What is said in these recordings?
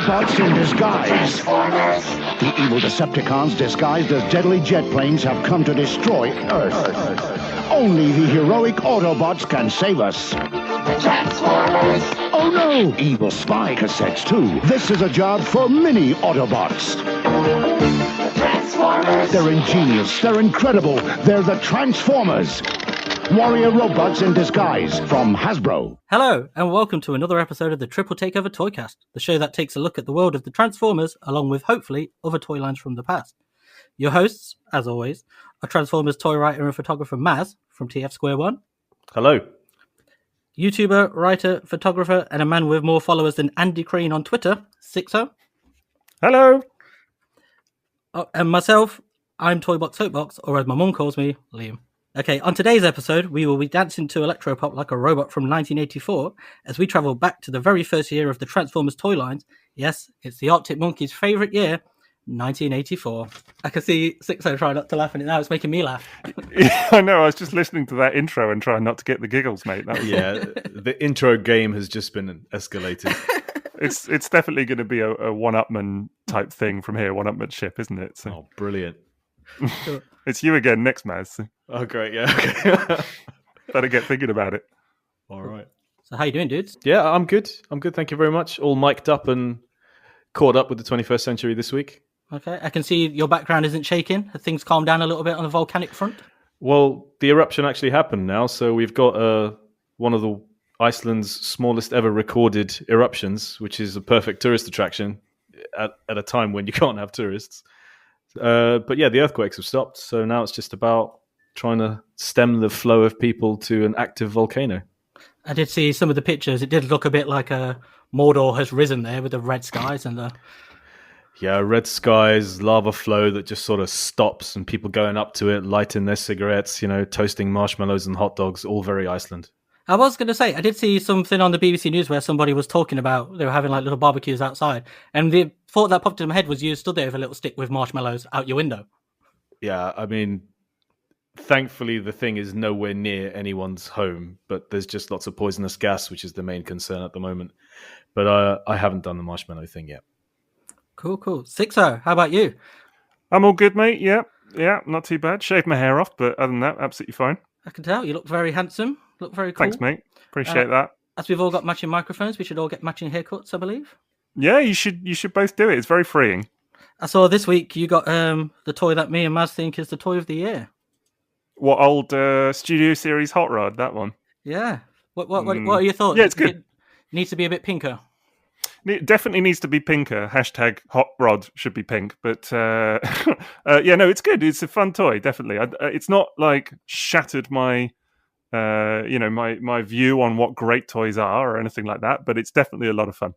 Autobots in disguise. The evil Decepticons disguised as deadly jet planes have come to destroy Earth. Only the heroic Autobots can save us. The Transformers. Oh no! Evil spy cassettes too. This is a job for mini Autobots. The Transformers. They're ingenious, they're incredible, they're the Transformers. Warrior robots in disguise from Hasbro. Hello, and welcome to another episode of the Triple Takeover Toycast, the show that takes a look at the world of the Transformers, along with, hopefully, other toy lines from the past. Your hosts, as always, are Transformers toy writer and photographer M.A.S.K from TFsquareone. Hello. YouTuber, writer, photographer, and a man with more followers than Andy Crane on Twitter, Sixo. Hello. And myself, I'm Toybox Soapbox, or as my mum calls me, Liam. Okay, on today's episode, we will be dancing to electropop like a robot from 1984 as we travel back to the very first year of the Transformers toy lines. Yes, it's the Arctic Monkey's favourite year, 1984. I can see Sixo trying not to laugh, and now it's making me laugh. Yeah, I know. I was just listening to that intro and trying not to get the giggles, mate. That was the intro game has just been escalated. It's definitely going to be a one-upman type thing from here, one-upmanship, isn't it? So. Oh, brilliant. It's you again next, Maz. Oh, great, yeah. Okay. Better get thinking about it. All right. So how you doing, dudes? Yeah, I'm good. Thank you very much. All mic'd up and caught up with the 21st century this week. Okay, I can see your background isn't shaking. Have things calmed down a little bit on the volcanic front? Well, the eruption actually happened now, so we've got one of the Iceland's smallest ever recorded eruptions, which is a perfect tourist attraction at a time when you can't have tourists. But yeah, the earthquakes have stopped, so now it's just about trying to stem the flow of people to an active volcano. I did see some of the pictures. It did look a bit like Mordor has risen there with the red skies and the... Yeah, red skies, lava flow that just sort of stops and people going up to it, lighting their cigarettes, toasting marshmallows and hot dogs, all very Iceland. I was going to say, I did see something on the BBC News where somebody was talking about they were having like little barbecues outside, and the thought that popped in my head was you stood there with a little stick with marshmallows out your window. Yeah, I mean, thankfully the thing is nowhere near anyone's home, but there's just lots of poisonous gas, which is the main concern at the moment. But I haven't done the marshmallow thing yet. Cool. Sixo, how about you? I'm all good, mate. Yeah, not too bad. Shaved my hair off, but other than that, absolutely fine. I can tell. You look very handsome. Look very cool. Thanks, mate. Appreciate that. As we've all got matching microphones, we should all get matching haircuts, I believe. Yeah, you should both do it. It's very freeing. I saw this week you got the toy that me and Maz think is the toy of the year. What old Studio Series Hot Rod? That one. Yeah. What are your thoughts? Yeah, it's good. It needs to be a bit pinker. It definitely needs to be pinker. Hashtag hot rod should be pink. But no, it's good. It's a fun toy, definitely. It's not like shattered my, my view on what great toys are or anything like that. But it's definitely a lot of fun.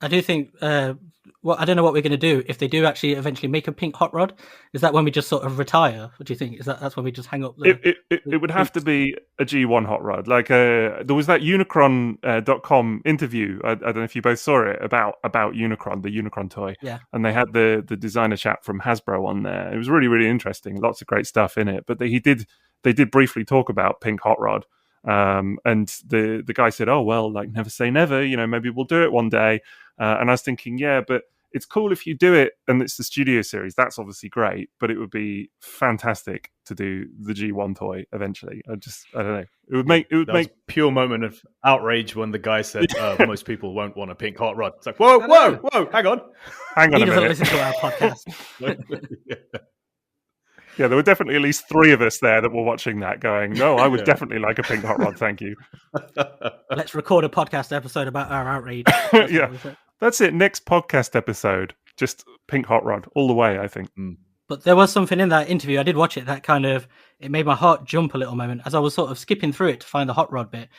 I do think. I don't know what we're going to do if they do actually eventually make a pink hot rod. Is that when we just sort of retire? What do you think? That's when we just hang up? It would have to be a G1 hot rod. Like there was that Unicron.com interview. I don't know if you both saw it about Unicron, the Unicron toy. Yeah. And they had the designer chap from Hasbro on there. It was really, really interesting. Lots of great stuff in it. But they did briefly talk about pink hot rod. And the guy said, "Oh well, like never say never. Maybe we'll do it one day." And I was thinking, yeah, but it's cool if you do it, and it's the Studio Series. That's obviously great, but it would be fantastic to do the G1 toy eventually. I don't know. It would make pure moment of outrage when the guy said, "Most people won't want a pink hot rod." It's like, whoa, hang on he a minute. Doesn't listen to our podcast. Yeah, there were definitely at least three of us there that were watching that going, no, I would definitely like a pink hot rod, thank you. Let's record a podcast episode about our outrage. Yeah, that's it. Next podcast episode, just pink hot rod all the way, I think. But there was something in that interview, I did watch it, that kind of, it made my heart jump a little moment as I was sort of skipping through it to find the hot rod bit.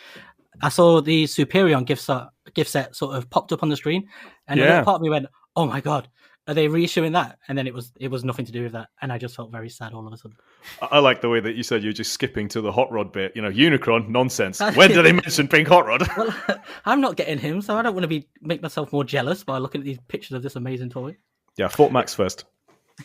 I saw the Superion gift set sort of popped up on the screen, and a little part of me went, oh my God, are they reissuing that? And then it was nothing to do with that, and I just felt very sad all of a sudden. I like the way that you said you're just skipping to the hot rod bit. Unicron, nonsense. When did they mention pink hot rod? Well, I'm not getting him, so I don't want to make myself more jealous by looking at these pictures of this amazing toy. Yeah, Fort Max first.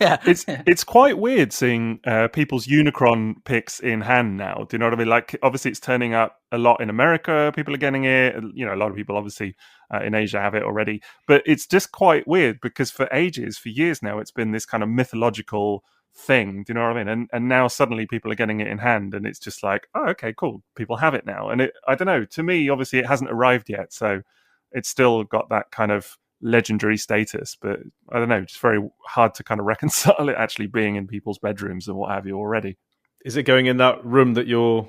Yeah, It's quite weird seeing people's Unicron picks in hand now. Do you know what I mean? Like, obviously, it's turning up a lot in America. People are getting it. You know, a lot of people obviously in Asia have it already. But it's just quite weird because for years now, it's been this kind of mythological thing. Do you know what I mean? And now suddenly people are getting it in hand, and it's just like, oh, okay, cool. People have it now, and I don't know. To me, obviously, it hasn't arrived yet, so it's still got that kind of legendary status, but I don't know, it's very hard to kind of reconcile it actually being in people's bedrooms and what have you already. Is it going in that room that you're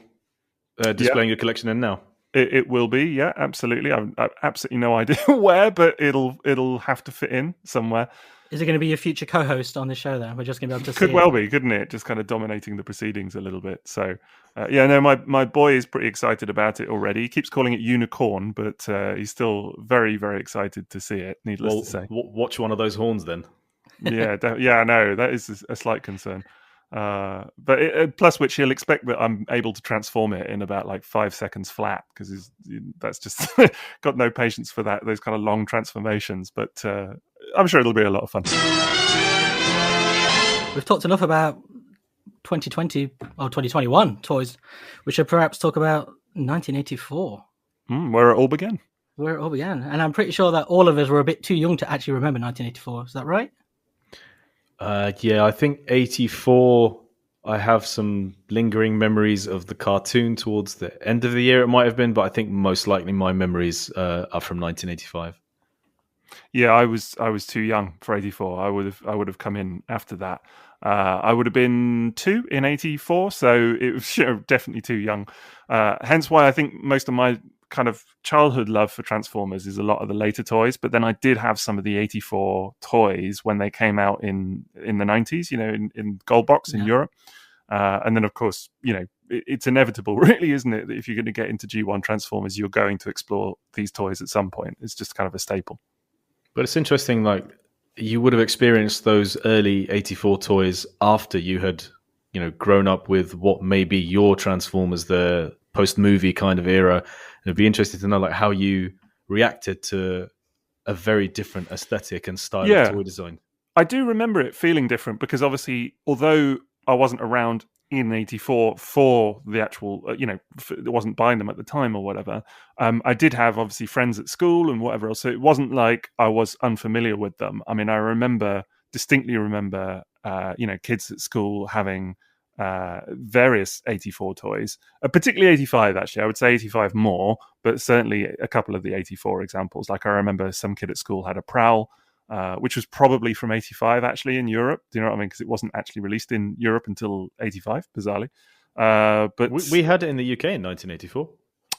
displaying your collection in now? It will be, yeah, absolutely. I've absolutely no idea where, but it'll have to fit in somewhere. Is it going to be your future co-host on the show then? We're just going to be able to see Could well be, couldn't it? Just kind of dominating the proceedings a little bit. So, yeah, no, my boy is pretty excited about it already. He keeps calling it Unicorn, but he's still very, very excited to see it, needless to say. Watch one of those horns then. Yeah, I know. That is a slight concern. But plus which he'll expect that I'm able to transform it in about like 5 seconds flat, because that's just got no patience for those kind of long transformations. But I'm sure it'll be a lot of fun. We've talked enough about 2020 or 2021 toys. We should perhaps talk about 1984. Where it all began. Where it all began. And I'm pretty sure that all of us were a bit too young to actually remember 1984. Is that right? Yeah, I think 84, I have some lingering memories of the cartoon towards the end of the year it might have been, but I think most likely my memories are from 1985. Yeah, I was too young for 84. I would have come in after that. I would have been 2 in 84, so it was definitely too young. Hence why I think most of my kind of childhood love for Transformers is a lot of the later toys, but then I did have some of the 84 toys when they came out in the 90s, in Gold Box in Europe. And then, of course, it's inevitable, really, isn't it, that if you're going to get into G1 Transformers, you're going to explore these toys at some point. It's just kind of a staple. But it's interesting, like, you would have experienced those early 84 toys after you had, grown up with what may be your Transformers, the post-movie kind of era. And it'd be interesting to know, like, how you reacted to a very different aesthetic and style of toy design. I do remember it feeling different because, obviously, although I wasn't around in 84 for the actual, I wasn't buying them at the time or whatever. I did have obviously friends at school and whatever else. So it wasn't like I was unfamiliar with them. I mean, I distinctly remember, kids at school having various 84 toys, particularly 85, actually. I would say 85 more, but certainly a couple of the 84 examples. Like I remember some kid at school had a Prowl, which was probably from 85 actually in Europe. Do you know what I mean? Because it wasn't actually released in Europe until 85, bizarrely. But we had it in the UK in 1984.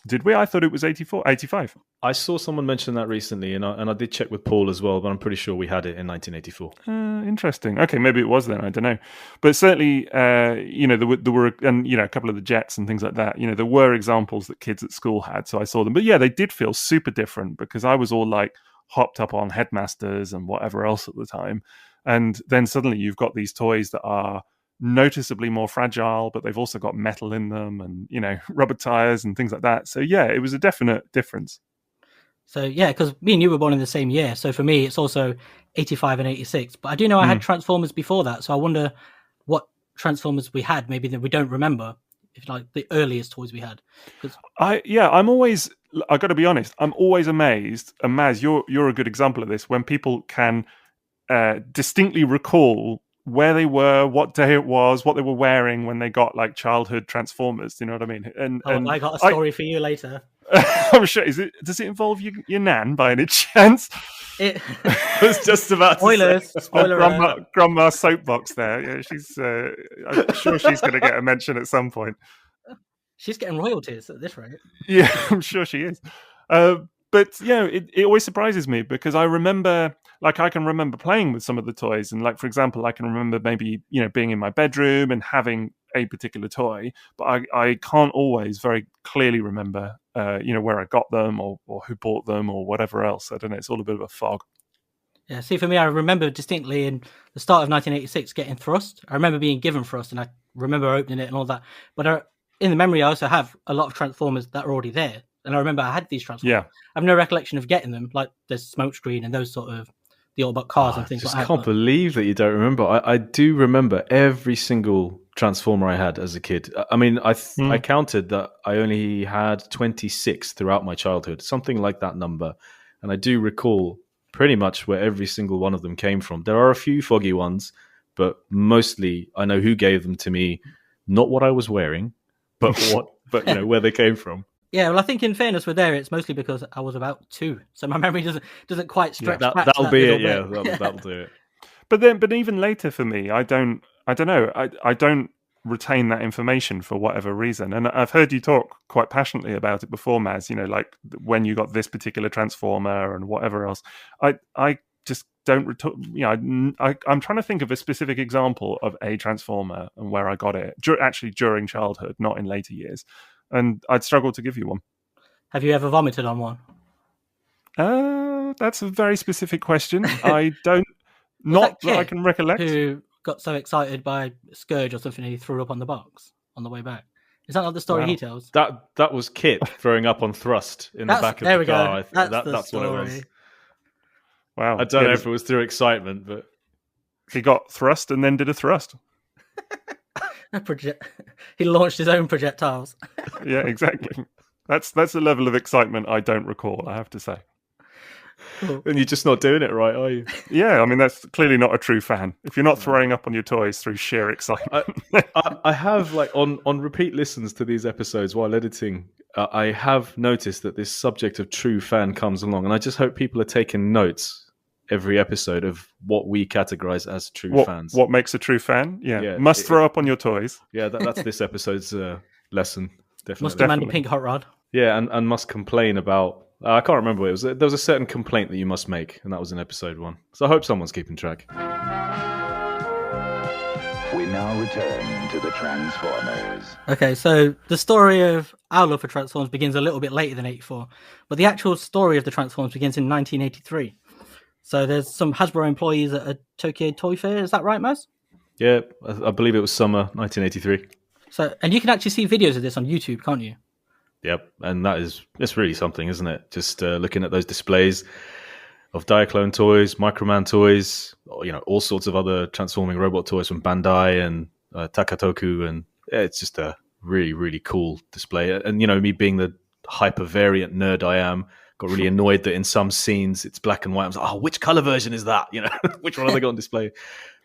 Did we? I thought it was 85. I saw someone mention that recently, and I did check with Paul as well, but I'm pretty sure we had it in 1984. Interesting. Okay, maybe it was then. I don't know. But certainly, there were, and a couple of the jets and things like that. There were examples that kids at school had, so I saw them. But yeah, they did feel super different because I was all like hopped up on Headmasters and whatever else at the time, and then suddenly you've got these toys that are noticeably more fragile, but they've also got metal in them and rubber tires and things like that. So yeah, it was a definite difference. So yeah, because me and you were born in the same year, so for me it's also 85 and 86. But I do know I had Transformers before that, so I wonder what Transformers we had, maybe that we don't remember, if like the earliest toys we had. I'm always, I got to be honest, I'm always amazed. And Maz, you're a good example of this, when people can distinctly recall where they were, what day it was, what they were wearing when they got like childhood Transformers. Do you know what I mean? And I got a story for you later. I'm sure. Does it involve your nan by any chance? It was just about spoilers. Grandma Soapbox there. Yeah, she's. I'm sure she's going to get a mention at some point. She's getting royalties at this rate. Yeah, I'm sure she is. But it always surprises me because I remember, like, I can remember playing with some of the toys, and like, for example, I can remember maybe being in my bedroom and having a particular toy, but I can't always very clearly remember where I got them or who bought them or whatever else. I don't know. It's all a bit of a fog. Yeah. See, for me, I remember distinctly in the start of 1986 getting Thrust. I remember being given Thrust, and I remember opening it and all that. But in the memory, I also have a lot of Transformers that are already there. And I remember I had these Transformers. Yeah. I have no recollection of getting them, like the Smokescreen and those sort of the Autobot cars and I things just like that. can't believe that you don't remember. I do remember every single Transformer I had as a kid. I mean, I counted that I only had 26 throughout my childhood, something like that number. And I do recall pretty much where every single one of them came from. There are a few foggy ones, but mostly I know who gave them to me, not what I was wearing, but where they came from. Yeah, well, I think in fairness with there, it's mostly because I was about 2, so my memory doesn't quite stretch. Yeah, back that'll to that be little it. Yeah, bit. that'll do it. But even later for me, I don't know. I don't retain that information for whatever reason. And I've heard you talk quite passionately about it before, Maz. Like when you got this particular Transformer and whatever else. I just don't. I'm trying to think of a specific example of a Transformer and where I got it. Actually, during childhood, not in later years. And I'd struggle to give you one. Have you ever vomited on one? That's a very specific question. I don't. Not that I can recollect. Who got so excited by Scourge or something he threw up on the box on the way back? Is that not the story he tells? That was Kit throwing up on thrust in the back of the car. That's what it was. Wow. I don't know if it was through excitement, but he got thrust and then did a thrust. He launched his own projectiles. Yeah, exactly. That's a level of excitement I don't recall, I have to say. Cool. And you're just not doing it right, are you? Yeah, I mean, that's clearly not a true fan. If you're not throwing up on your toys through sheer excitement. I have, like, on repeat listens to these episodes while editing, I have noticed that this subject of true fan comes along, and I just hope people are taking notes every episode of what we categorize as true fans. What makes a true fan? Yeah. Must throw up on your toys. Yeah, that's this episode's lesson. Definitely. Must demand a pink hot rod. Yeah, and must complain about... I can't remember what it was. There was a certain complaint that you must make, and that was in episode 1. So I hope someone's keeping track. We now return to the Transformers. Okay, so the story of our love for Transformers begins a little bit later than 84, but the actual story of the Transformers begins in 1983. So there's some Hasbro employees at a Tokyo Toy Fair. Is that right, Maz? Yeah, I believe it was summer 1983. So, and you can actually see videos of this on YouTube, can't you? Yep, and it's really something, isn't it? Just looking at those displays of Diaclone toys, Microman toys, all sorts of other transforming robot toys from Bandai and Takatoku, and it's just a really, really cool display. And me being the hyper variant nerd I am, got really annoyed that in some scenes it's black and white. I was like, which color version is that? Which one have they got on display?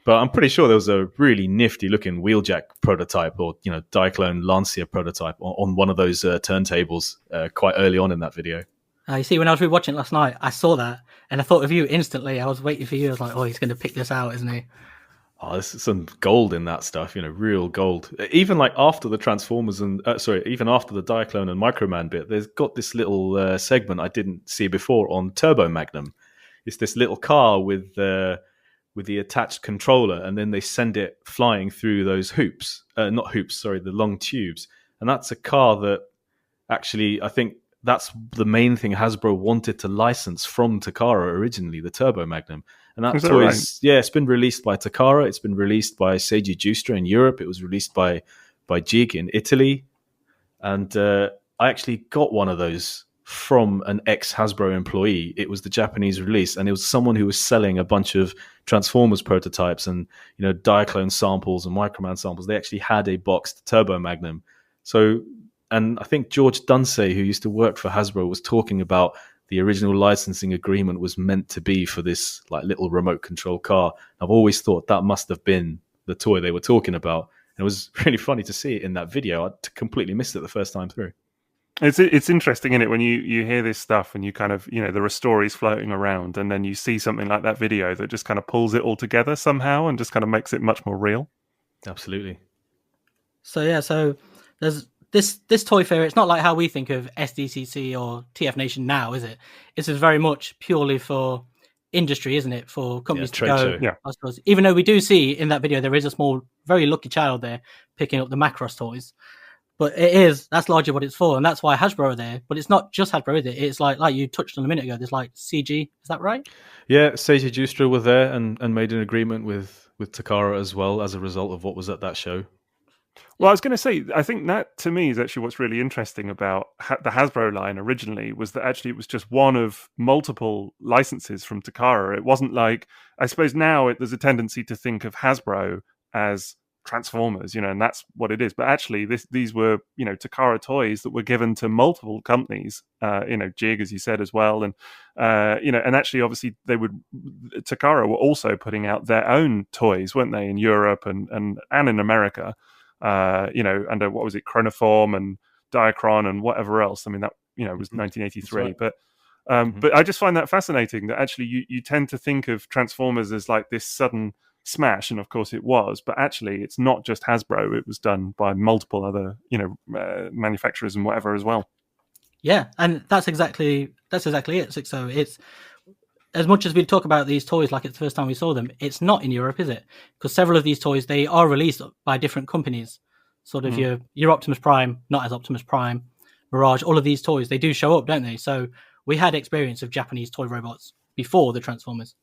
But I'm pretty sure there was a really nifty looking Wheeljack prototype or, Diaclone Lancia prototype on one of those turntables quite early on in that video. You see, when I was rewatching last night, I saw that and I thought of you instantly. I was waiting for you. I was like, he's going to pick this out, isn't he? Oh, there's some gold in that stuff, real gold. Even like after the Transformers even after the Diaclone and Microman bit, there's got this little segment I didn't see before on Turbo Magnum. It's this little car with the attached controller, and then they send it flying through those the long tubes. And that's a car that actually, I think that's the main thing Hasbro wanted to license from Takara originally, the Turbo Magnum. And that toy it's been released by Takara. It's been released by Seiji Justra in Europe. It was released by Jig in Italy. And I actually got one of those from an ex-Hasbro employee. It was the Japanese release, and it was someone who was selling a bunch of Transformers prototypes and Diaclone samples and Microman samples. They actually had a boxed Turbo Magnum. So, and I think George Dunsey, who used to work for Hasbro, was talking about the original licensing agreement was meant to be for this like little remote control car. I've always thought that must have been the toy they were talking about. And it was really funny to see it in that video. I completely missed it the first time through. It's interesting, isn't it, when you hear this stuff and you kind of, there are stories floating around, and then you see something like that video that just kind of pulls it all together somehow and just kind of makes it much more real. Absolutely. So there's this toy fair. It's not like how we think of SDCC or TF Nation now, is it? This is very much purely for industry, isn't it? For companies to go. Show. Yeah. I suppose. Even though we do see in that video there is a small, very lucky child there picking up the Macross toys. But that's largely what it's for, and that's why Hasbro are there. But it's not just Hasbro, is it? It's like you touched on a minute ago, there's like CG, is that right? Yeah, Seiji Justra were there and made an agreement with Takara as well as a result of what was at that show. Well, I was going to say, I think that to me is actually what's really interesting about the Hasbro line originally was that actually it was just one of multiple licenses from Takara. It wasn't like, I suppose now there's a tendency to think of Hasbro as Transformers, and that's what it is. But actually, these were, Takara toys that were given to multiple companies, Jig, as you said, as well. And, and actually, obviously, Takara were also putting out their own toys, weren't they, in Europe and in America. Under what was it, Chronoform and Diaclone and whatever else. I mean, that was 1983. Right. But but I just find that fascinating that actually you tend to think of Transformers as like this sudden smash, and of course it was. But actually, it's not just Hasbro; it was done by multiple other manufacturers and whatever as well. Yeah, and that's exactly it. So it's, as much as we talk about these toys like it's the first time we saw them, it's not in Europe, is it? Because several of these toys, they are released by different companies. Sort of your Optimus Prime, not as Optimus Prime, Mirage, all of these toys, they do show up, don't they? So we had experience of Japanese toy robots before the Transformers.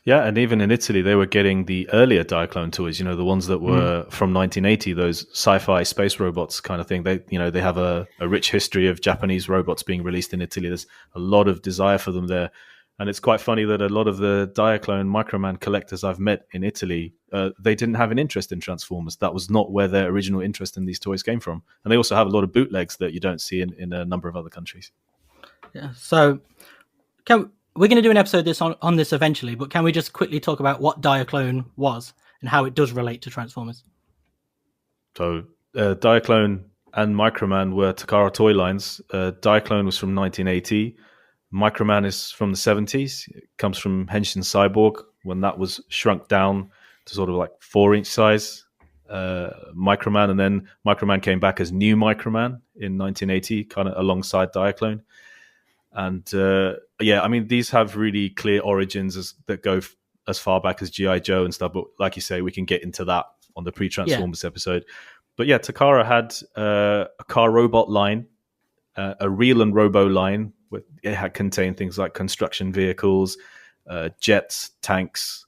Yeah, and even in Italy, they were getting the earlier Diaclone toys, the ones that were from 1980, those sci-fi space robots kind of thing. They have a rich history of Japanese robots being released in Italy. There's a lot of desire for them there. And it's quite funny that a lot of the Diaclone Microman collectors I've met in Italy, they didn't have an interest in Transformers. That was not where their original interest in these toys came from. And they also have a lot of bootlegs that you don't see in a number of other countries. Yeah. So we're going to do an episode on this eventually, but can we just quickly talk about what Diaclone was and how it does relate to Transformers? So Diaclone and Microman were Takara toy lines. Diaclone was from 1980. Microman is from the 70s. It comes from Henshin Cyborg when that was shrunk down to sort of like 4-inch size. Microman, and then Microman came back as New Microman in 1980, kind of alongside Diaclone. And these have really clear origins that go as far back as G.I. Joe and stuff. But like you say, we can get into that on the pre-Transformers episode. But yeah, Takara had a car robot line, a reel and robo line. It had contained things like construction vehicles, jets, tanks,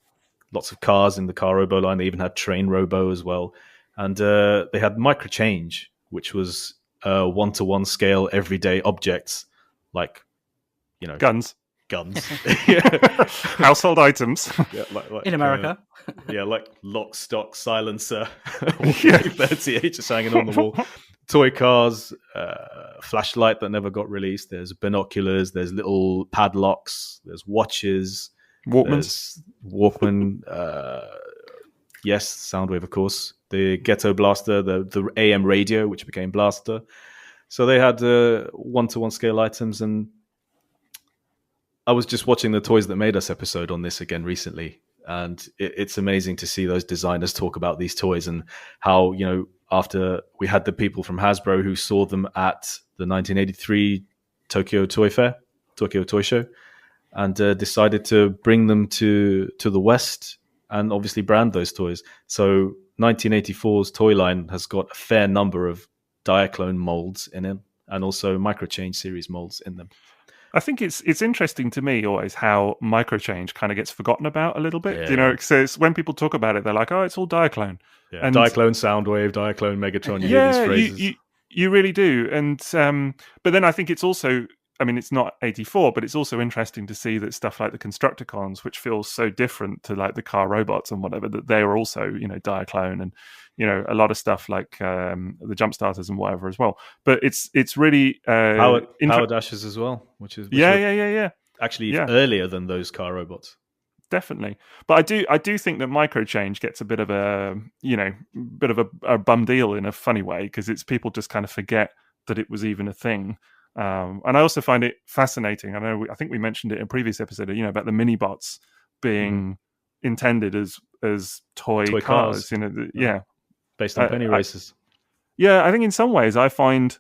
lots of cars in the car robo line. They even had train robo as well. And they had microchange, which was 1-to-1 scale everyday objects like, guns, household items. Yeah, like in America. Like lock, stock, silencer, 38 just hanging on the wall. Toy cars, flashlight that never got released. There's binoculars. There's little padlocks. There's watches. Walkmans. Walkman. Yes, Soundwave, of course. The Ghetto Blaster, the AM radio, which became Blaster. So they had 1-to-1 scale items. And I was just watching the Toys That Made Us episode on this again recently. And it's amazing to see those designers talk about these toys and how, after we had the people from Hasbro who saw them at the 1983 Tokyo Toy Show, and decided to bring them to the West and obviously brand those toys. So 1984's toy line has got a fair number of Diaclone molds in it and also Microchange series molds in them. I think it's interesting to me always how Microchange kind of gets forgotten about a little bit. Yeah. Because when people talk about it, they're like, "Oh, it's all Diaclone." Yeah, and Diaclone Soundwave, Diaclone Megatron. You hear these phrases. You really do. And but then I think it's also, I mean, it's not 84, but it's also interesting to see that stuff like the Constructicons, which feels so different to like the car robots and whatever, that they are also, Diaclone, and a lot of stuff like the jump starters and whatever as well. But it's really Power dashes as well, which yeah. Actually, earlier than those car robots. Definitely, but I do think that Microchange gets a bit of a bum deal in a funny way, because it's people just kind of forget that it was even a thing. And I also find it fascinating. I think we mentioned it in a previous episode, about the mini bots being intended as toy cars. Based on penny races. I think in some ways I find,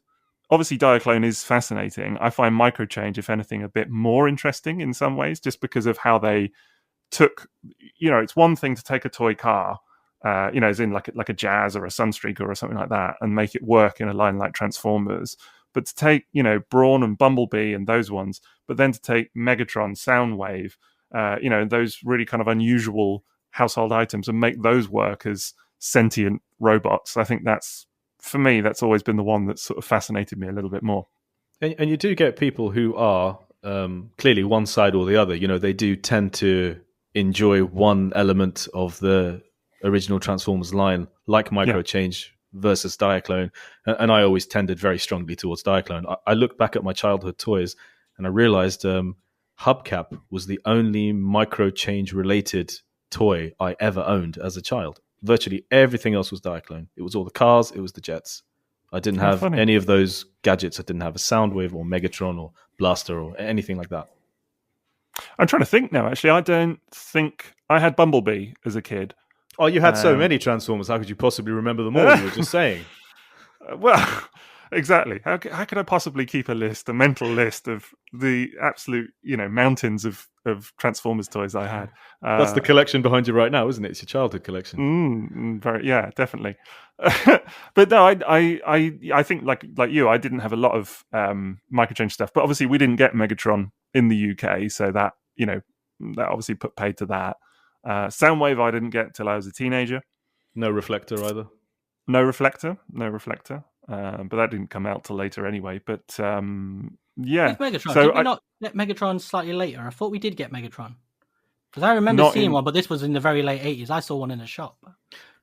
obviously Diaclone is fascinating. I find Microchange, if anything, a bit more interesting in some ways, just because of how they took, it's one thing to take a toy car, as in like a Jazz or a Sunstreaker or something like that, and make it work in a line like Transformers. But to take, Brawn and Bumblebee and those ones, but then to take Megatron, Soundwave, those really kind of unusual household items and make those work as sentient robots. I think that's, for me, that's always been the one that's sort of fascinated me a little bit more. And you do get people who are clearly one side or the other. You know, they do tend to enjoy one element of the original Transformers line, like Microchange versus Diaclone. And I always tended very strongly towards Diaclone. I look back at my childhood toys and I realized Hubcap was the only Microchange related toy I ever owned as a child. Virtually everything else was Diaclone. It was all the cars, it was the jets. I didn't have any of those gadgets. I didn't have a Soundwave or Megatron or Blaster or anything like that. I'm trying to think now, actually. I don't think I had Bumblebee as a kid. Oh, you had so many Transformers. How could you possibly remember them all? You were just saying. Well, exactly. How could I possibly keep a mental list of the absolute, mountains of Transformers toys I had? That's the collection behind you right now, isn't it? It's your childhood collection. Yeah, definitely. But no, I think like you, I didn't have a lot of Microchange stuff. But obviously, we didn't get Megatron in the UK, so that that obviously put paid to that. Soundwave, I didn't get till I was a teenager. No Reflector either. No reflector. But that didn't come out till later anyway. But yeah. With Megatron, did we not get Megatron slightly later? I thought we did get Megatron. Because I remember seeing one, but this was in the very late 80s. I saw one in a shop.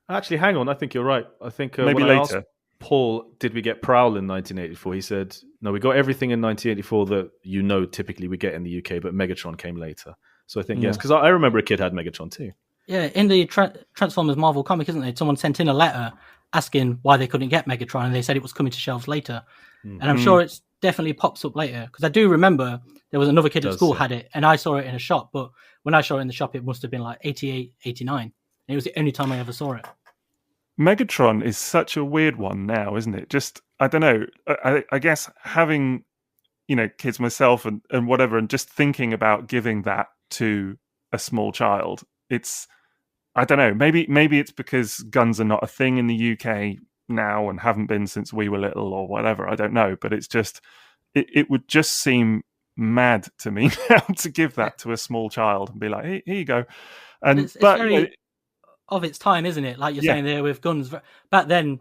Actually, hang on. I think you're right. I think maybe when later. I asked Paul, did we get Prowl in 1984? He said, no, we got everything in 1984 that typically we get in the UK, but Megatron came later. So I think, yes, because I remember a kid had Megatron too. Yeah, in the Transformers Marvel comic, isn't it? Someone sent in a letter asking why they couldn't get Megatron, and they said it was coming to shelves later. And I'm sure it's definitely pops up later, because I do remember there was another kid at school had it, and I saw it in a shop, but when I saw it in the shop, it must have been like 88, 89. And it was the only time I ever saw it. Megatron is such a weird one now, isn't it? Just, I don't know. I guess having, kids myself and whatever, and just thinking about giving that to a small child, it's, I don't know. Maybe it's because guns are not a thing in the UK now and haven't been since we were little or whatever. I don't know, but it's just, it would just seem mad to me now to give that to a small child and be like, here you go. And it's very of its time, isn't it? Like you're saying there with guns. Back then,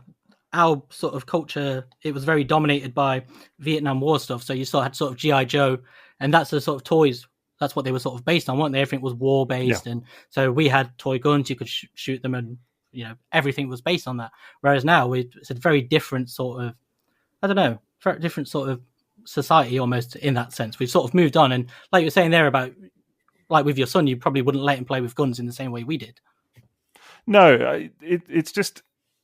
our sort of culture, it was very dominated by Vietnam War stuff. So you had sort of G.I. Joe, and that's the sort of toys. That's what they were sort of based on, weren't they? Everything was war based, and so we had toy guns. You could shoot them, and everything was based on that. Whereas now it's a very different sort of, I don't know, very different sort of society almost in that sense. We've sort of moved on, and like you were saying there about, like with your son, you probably wouldn't let him play with guns in the same way we did. No, it's just,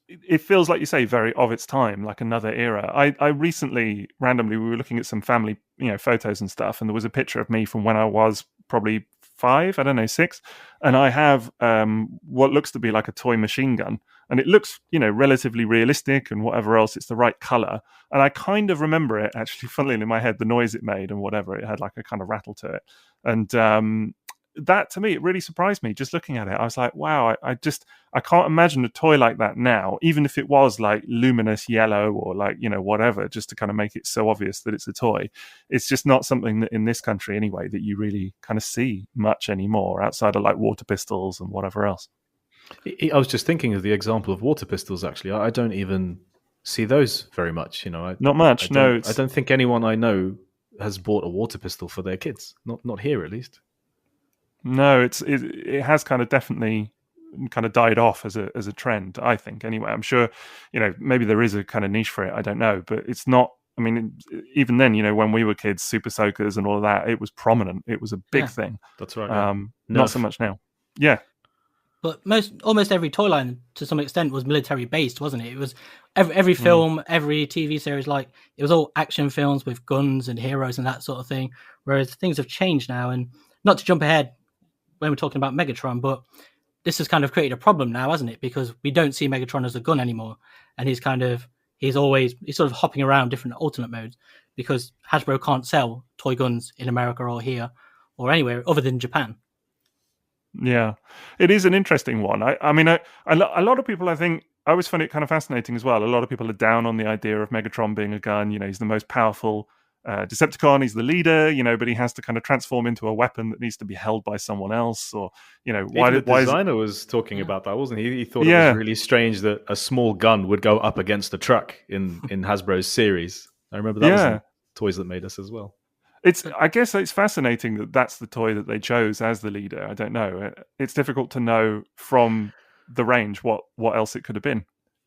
it feels like you say very of its time, like another era. I recently, randomly, we were looking at some family, photos and stuff, and there was a picture of me from when I was probably 5, 6, and I have what looks to be like a toy machine gun, and it looks, relatively realistic and whatever else. It's the right color, and I kind of remember it actually, funnily in my head, the noise it made and whatever. It had like a kind of rattle to it, and that to me, it really surprised me just looking at it. I was like, wow, I can't imagine a toy like that now, even if it was like luminous yellow or like, whatever, just to kind of make it so obvious that it's a toy. It's just not something that in this country anyway, that you really kind of see much anymore outside of like water pistols and whatever else. I was just thinking of the example of water pistols, actually. I don't even see those very much, Not much, no. I don't think anyone I know has bought a water pistol for their kids. Not here, at least. No, it has kind of definitely kind of died off as a trend, I think. Anyway, I'm sure, maybe there is a kind of niche for it. I don't know, but it's not. I mean, even then, when we were kids, Super Soakers and all of that, it was prominent. It was a big thing. That's right. Not so much now. Yeah. But almost every toy line, to some extent, was military based, wasn't it? It was every film, every TV series, like it was all action films with guns and heroes and that sort of thing. Whereas things have changed now, and not to jump ahead when we're talking about Megatron, but this has kind of created a problem now, hasn't it? Because we don't see Megatron as a gun anymore, and he's sort of hopping around different alternate modes because Hasbro can't sell toy guns in America or here or anywhere other than Japan. Yeah, it is an interesting one. I mean, a lot of people, I think, I always find it kind of fascinating as well. A lot of people are down on the idea of Megatron being a gun. He's the most powerful Decepticon. He's the leader, but he has to kind of transform into a weapon that needs to be held by someone else, or why Even the why designer was talking about that, wasn't he? He thought it was really strange that a small gun would go up against a truck in Hasbro's series. I remember that was the Toys That Made Us as well. I guess it's fascinating that that's the toy that they chose as the leader. I don't know. It's difficult to know from the range what else it could have been.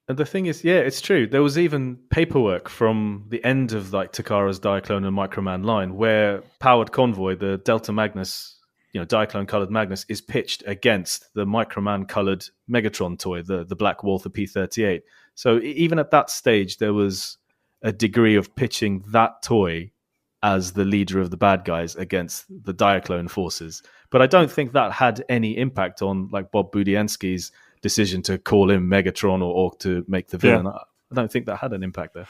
And the thing is, it's true. There was even paperwork from the end of like Takara's Diaclone and Microman line where Powered Convoy, the Delta Magnus, Diaclone colored Magnus, is pitched against the Microman colored Megatron toy, the Black Walther P-38. So even at that stage, there was a degree of pitching that toy as the leader of the bad guys against the Diaclone forces. But I don't think that had any impact on like Bob Budiansky's decision to call him Megatron or to make the villain. I don't think that had an impact there.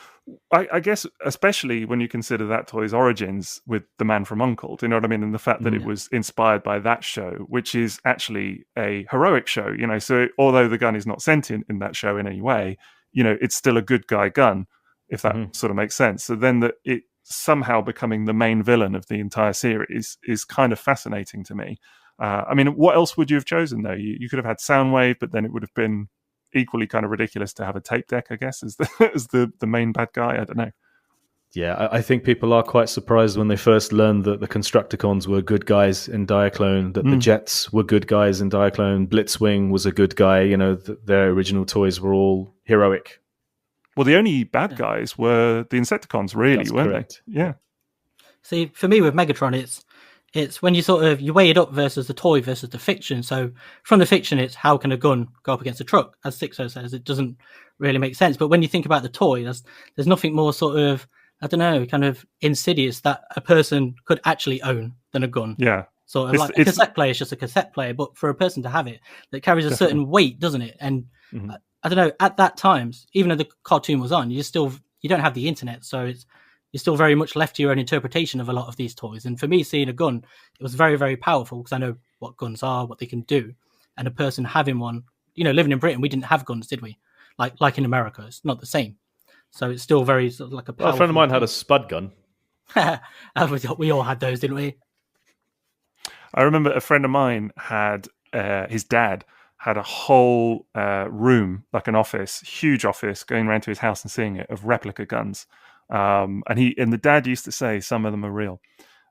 I guess especially when you consider that toy's origins with The Man from U.N.C.L.E., do you know what I mean? And the fact that it was inspired by that show, which is actually a heroic show, so although the gun is not sentient in that show in any way, it's still a good guy gun, if that sort of makes sense. So then that it somehow becoming the main villain of the entire series is kind of fascinating to me. What else would you have chosen, though? You could have had Soundwave, but then it would have been equally kind of ridiculous to have a tape deck, I guess, as the main bad guy. I don't know. Yeah, I think people are quite surprised when they first learned that the Constructicons were good guys in Diaclone, that the Jets were good guys in Diaclone, Blitzwing was a good guy, their original toys were all heroic. Well, the only bad guys were the Insecticons, really, That's weren't correct. they? Yeah. See, for me with Megatron, it's when you you weigh it up versus the toy versus the fiction. So from the fiction, it's how can a gun go up against a truck? As Sixo says, it doesn't really make sense. But when you think about the toy, there's nothing more kind of insidious that a person could actually own than a gun. Yeah. Sort of a cassette player is just a cassette player, but for a person to have it, that carries a certain weight, doesn't it? And I don't know, at that times, even though the cartoon was on, you don't have the internet, so you're still very much left to your own interpretation of a lot of these toys. And for me, seeing a gun, it was very, very powerful because I know what guns are, what they can do. And a person having one, living in Britain, we didn't have guns, did we? Like in America, it's not the same. So it's still very sort of like a powerful... Well, a friend of mine had a spud gun. We all had those, didn't we? I remember a friend of mine had, his dad had a whole room, like an office, huge office, going around to his house and seeing it, of replica guns. And the dad used to say some of them are real.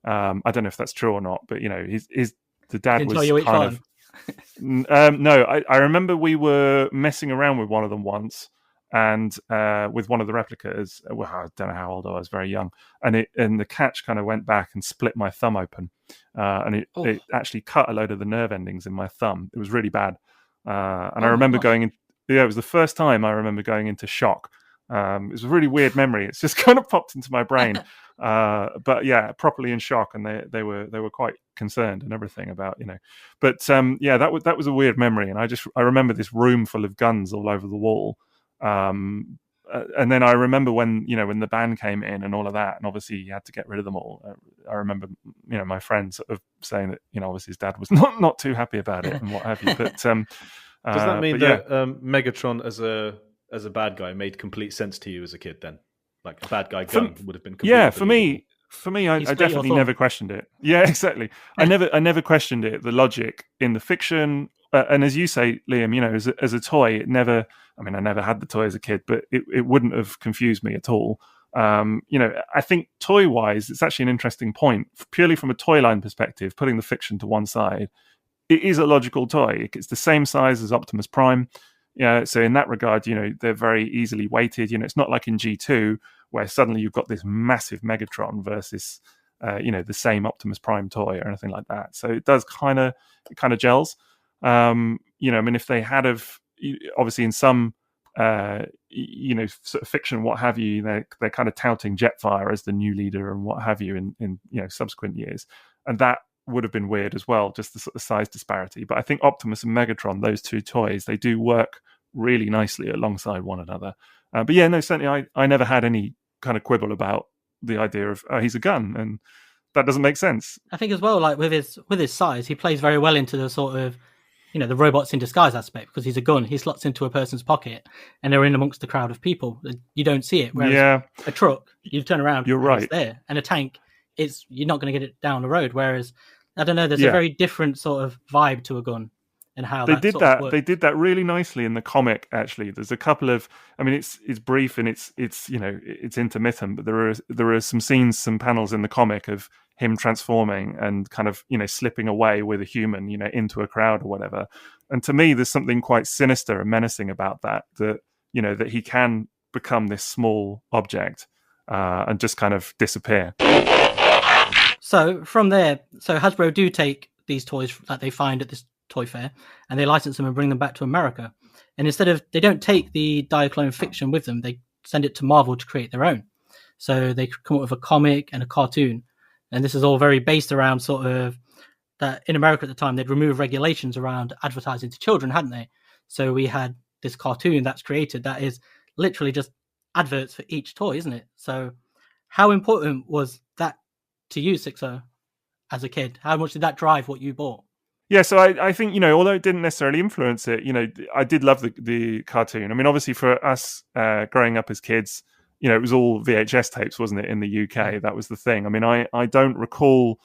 I don't know if that's true or not, but the dad was kind of. No, I remember we were messing around with one of them once, and with one of the replicas. Well, I don't know how old I was, very young, and the catch kind of went back and split my thumb open, and it actually cut a load of the nerve endings in my thumb. It was really bad, and I remember going in. Yeah, it was the first time I remember going into shock. It was a really weird memory. It's just kind of popped into my brain, but yeah, properly in shock, and they were quite concerned and everything about But that was a weird memory, and I remember this room full of guns all over the wall. And then I remember when the band came in and all of that, and obviously you had to get rid of them all. I remember my friend sort of saying that obviously his dad was not too happy about it and what have you. But does that mean that Megatron as a bad guy made complete sense to you as a kid then? Like a bad guy gun would have been completely believable. For me, I definitely never questioned it. Yeah, exactly. I never questioned it, the logic in the fiction. And as you say, Liam, as a toy, it never. I mean, I never had the toy as a kid, but it wouldn't have confused me at all. I think toy-wise, it's actually an interesting point. Purely from a toy line perspective, putting the fiction to one side, it is a logical toy. It's the same size as Optimus Prime. So in that regard, they're very easily weighted. It's not like in G2 where suddenly you've got this massive Megatron versus, the same Optimus Prime toy or anything like that. So it does kind of gels. If they had obviously in some, sort of fiction, what have you, they're kind of touting Jetfire as the new leader and what have you in subsequent years, and that would have been weird as well, just the sort of size disparity. But I think Optimus and Megatron, those two toys, they do work really nicely alongside one another. But yeah, no, certainly I never had any kind of quibble about the idea of he's a gun, and that doesn't make sense. I think as well, like with his size, he plays very well into the sort of the robots in disguise aspect, because he's a gun. He slots into a person's pocket, and they're in amongst the crowd of people. You don't see it. Whereas a truck, you turn around, You're right. it's there, and a tank, you're not going to get it down the road. Whereas I don't know, there's a very different sort of vibe to a gun, and how they that did sort of that. works. They did that really nicely in the comic. Actually, there's a couple of. I mean, it's brief and it's it's intermittent, but there are some scenes, some panels in the comic of him transforming and kind of slipping away with a human into a crowd or whatever. And to me, there's something quite sinister and menacing about that that he can become this small object and just kind of disappear. So from there, Hasbro do take these toys that they find at this toy fair and they license them and bring them back to America. And they don't take the Diaclone fiction with them, they send it to Marvel to create their own. So they come up with a comic and a cartoon. And this is all very based around sort of that in America at the time, they'd remove regulations around advertising to children, hadn't they? So we had this cartoon that's created that is literally just adverts for each toy, isn't it? So how important was that to you, Sixo, as a kid? How much did that drive what you bought? Yeah, so I think, although it didn't necessarily influence it, I did love the cartoon. I mean, obviously for us growing up as kids, it was all VHS tapes, wasn't it, in the UK? That was the thing. I mean, I don't recall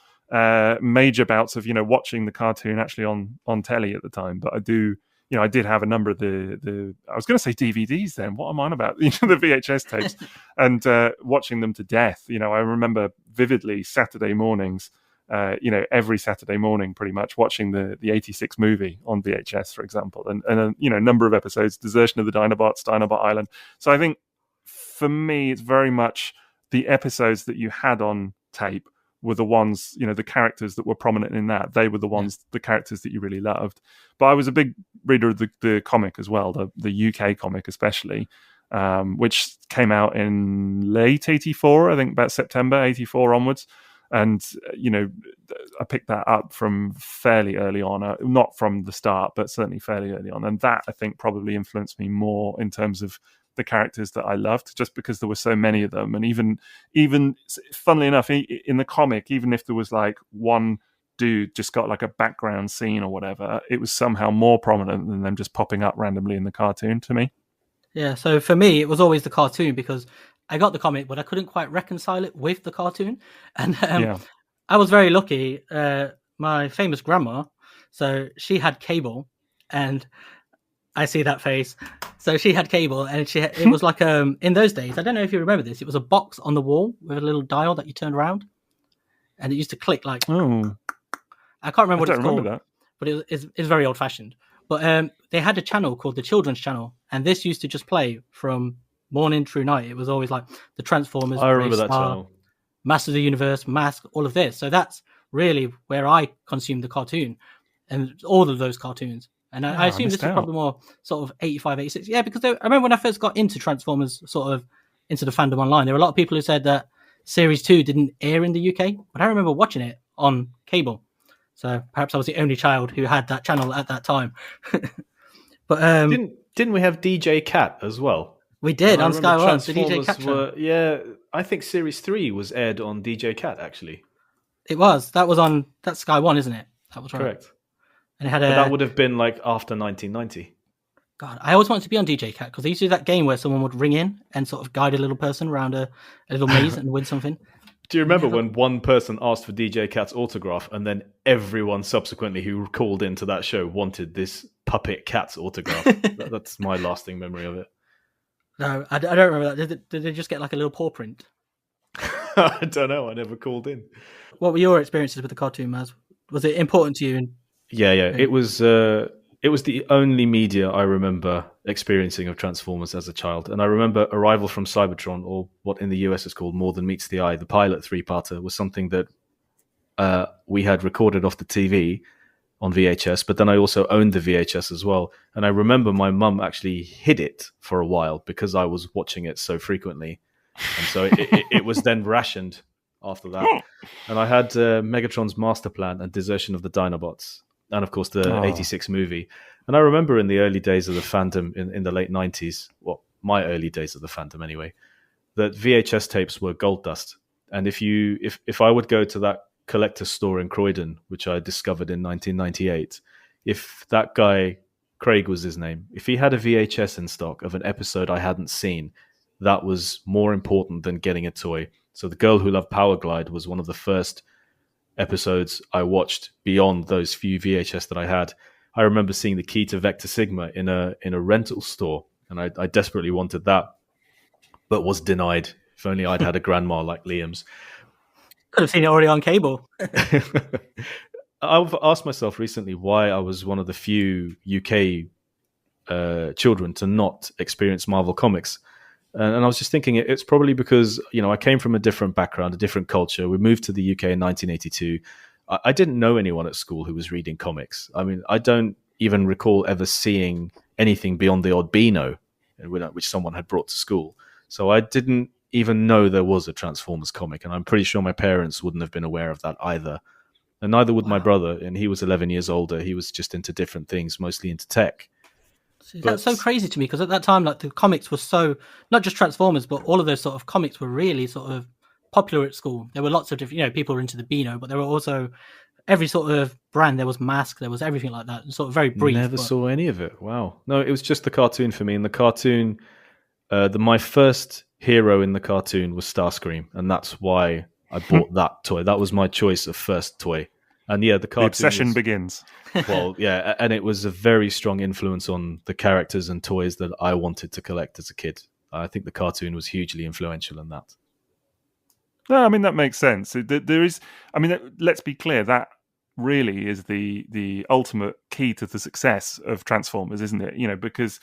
major bouts of, watching the cartoon actually on telly at the time, but I do, I did have a number of the I was going to say DVDs then. What am I on about? The VHS tapes and watching them to death. I remember vividly Saturday mornings, every Saturday morning pretty much watching the 86 movie on VHS, for example, and a number of episodes, Desertion of the Dinobots, Dinobot Island. So I think for me, it's very much the episodes that you had on tape were the ones, the characters that were prominent in that. They were the ones, the characters that you really loved. But I was a big reader of the comic as well, the UK comic especially, which came out in late 84, I think about September 84 onwards. And, I picked that up from fairly early on, not from the start, but certainly fairly early on. And that, I think, probably influenced me more in terms of the characters that I loved, just because there were so many of them. And even funnily enough, in the comic, even if there was like one dude just got like a background scene or whatever, it was somehow more prominent than them just popping up randomly in the cartoon to me. Yeah, so for me, it was always the cartoon because I got the comic, but I couldn't quite reconcile it with the cartoon. And I was very lucky. My famous grandma, so she had cable, and I see that face. So she had cable, and it was like in those days. I don't know if you remember this. It was a box on the wall with a little dial that you turned around, and it used to click like. Oh, I can't remember what it's called, but it's very old fashioned. But they had a channel called the Children's Channel, and this used to just play from morning through night. It was always like the Transformers. I remember that channel. Masters of the Universe, M.A.S.K, all of this. So that's really where I consumed the cartoon and all of those cartoons. And I assume this is probably more sort of 85, 86. Yeah, because I remember when I first got into Transformers, sort of into the fandom online, there were a lot of people who said that Series 2 didn't air in the UK, but I remember watching it on cable. So perhaps I was the only child who had that channel at that time. But didn't we have DJ Cat as well? We did on Sky One. The DJ Cat show. Yeah, I think Series 3 was aired on DJ Cat actually. It was. That's Sky One, isn't it? That was right. Correct. And it had but that would have been like after 1990. God, I always wanted to be on DJ Cat because they used to do that game where someone would ring in and sort of guide a little person around a little maze and win something. Do you remember when one person asked for DJ Cat's autograph and then everyone subsequently who called into that show wanted this puppet cat's autograph? That's my lasting memory of it. No, I don't remember that. Did they just get like a little paw print? I don't know. I never called in. What were your experiences with the cartoon, Maz? Was it important to you? Yeah. It was the only media I remember experiencing of Transformers as a child. And I remember Arrival from Cybertron, or what in the US is called More Than Meets the Eye, the pilot 3-parter, was something that we had recorded off the TV on VHS, but then I also owned the VHS as well. And I remember my mum actually hid it for a while because I was watching it so frequently. And so it was then rationed after that. And I had Megatron's Master Plan and Desertion of the Dinobots. And of course the 86 movie. And I remember in the early days of the fandom in the late 90s, well, my early days of the fandom anyway, that VHS tapes were gold dust. And if I would go to that collector's store in Croydon, which I discovered in 1998, if that guy, Craig was his name, if he had a VHS in stock of an episode I hadn't seen, that was more important than getting a toy. So The Girl Who Loved Powerglide was one of the first episodes I watched beyond those few VHS that I had. I remember seeing The Key to Vector Sigma in a rental store, and I desperately wanted that, but was denied. If only I'd had a grandma like Liam's. Could have seen it already on cable. I've asked myself recently why I was one of the few UK children to not experience Marvel Comics. And I was just thinking it's probably because, I came from a different background, a different culture. We moved to the UK in 1982. I didn't know anyone at school who was reading comics. I mean, I don't even recall ever seeing anything beyond the odd Beano, which someone had brought to school. So I didn't even know there was a Transformers comic. And I'm pretty sure my parents wouldn't have been aware of that either. And neither would my brother. And he was 11 years older. He was just into different things, mostly into tech. See, that's so crazy to me, because at that time, like, the comics were so, not just Transformers, but all of those sort of comics were really sort of popular at school. There were lots of different, people were into the Beano, but there were also every sort of brand. There was M.A.S.K, there was everything like that, and sort of very brief. Never saw any of it. Wow. No, it was just the cartoon for me. And the cartoon, my first hero in the cartoon was Starscream, and that's why I bought that toy. That was my choice of first toy. And yeah, the cartoon. The obsession begins. Well, yeah, and it was a very strong influence on the characters and toys that I wanted to collect as a kid. I think the cartoon was hugely influential in that. No, I mean, that makes sense. There is, I mean, let's be clear, that really is the ultimate key to the success of Transformers, isn't it? Because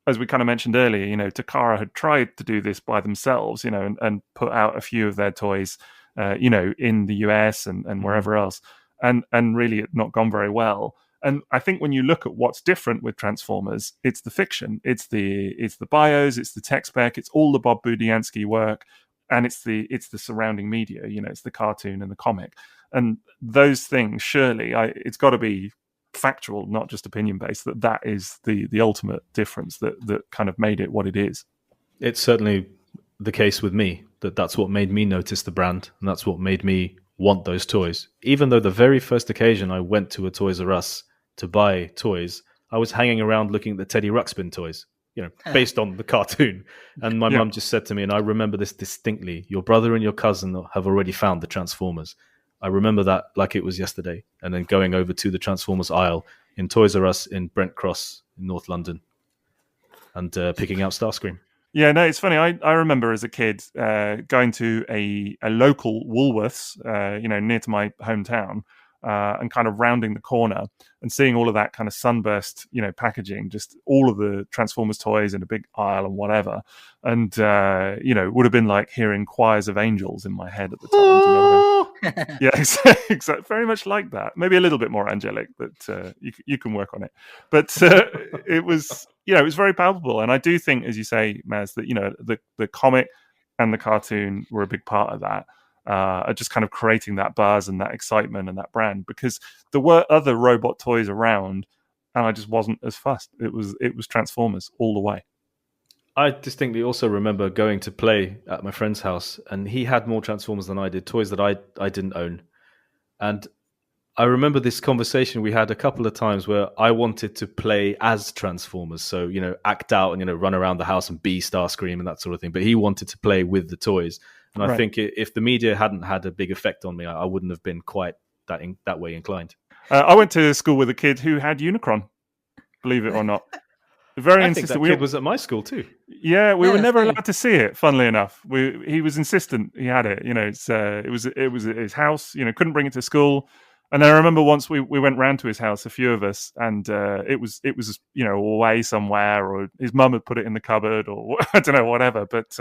as we kind of mentioned earlier, Takara had tried to do this by themselves, and put out a few of their toys, in the US and wherever else. And really it not gone very well. And I think when you look at what's different with Transformers, it's the fiction, it's the bios, it's the tech spec, it's all the Bob Budiansky work, and it's the surrounding media. It's the cartoon and the comic, and those things. Surely, it's got to be factual, not just opinion based. That is the ultimate difference that kind of made it what it is. It's certainly the case with me. That's what made me notice the brand, and that's what made me want those toys. Even though the very first occasion I went to a Toys R Us to buy toys, I was hanging around looking at the Teddy Ruxpin toys, based on the cartoon. And my mum just said to me, and I remember this distinctly, your brother and your cousin have already found the Transformers. I remember that like it was yesterday. And then going over to the Transformers aisle in Toys R Us in Brent Cross in North London and picking out Starscream. Yeah, no, it's funny. I remember as a kid going to a local Woolworths, near to my hometown, and kind of rounding the corner and seeing all of that kind of sunburst, packaging, just all of the Transformers toys in a big aisle and whatever. And, it would have been like hearing choirs of angels in my head at the time. Do you know what I mean? Yeah, exactly. Very much like that. Maybe a little bit more angelic, but you can work on it. But it was, it was very palpable. And I do think, as you say, Maz, that, the comic and the cartoon were a big part of that. Just kind of creating that buzz and that excitement and that brand, because there were other robot toys around and I just wasn't as fussed. It was Transformers all the way. I distinctly also remember going to play at my friend's house, and he had more Transformers than I did, toys that I didn't own. And I remember this conversation we had a couple of times where I wanted to play as Transformers. So, act out and, run around the house and be Starscream and that sort of thing. But he wanted to play with the toys. And I think if the media hadn't had a big effect on me, I wouldn't have been quite that way inclined. I went to school with a kid who had Unicron, believe it or not. Very I think that kid was at my school too. Yeah, we were never allowed to see it. Funnily enough, he was insistent he had it. It was at his house. Couldn't bring it to school. And I remember once we went round to his house, a few of us, and it was away somewhere, or his mum had put it in the cupboard, or I don't know, whatever. But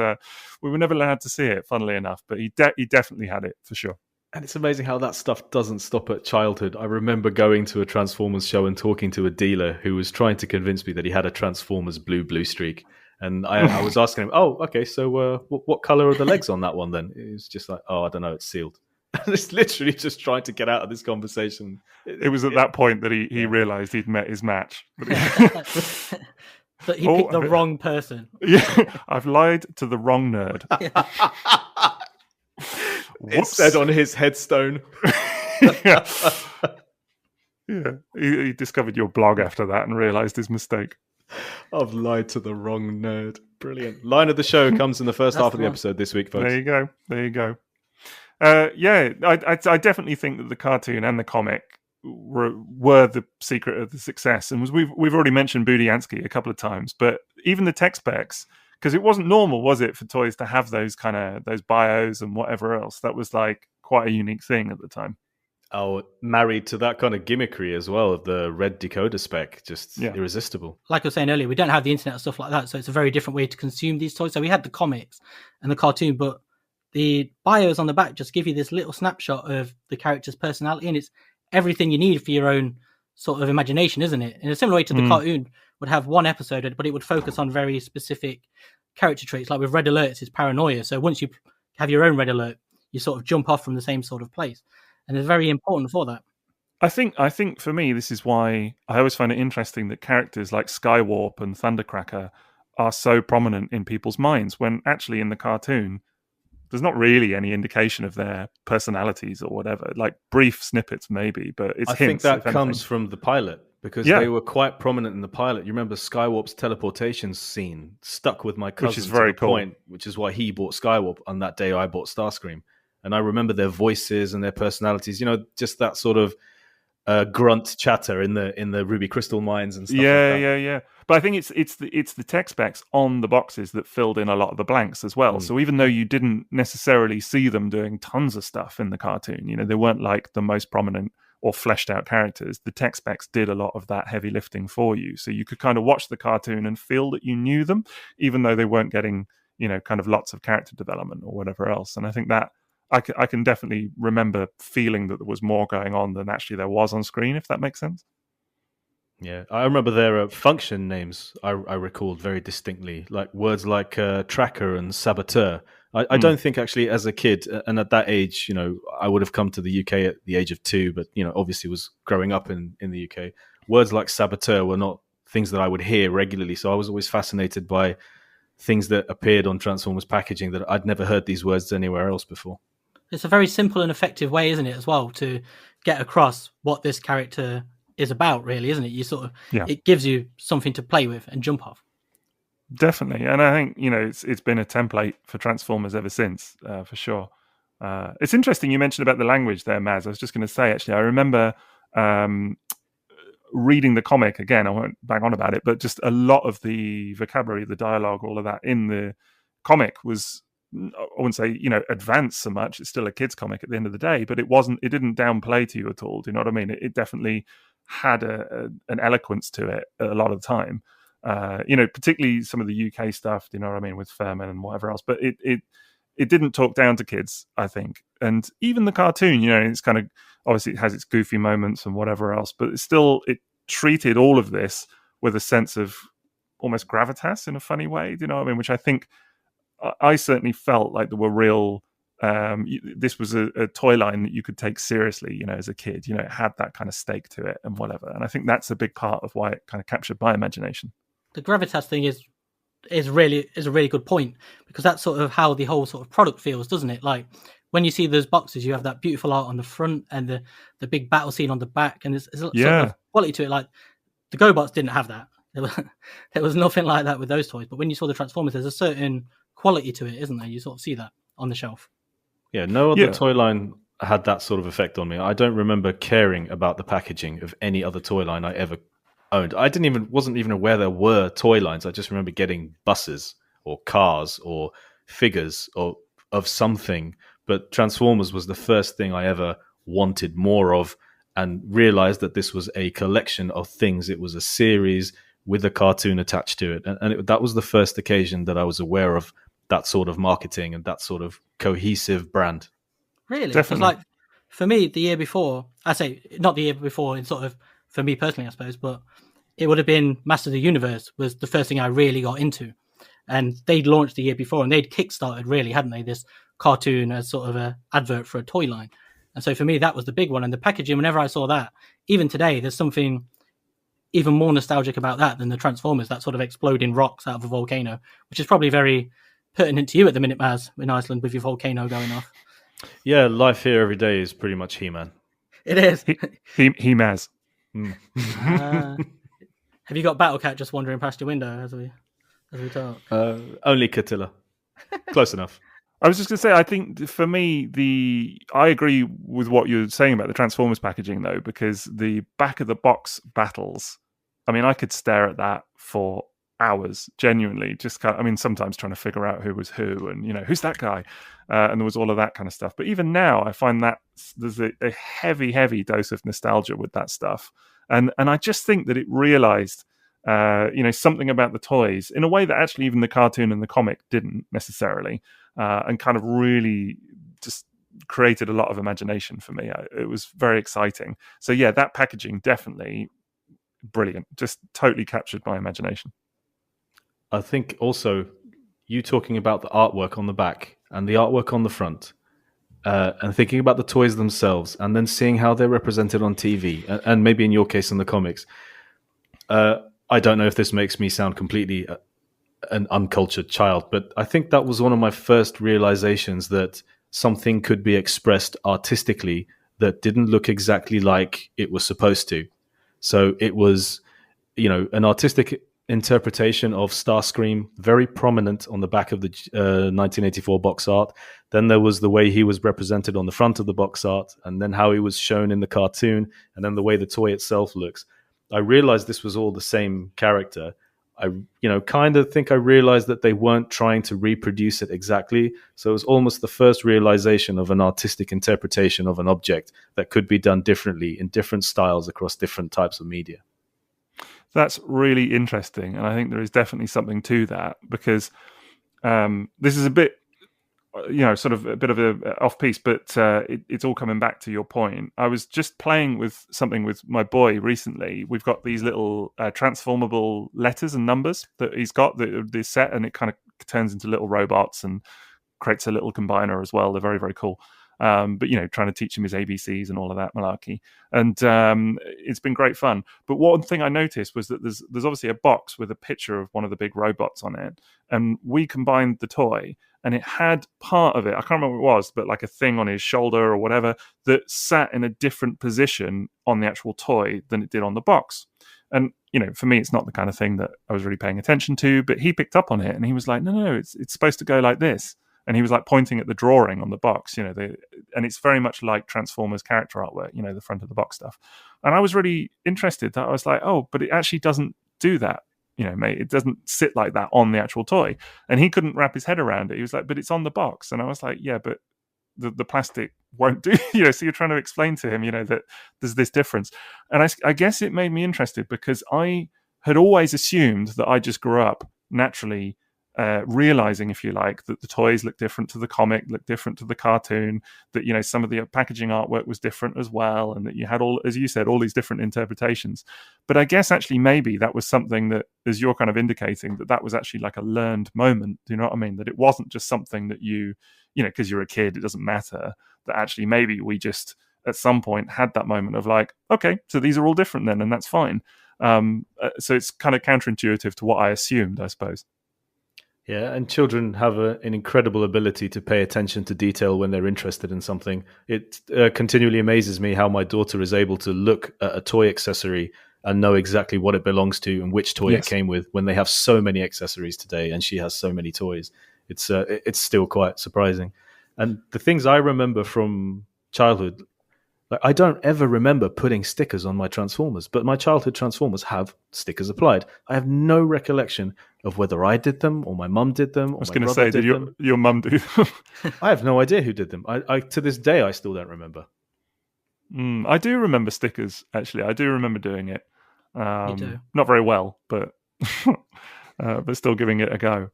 we were never allowed to see it. Funnily enough, but he definitely had it for sure. And it's amazing how that stuff doesn't stop at childhood. I remember going to a Transformers show and talking to a dealer who was trying to convince me that he had a Transformers blue streak. And I was asking him, oh, okay, so what color are the legs on that one then? It was just like, oh, I don't know, it's sealed. And it's literally just trying to get out of this conversation. It was at that point that he realised he'd met his match. But he picked the wrong person. Yeah, I've lied to the wrong nerd. It said on his headstone. Yeah. Yeah, he discovered your blog after that and realised his mistake. I've lied to the wrong nerd. Brilliant. Line of the show comes in the first half of the episode this week, folks. There you go. Yeah, I definitely think that the cartoon and the comic were the secret of the success. And we've already mentioned Budiansky a couple of times, but even the tech specs, because it wasn't normal, was it, for toys to have those bios and whatever else? That was like quite a unique thing at the time. Oh, married to that kind of gimmickry as well, of the red decoder spec, just irresistible. Like I was saying earlier, we don't have the internet and stuff like that, so it's a very different way to consume these toys. So we had the comics and the cartoon, but the bios on the back just give you this little snapshot of the character's personality, and it's everything you need for your own sort of imagination, isn't it? In a similar way to the cartoon would have one episode, but it would focus on very specific character traits. Like with Red Alert, it's his paranoia. So once you have your own Red Alert, you sort of jump off from the same sort of place. And it's very important for that. I think for me, this is why I always find it interesting that characters like Skywarp and Thundercracker are so prominent in people's minds, when actually in the cartoon, there's not really any indication of their personalities or whatever. Like brief snippets, maybe, but it's hints. I think that comes from the pilot, because they were quite prominent in the pilot. You remember Skywarp's teleportation scene stuck with my cousin, which is very cool. Point, which is why he bought Skywarp. On that day, I bought Starscream. And I remember their voices and their personalities, just that sort of grunt chatter in the Ruby Crystal mines and stuff like that. Yeah. But I think it's the tech specs on the boxes that filled in a lot of the blanks as well. So even though you didn't necessarily see them doing tons of stuff in the cartoon, they weren't like the most prominent or fleshed out characters. The tech specs did a lot of that heavy lifting for you. So you could kind of watch the cartoon and feel that you knew them, even though they weren't getting, kind of lots of character development or whatever else. And I think that I can definitely remember feeling that there was more going on than actually there was on screen, if that makes sense. Yeah, I remember their function names I recalled very distinctly, like words like tracker and saboteur. I don't think actually as a kid, and at that age, I would have come to the UK at the age of 2, but, obviously was growing up in the UK. Words like saboteur were not things that I would hear regularly, so I was always fascinated by things that appeared on Transformers packaging that I'd never heard these words anywhere else before. It's a very simple and effective way, isn't it, as well, to get across what this character is about, really, isn't it? You sort of, it gives you something to play with and jump off. Definitely. And I think, it's been a template for Transformers ever since, for sure. It's interesting you mentioned about the language there, Maz. I was just going to say, actually, I remember reading the comic again. I won't bang on about it, but just a lot of the vocabulary, the dialogue, all of that in the comic was, I wouldn't say, advanced so much. It's still a kid's comic at the end of the day, but it didn't downplay to you at all. Do you know what I mean? It definitely had an eloquence to it a lot of the time. Particularly some of the UK stuff, do you know what I mean, with Furman and whatever else. But it didn't talk down to kids, I think. And even the cartoon, it's kind of, obviously it has its goofy moments and whatever else, but it treated all of this with a sense of almost gravitas in a funny way, do you know what I mean? Which I think I certainly felt like there were real. This was a toy line that you could take seriously, as a kid. It had that kind of stake to it and whatever. And I think that's a big part of why it kind of captured my imagination. The gravitas thing is a really good point, because that's sort of how the whole sort of product feels, doesn't it? Like when you see those boxes, you have that beautiful art on the front and the big battle scene on the back, and there's sort of quality to it. Like the GoBots didn't have that. There was nothing like that with those toys. But when you saw the Transformers, there's a certain quality to it, isn't there? You sort of see that on the shelf. Yeah, no other toy line had that sort of effect on me. I don't remember caring about the packaging of any other toy line I ever owned. I wasn't even aware there were toy lines. I just remember getting buses or cars or figures or of something. But Transformers was the first thing I ever wanted more of, and realized that this was a collection of things. It was a series with a cartoon attached to it. And that was the first occasion that I was aware of that sort of marketing and that sort of cohesive brand. Really? Definitely. Like, for me, the year before, I say not the year before in sort of, for me personally, I suppose, but it would have been Master of the Universe was the first thing I really got into. And they'd launched the year before, and they'd kickstarted, really, hadn't they, this cartoon as sort of an advert for a toy line. And so for me, that was the big one. And the packaging, whenever I saw that, even today, there's something even more nostalgic about that than the Transformers, that sort of exploding rocks out of a volcano, which is probably very pertinent to you at the minute, Maz, in Iceland with your volcano going off. Yeah, life here every day is pretty much He-Man. It is. He-Maz. Have you got Battle Cat just wandering past your window as we talk? Only Catilla. Close enough. I was just going to say, I think for me, I agree with what you're saying about the Transformers packaging, though, because the back of the box battles, I mean, I could stare at that for hours, genuinely. Just kind of, I mean, sometimes trying to figure out who was who and, who's that guy? And there was all of that kind of stuff. But even now, I find that there's a heavy, heavy dose of nostalgia with that stuff. And I just think that it realized, something about the toys in a way that actually even the cartoon and the comic didn't necessarily, and kind of really just created a lot of imagination for me. It was very exciting. So yeah, that packaging definitely brilliant. Just totally captured my imagination. I think also you talking about the artwork on the back and the artwork on the front, and thinking about the toys themselves, and then seeing how they're represented on TV, and maybe in your case in the comics. I don't know if this makes me sound completely an uncultured child, but I think that was one of my first realizations that something could be expressed artistically that didn't look exactly like it was supposed to. So it was, an artistic interpretation of Starscream, very prominent on the back of the 1984 box art. Then there was the way he was represented on the front of the box art, and then how he was shown in the cartoon, and then the way the toy itself looks. I realized this was all the same character. I, kind of think I realized that they weren't trying to reproduce it exactly. So it was almost the first realization of an artistic interpretation of an object that could be done differently in different styles across different types of media. That's really interesting. And I think there is definitely something to that, because this is a bit, sort of a bit of a off piece, but it's all coming back to your point. I was just playing with something with my boy recently. We've got these little transformable letters and numbers that he's got, the set, and it kind of turns into little robots and creates a little combiner as well. They're very, very cool. But trying to teach him his ABCs and all of that malarkey, and it's been great fun. But one thing I noticed was that there's obviously a box with a picture of one of the big robots on it, and we combined the toy, and it had part of it, I can't remember what it was, but like a thing on his shoulder or whatever that sat in a different position on the actual toy than it did on the box. And for me, it's not the kind of thing that I was really paying attention to, but he picked up on it and he was like, no, it's supposed to go like this. And he was like pointing at the drawing on the box, and it's very much like Transformers character artwork, the front of the box stuff. And I was really interested that I was like, oh, but it actually doesn't do that, mate. It doesn't sit like that on the actual toy. And he couldn't wrap his head around it. He was like, but it's on the box. And I was like, yeah, but the plastic won't do, so you're trying to explain to him, that there's this difference. And I guess it made me interested, because I had always assumed that I just grew up naturally realizing, if you like, that the toys look different to the comic, look different to the cartoon, that some of the packaging artwork was different as well, and that you had all, as you said, all these different interpretations. But I guess actually maybe that was something that, as you're kind of indicating, that was actually like a learned moment. Do you know what I mean? That it wasn't just something that because you're a kid, it doesn't matter. That actually maybe we just at some point had that moment of like, okay, so these are all different then, and that's fine. So it's kind of counterintuitive to what I assumed, I suppose. Yeah, and children have an incredible ability to pay attention to detail when they're interested in something. It continually amazes me how my daughter is able to look at a toy accessory and know exactly what it belongs to and which toy it came with, when they have so many accessories today and she has so many toys. It's still quite surprising. And the things I remember from childhood, like, I don't ever remember putting stickers on my Transformers, but my childhood Transformers have stickers applied. I have no recollection of whether I did them or my mum did them. Or I was going to say, did your mum do them? I have no idea who did them. I to this day, I still don't remember. I do remember stickers, actually. I do remember doing it. Me too. Not very well, but but still giving it a go.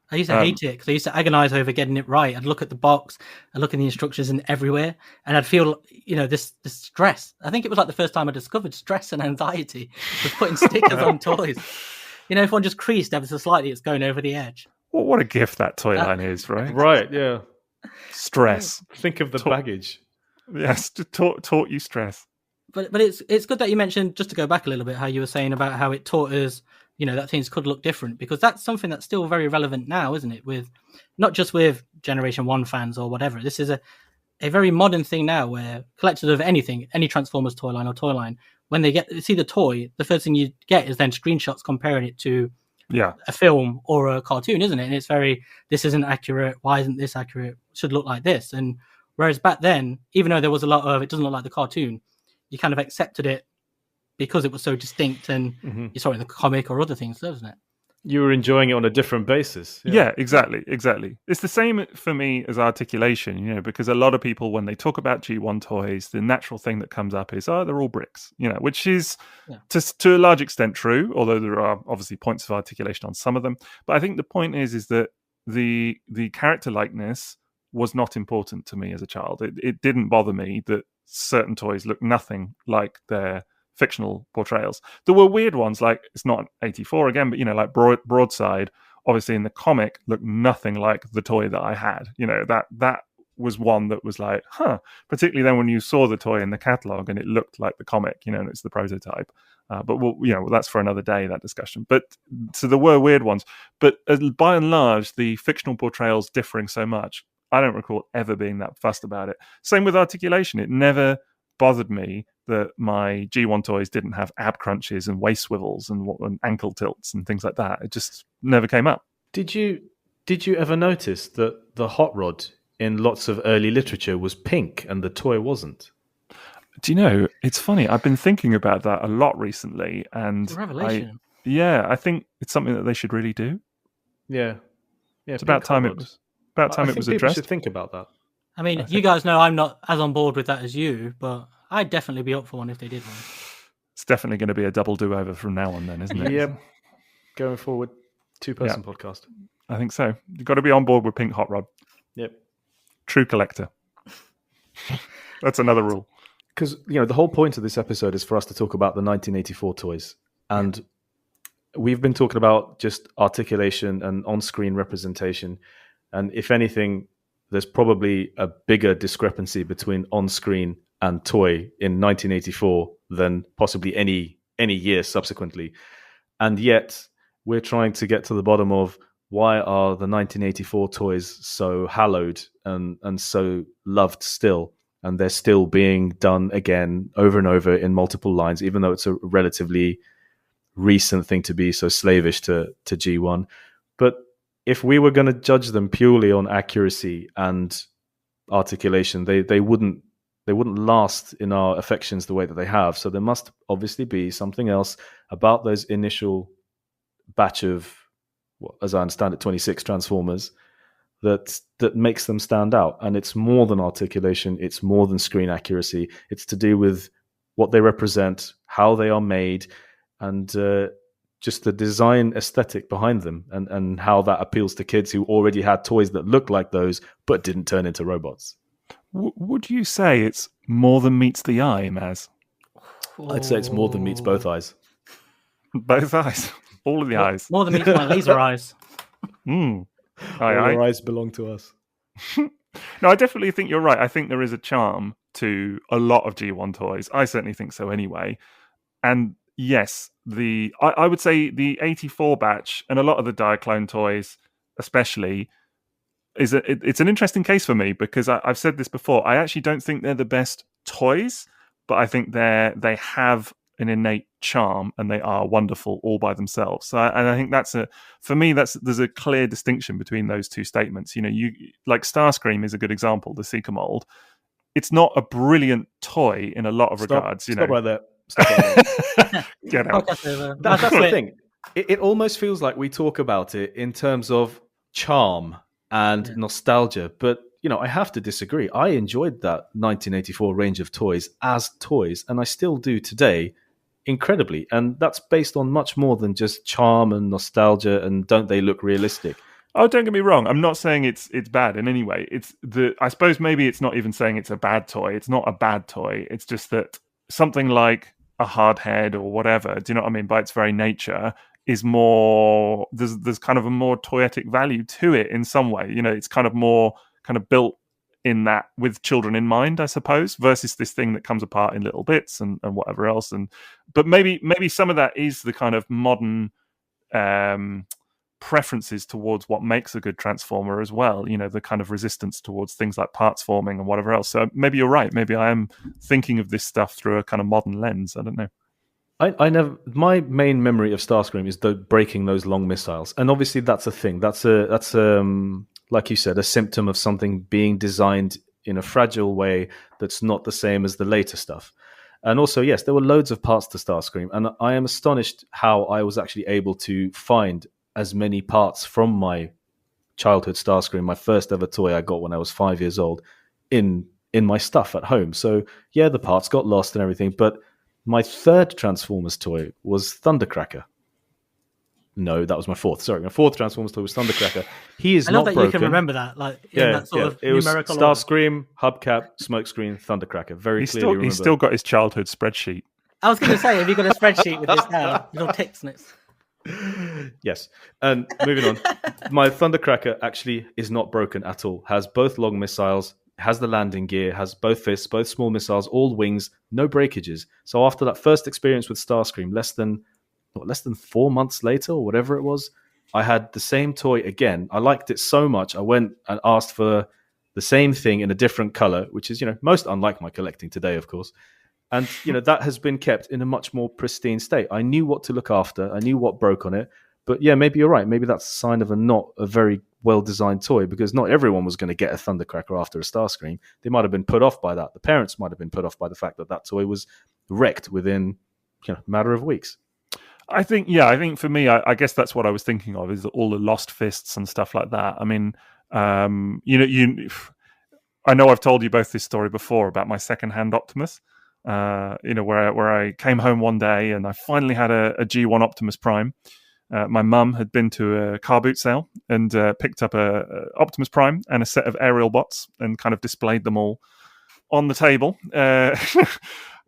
I used to hate it because I used to agonize over getting it right. I'd look at the box, I'd look at the instructions and everywhere, and I'd feel, this stress. I think it was like the first time I discovered stress and anxiety was putting stickers on toys. If one just creased ever so slightly, it's going over the edge. Well, what a gift that toy line is, right? Right, yeah. Stress. Think of the baggage. Yes, taught you stress. But it's good that you mentioned, just to go back a little bit, how you were saying about how it taught us, that things could look different, because that's something that's still very relevant now, isn't it? With not just with Generation 1 fans or whatever. This is a very modern thing now, where collectors of anything, any Transformers toy line or toy line, when they see the toy, the first thing you get is then screenshots comparing it to a film or a cartoon, isn't it? And it's very, this isn't accurate. Why isn't this accurate? Should look like this. And whereas back then, even though there was a lot of, it doesn't look like the cartoon, you kind of accepted it because it was so distinct and you saw it in the comic or other things, doesn't it? You were enjoying it on a different basis. Yeah, exactly. It's the same for me as articulation, because a lot of people, when they talk about G1 toys, the natural thing that comes up is, they're all bricks, which is to a large extent true, although there are obviously points of articulation on some of them. But I think the point is that the character likeness was not important to me as a child. It didn't bother me that certain toys look nothing like their fictional portrayals. There were weird ones, like, it's not 84 again, but like Broadside, obviously in the comic, looked nothing like the toy that I had. That was one that was like, particularly then when you saw the toy in the catalogue and it looked like the comic, and it's the prototype. But that's for another day, that discussion. But so there were weird ones, but by and large, the fictional portrayals differing so much, I don't recall ever being that fussed about it. Same with articulation. It never bothered me that my G1 toys didn't have ab crunches and waist swivels and ankle tilts and things like that. It just never came up. Did you ever notice that the hot rod in lots of early literature was pink and the toy wasn't? Do you know, it's funny, I've been thinking about that a lot recently, and it's a revelation. I think it's something that they should really do. Yeah, it's about time it was addressed. People should think about that. I mean, you guys know I'm not as on board with that as you, but I'd definitely be up for one if they did one. It's definitely going to be a double do-over from now on then, isn't it? Yeah. Going forward, 2-person podcast. I think so. You've got to be on board with Pink Hot Rod. Yep. True collector. That's another rule. Because, the whole point of this episode is for us to talk about the 1984 toys. And we've been talking about just articulation and on-screen representation. And if anything, there's probably a bigger discrepancy between on-screen and toy in 1984 than possibly any year subsequently. And yet, we're trying to get to the bottom of why are the 1984 toys so hallowed and so loved still, and they're still being done again over and over in multiple lines, even though it's a relatively recent thing to be so slavish to G1. But if we were going to judge them purely on accuracy and articulation, they wouldn't last in our affections the way that they have. So there must obviously be something else about those initial batch of, as I understand it, 26 Transformers that makes them stand out. And it's more than articulation. It's more than screen accuracy. It's to do with what they represent, how they are made, and just the design aesthetic behind them, and how that appeals to kids who already had toys that looked like those but didn't turn into robots. Would you say it's more than meets the eye, Maz? I'd say it's more than meets both eyes. Both eyes? All of the eyes? More than meets my laser eyes. All our eyes belong to us. No, I definitely think you're right. I think there is a charm to a lot of G1 toys. I certainly think so anyway. And yes, I would say the 84 batch and a lot of the Diaclone toys especially, it's an interesting case for me because I've said this before. I actually don't think they're the best toys, but I think they have an innate charm and they are wonderful all by themselves. So, and I think there's a clear distinction between those two statements. You like Starscream is a good example. The Seeker mold. It's not a brilliant toy in a lot of regards. Stop right there. Get out. That's the thing. It almost feels like we talk about it in terms of charm and nostalgia, but I have to disagree. I enjoyed that 1984 range of toys as toys, and I still do today incredibly. And that's based on much more than just charm and nostalgia and don't they look realistic. Oh, don't get me wrong. I'm not saying it's bad in any way. I suppose maybe it's not even saying it's a bad toy. It's not a bad toy. It's just that something like a hard head or whatever, do you know what I mean, by its very nature is more, there's kind of a more toyetic value to it in some way. It's kind of more kind of built in that with children in mind, I suppose, versus this thing that comes apart in little bits and whatever else. But maybe some of that is the kind of modern preferences towards what makes a good transformer as well, you know, the kind of resistance towards things like parts forming and whatever else. So maybe you're right, maybe I am thinking of this stuff through a kind of modern lens. I don't know. I never. My main memory of Starscream is breaking those long missiles, and obviously that's a thing. That's like you said, a symptom of something being designed in a fragile way that's not the same as the later stuff. And also, yes, there were loads of parts to Starscream, and I am astonished how I was actually able to find as many parts from my childhood Starscream, my first ever toy I got when I was 5 years old, in my stuff at home. So yeah, the parts got lost and everything, but my third Transformers toy was Thundercracker. No, that was my fourth. Sorry, my fourth Transformers toy was Thundercracker. He is I love not that broken. you can remember that, like in that sort of it was numerical order. Starscream, Hubcap, Smokescreen, Thundercracker. Very clearly remember. He's still got his childhood spreadsheet. I was going to say, have you got a spreadsheet with this now? Little ticks next. Yes. And moving on, my Thundercracker actually is not broken at all. Has both long missiles, has the landing gear, has both fists, both small missiles, all wings, no breakages. So after that first experience with Starscream, less than 4 months later or whatever it was, I had the same toy again. I liked it so much, I went and asked for the same thing in a different color, which is, you know, most unlike my collecting today, of course. And, you know, that has been kept in a much more pristine state. I knew what to look after. I knew what broke on it. But yeah, maybe you're right. Maybe that's a sign of not a very well-designed toy, because not everyone was going to get a Thundercracker after a Starscream. They might have been put off by that. The parents might have been put off by the fact that toy was wrecked within, you know, a matter of weeks. I think for me, I guess that's what I was thinking of, is all the lost fists and stuff like that. I mean, I know I've told you both this story before about my second-hand Optimus. Where I came home one day and I finally had a G1 Optimus Prime. My mum had been to a car boot sale and picked up a Optimus Prime and a set of aerial bots and kind of displayed them all on the table.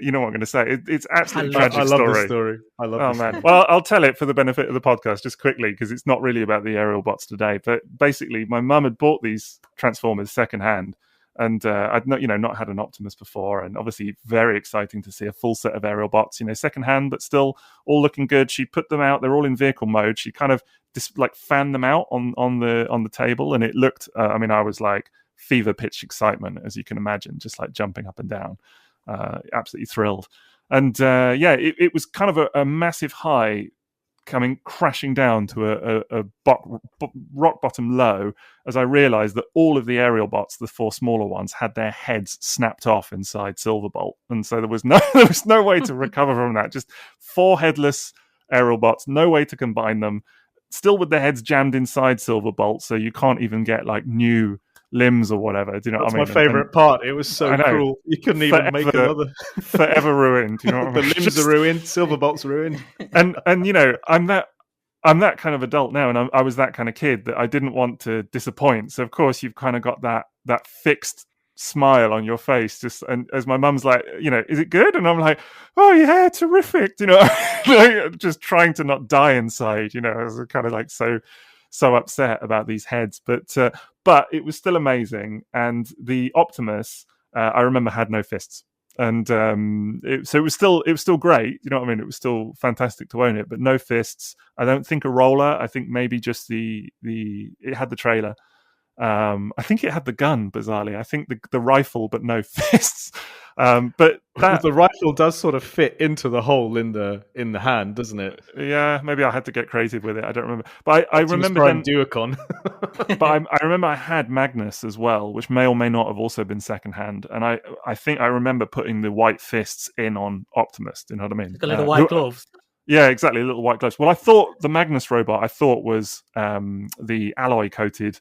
You know what I'm going to say. It's absolutely tragic story. I love this story. I love this. Man. Well, I'll tell it for the benefit of the podcast just quickly, because it's not really about the aerial bots today. But basically, my mum had bought these Transformers secondhand. And I'd not had an Optimus before, and obviously very exciting to see a full set of aerial bots, secondhand, but still all looking good. She put them out; they're all in vehicle mode. She kind of just fanned them out on the table, and it looked. I was like fever pitch excitement, as you can imagine, just like jumping up and down, absolutely thrilled. And it was kind of a massive high, coming crashing down to a rock bottom low, as I realized that all of the aerial bots, the four smaller ones, had their heads snapped off inside Silverbolt, and so there was no way to recover from that. Just four headless aerial bots, no way to combine them, still with their heads jammed inside Silverbolt, so you can't even get like new limbs or whatever. Do you know what I mean? That's my favorite part. It was so cruel. You couldn't even make another. Forever ruined. You know what I mean? The limbs are ruined. Silverbolt's ruined. And I'm that kind of adult now, and I was that kind of kid that I didn't want to disappoint. So of course you've kind of got that fixed smile on your face, just, and as my mum's like, is it good? And I'm like, oh yeah, terrific. Just trying to not die inside. I was kind of like so upset about these heads, but it was still amazing. And the Optimus, I remember, had no fists, and so it was still great. You know what I mean? It was still fantastic to own it, but no fists. I don't think a roller. I think maybe just it had the trailer. I think it had the gun, bizarrely. I think the rifle, but no fists. But the rifle does sort of fit into the hole in the hand, doesn't it? Yeah, maybe I had to get creative with it. I don't remember, but I remember then Diaclone. But I remember I had Magnus as well, which may or may not have also been secondhand. And I think I remember putting the white fists in on Optimus. You know what I mean? Like a little white gloves. Yeah, exactly, little white gloves. Well, I thought the Magnus robot was the alloy coated.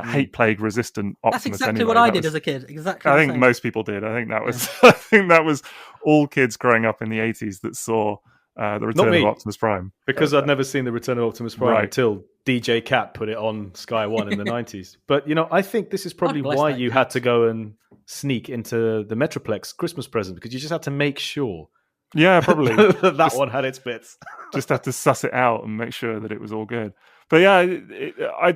Hate plague resistant Optimus. That's exactly anyway. what I did as a kid. Exactly. I think most people did. I think that was. Yeah. I think that was all kids growing up in the 80s that saw the Return of Optimus Prime. Because I'd never seen the Return of Optimus Prime until DJ Cat put it on Sky One in the 90s. But I think this is probably why you had to go and sneak into the Metroplex Christmas present, because you just had to make sure. Yeah, probably that one had its bits. Just had to suss it out and make sure that it was all good. But yeah,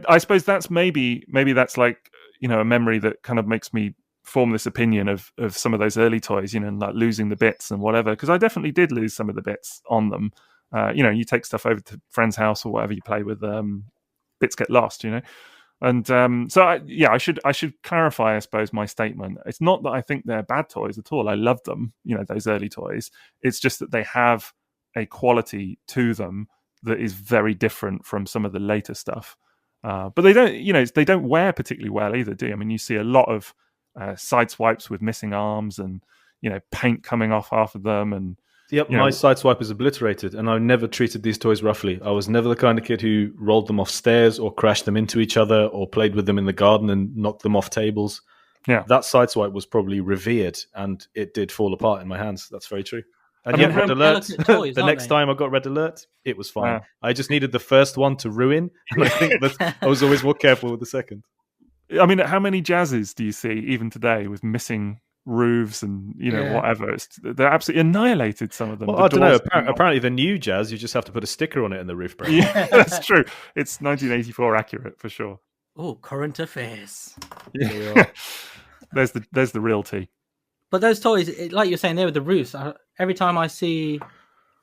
I suppose that's maybe that's like, a memory that kind of makes me form this opinion of some of those early toys, and like losing the bits and whatever, because I definitely did lose some of the bits on them. You take stuff over to friend's house or whatever, you play with bits get lost, you know. And I should clarify, I suppose, my statement. It's not that I think they're bad toys at all. I love them, you know, those early toys. It's just that they have a quality to them that is very different from some of the later stuff. But they don't wear particularly well either, do you? I mean, you see a lot of side swipes with missing arms and, you know, paint coming off half of them. And yep, my side swipe is obliterated, and I never treated these toys roughly. I was never the kind of kid who rolled them off stairs or crashed them into each other or played with them in the garden and knocked them off tables. Yeah, that side swipe was probably revered, and it did fall apart in my hands. That's very true. And I mean, Red Alert, toys, the next time I got Red Alert, it was fine. I just needed the first one to ruin, and I think that I was always more careful with the second. I mean, how many jazzes do you see even today with missing roofs and, you know, whatever? They're absolutely annihilated, some of them. Well, I don't know. Apparently the new jazz, you just have to put a sticker on it and the roof breaks. Yeah, that's true. It's 1984 accurate for sure. Oh, current affairs. Yeah. There's the real tea. But those toys, like you're saying there with the roofs, every time I see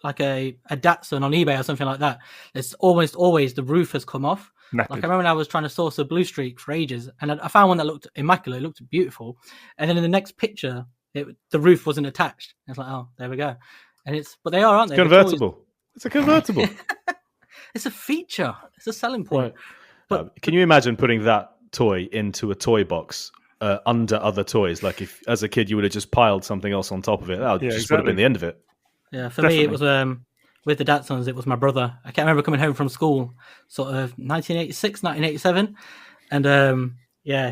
like a Datsun on eBay or something like that, it's almost always the roof has come off. Knackered. Like I remember when I was trying to source a Blue Streak for ages, and I found one that looked immaculate, it looked beautiful, and then in the next picture, the roof wasn't attached. It's like, oh, there we go. And but they are, aren't they? Convertible. It's a convertible. It's a feature. It's a selling point. Right. But can you imagine putting that toy into a toy box under other toys? Like if, as a kid, you would have just piled something else on top of it. That would have been the end of it. Yeah, for me, it was with the Datsuns, it was my brother. I can't remember coming home from school, sort of 1986, 1987. And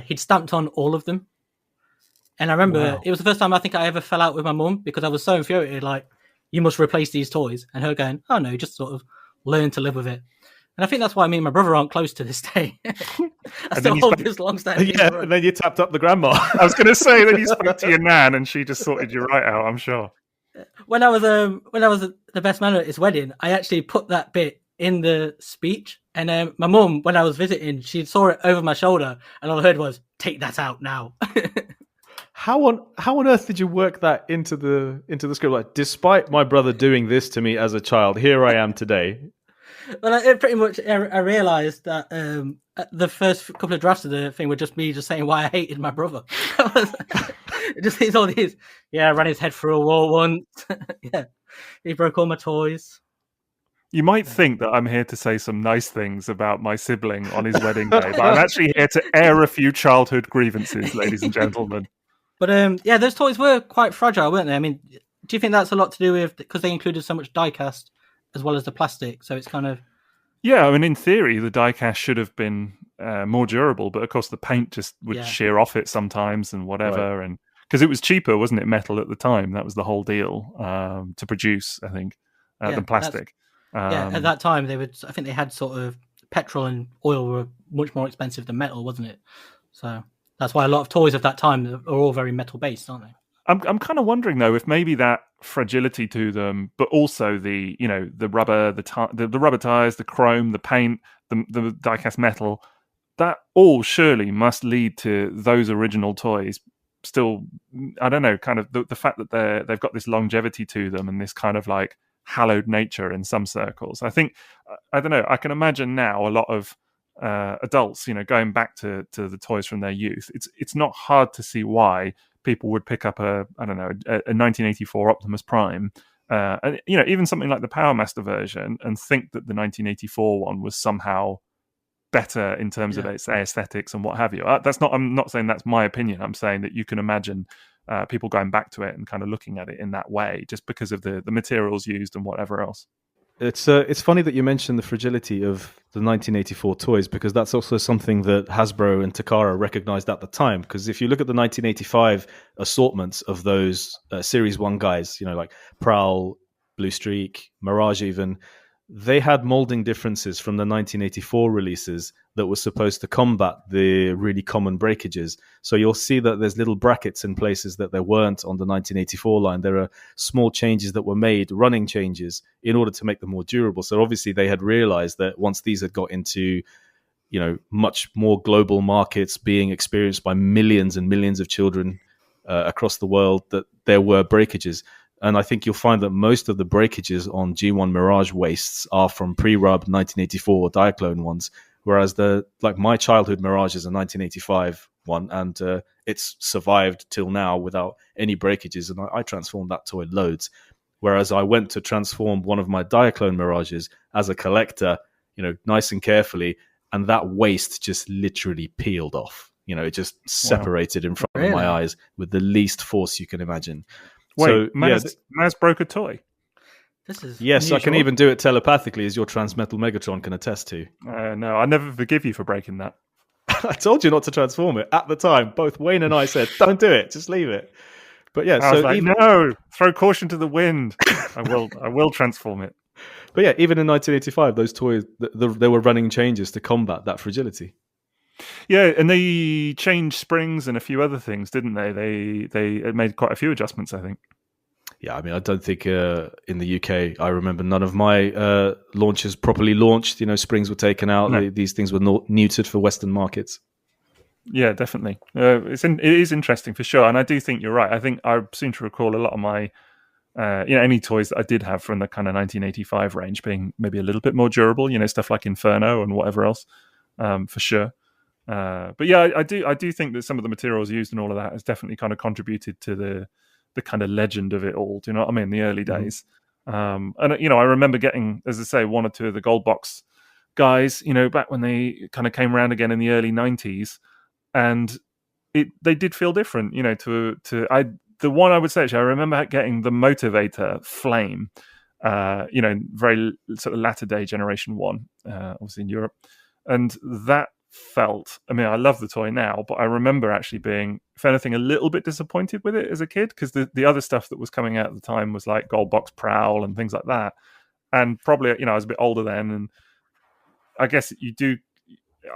he'd stamped on all of them. And I remember it was the first time I think I ever fell out with my mum because I was so infuriated, like, you must replace these toys. And her going, oh no, just sort of learn to live with it. And I think that's why me and my brother aren't close to this day. I still hold this long-standing. Yeah, and then you tapped up the grandma. I was going to say, then you spoke to your nan and she just sorted you right out, I'm sure. When I was the best man at his wedding, I actually put that bit in the speech, and my mum, when I was visiting, she saw it over my shoulder, and all I heard was, "Take that out now." How on earth did you work that into the script? Like, despite my brother doing this to me as a child, here I am today. Well, pretty much, I realised that the first couple of drafts of the thing were just me just saying why I hated my brother. It's all these. Yeah, I ran his head through a wall once. Yeah, he broke all my toys. You might think that I'm here to say some nice things about my sibling on his wedding day, but I'm actually here to air a few childhood grievances, ladies and gentlemen. But those toys were quite fragile, weren't they? I mean, do you think that's a lot to do with because they included so much die-cast as well as the plastic? So it's kind of... Yeah, I mean, in theory, the die-cast should have been more durable, but of course the paint just would shear off it sometimes and whatever. Right. And because it was cheaper, wasn't it, metal at the time? That was the whole deal to produce, I think, than plastic. At that time, I think they had sort of petrol and oil were much more expensive than metal, wasn't it? So that's why a lot of toys of that time are all very metal-based, aren't they? I'm kind of wondering though if maybe that fragility to them, but also the rubber, the rubber tires, the chrome, the paint, the die-cast metal, that all surely must lead to those original toys still. I don't know, kind of the fact that they've got this longevity to them and this kind of like hallowed nature in some circles. I think I don't know. I can imagine now a lot of adults, going back to the toys from their youth. It's not hard to see why people would pick up a 1984 Optimus Prime, and even something like the Power Master version, and think that the 1984 one was somehow better in terms of its aesthetics and what have you. I'm not saying that's my opinion. I'm saying that you can imagine people going back to it and kind of looking at it in that way, just because of the materials used and whatever else. It's funny that you mentioned the fragility of the 1984 toys, because that's also something that Hasbro and Takara recognized at the time. Because if you look at the 1985 assortments of those Series 1 guys, like Prowl, Blue Streak, Mirage even, they had molding differences from the 1984 releases that were supposed to combat the really common breakages. So you'll see that there's little brackets in places that there weren't on the 1984 line. There are small changes that were made, running changes, in order to make them more durable. So obviously they had realized that once these had got into, much more global markets being experienced by millions and millions of children across the world, that there were breakages. And I think you'll find that most of the breakages on G1 Mirage wastes are from pre-rub 1984 Diaclone ones, Whereas my childhood Mirage is a 1985 one, and it's survived till now without any breakages, and I transformed that toy loads. Whereas I went to transform one of my Diaclone Mirages as a collector, nice and carefully, and that waist just literally peeled off. It just separated in front of my eyes with the least force you can imagine. Wait, so, M.A.S.K broke a toy? This is yes, unusual. I can even do it telepathically, as your Transmetal Megatron can attest to. No, I never forgive you for breaking that. I told you not to transform it at the time. Both Wayne and I said, "Don't do it. Just leave it." But yeah, I was like, no, throw caution to the wind. I will transform it. But yeah, even in 1985, those toys they were running changes to combat that fragility. Yeah, and they changed springs and a few other things, didn't they? They made quite a few adjustments, I think. Yeah, I mean, I don't think in the UK, I remember none of my launches properly launched. Springs were taken out. No. These things were neutered for Western markets. Yeah, definitely. It is interesting for sure, and I do think you're right. I think I seem to recall a lot of my, any toys that I did have from the kind of 1985 range being maybe a little bit more durable. Stuff like Inferno and whatever else, for sure. But yeah, I do think that some of the materials used and all of that has definitely kind of contributed to the kind of legend of it all. Do you know what I mean? The early days, and I remember getting, as I say, one or two of the gold box guys. Back when they kind of came around again in the early 90s. And they did feel different, the one I would say, actually, I remember getting the Motivator Flame, very sort of latter day generation one, obviously in Europe. And that felt, I love the toy now, but I remember actually being, if anything, a little bit disappointed with it as a kid, because the other stuff that was coming out at the time was like Gold Box Prowl and things like that. And probably, I was a bit older then, and I guess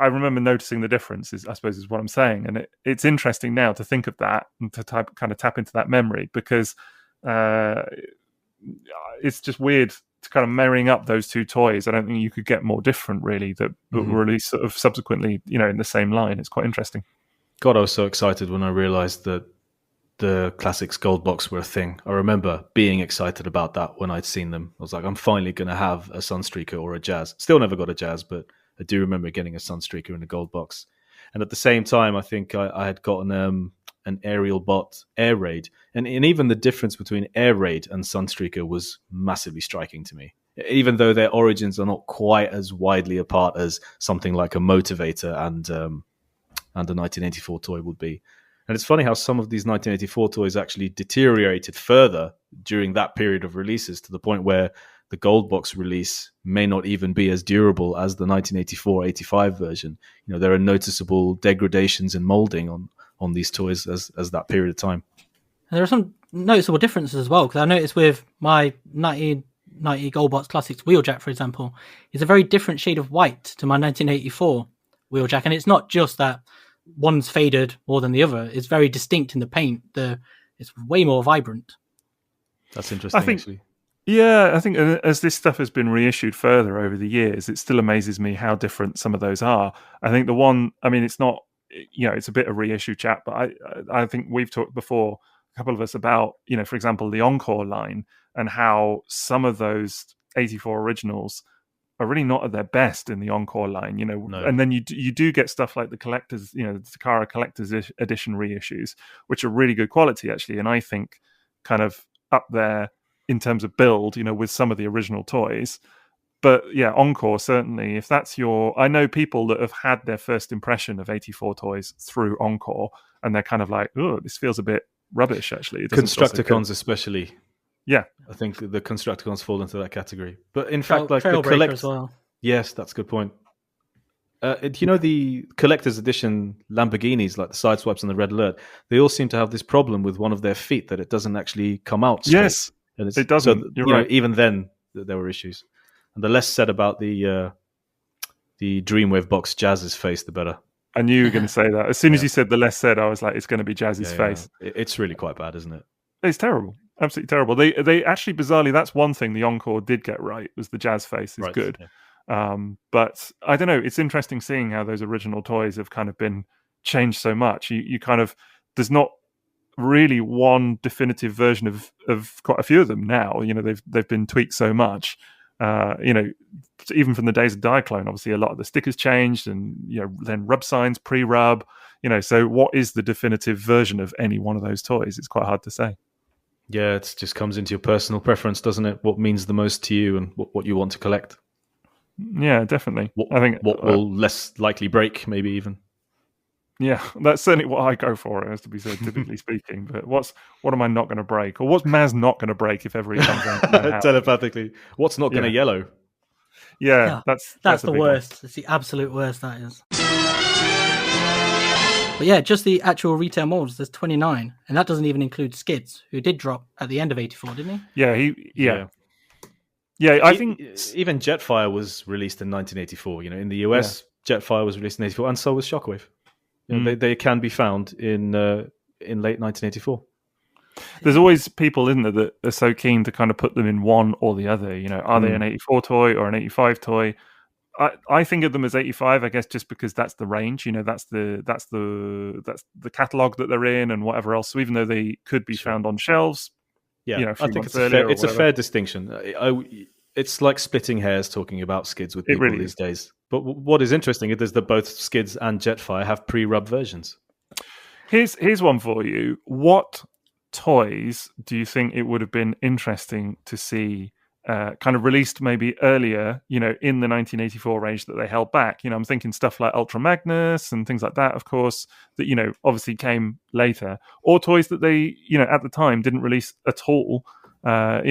I remember noticing the differences, I suppose, is what I'm saying. And it's interesting now to think of that and to kind of tap into that memory, because it's just weird to kind of marrying up those two toys. I don't think you could get more different, really, that were released sort of subsequently, in the same line. It's quite interesting. God, I was so excited when I realized that the classics gold box were a thing. I remember being excited about that when I'd seen them. I was like, I'm finally going to have a Sunstreaker or a Jazz. Still never got a Jazz, but I do remember getting a Sunstreaker in a gold box. And at the same time, I think I had gotten an aerial bot Air Raid. And even the difference between Air Raid and Sunstreaker was massively striking to me. Even though their origins are not quite as widely apart as something like a Motivator and a 1984 toy would be. And it's funny how some of these 1984 toys actually deteriorated further during that period of releases, to the point where the gold box release may not even be as durable as the 1984-85 version. There are noticeable degradations in molding on these toys as that period of time. And there are some noticeable differences as well, because I noticed with my 1990 gold box classics wheeljack, for example, it's a very different shade of white to my 1984 wheeljack. And it's not just that one's faded more than the other. It's very distinct in the paint. It's way more vibrant. That's interesting, actually. Yeah, I think as this stuff has been reissued further over the years, it still amazes me how different some of those are. I think the one, it's not, it's a bit of reissue chat, but I think we've talked before, a couple of us, about, for example, the Encore line, and how some of those 84 originals are really not at their best in the Encore line, No. And then you do get stuff like the collectors, the Takara Collector's Edition reissues, which are really good quality, actually, and I think kind of up there in terms of build, with some of the original toys. But yeah, Encore, certainly, if that's I know people that have had their first impression of 84 toys through Encore, and they're kind of like, oh, this feels a bit rubbish, actually. Constructicons especially. Yeah. I think the Constructicons fall into that category. But in fact, like Trailbreaker as well. Yes, that's a good point. The collector's edition Lamborghinis, like the Sideswipes and the Red Alert, they all seem to have this problem with one of their feet, that it doesn't actually come out straight. Yes. And it doesn't. So, You're right. Even then, there were issues. And the less said about the Dreamwave box Jazz's face, the better. I knew you were going to say that. As soon as you said the less said, I was like, it's going to be Jazz's face. It's really quite bad, isn't it? It's terrible. Absolutely terrible. They actually, bizarrely, that's one thing the Encore did get right, was the Jazz face is good. Yeah. But I don't know. It's interesting seeing how those original toys have kind of been changed so much. You kind of, there's not really one definitive version of quite a few of them now. They've been tweaked so much, Even from the days of Diaclone, obviously a lot of the stickers changed, and then rub signs, pre-rub. So what is the definitive version of any one of those toys? It's quite hard to say. Yeah, it just comes into your personal preference, doesn't it? What means the most to you and what you want to collect. Yeah, definitely. I think what will less likely break, maybe even. Yeah, that's certainly what I go for, it has to be said, typically speaking. But what am I not going to break? Or what's Maz not going to break if ever he comes out? Telepathically. What's not going to yellow? Yeah, that's the worst. One. It's the absolute worst, that is. But yeah, just the actual retail molds, there's 29. And that doesn't even include Skids, who did drop at the end of 84, didn't he? Yeah, I think even Jetfire was released in 1984. In the US, Jetfire was released in 84, and so was Shockwave. They can be found in late 1984. There's always people in there that are so keen to kind of put them in one or the other. Are they an 84 toy or an 85 toy? I think of them as 85, I guess, just because that's the range. That's the catalog that they're in and whatever else. So even though they could be found on shelves, I think it's a fair distinction. It's like splitting hairs talking about Skids with people these days. But what is interesting is that both Skids and Jetfire have pre-rub versions. Here's one for you. What toys do you think it would have been interesting to see kind of released maybe earlier, in the 1984 range that they held back? I'm thinking stuff like Ultra Magnus and things like that, of course, that, obviously came later. Or toys that they, at the time didn't release at all, from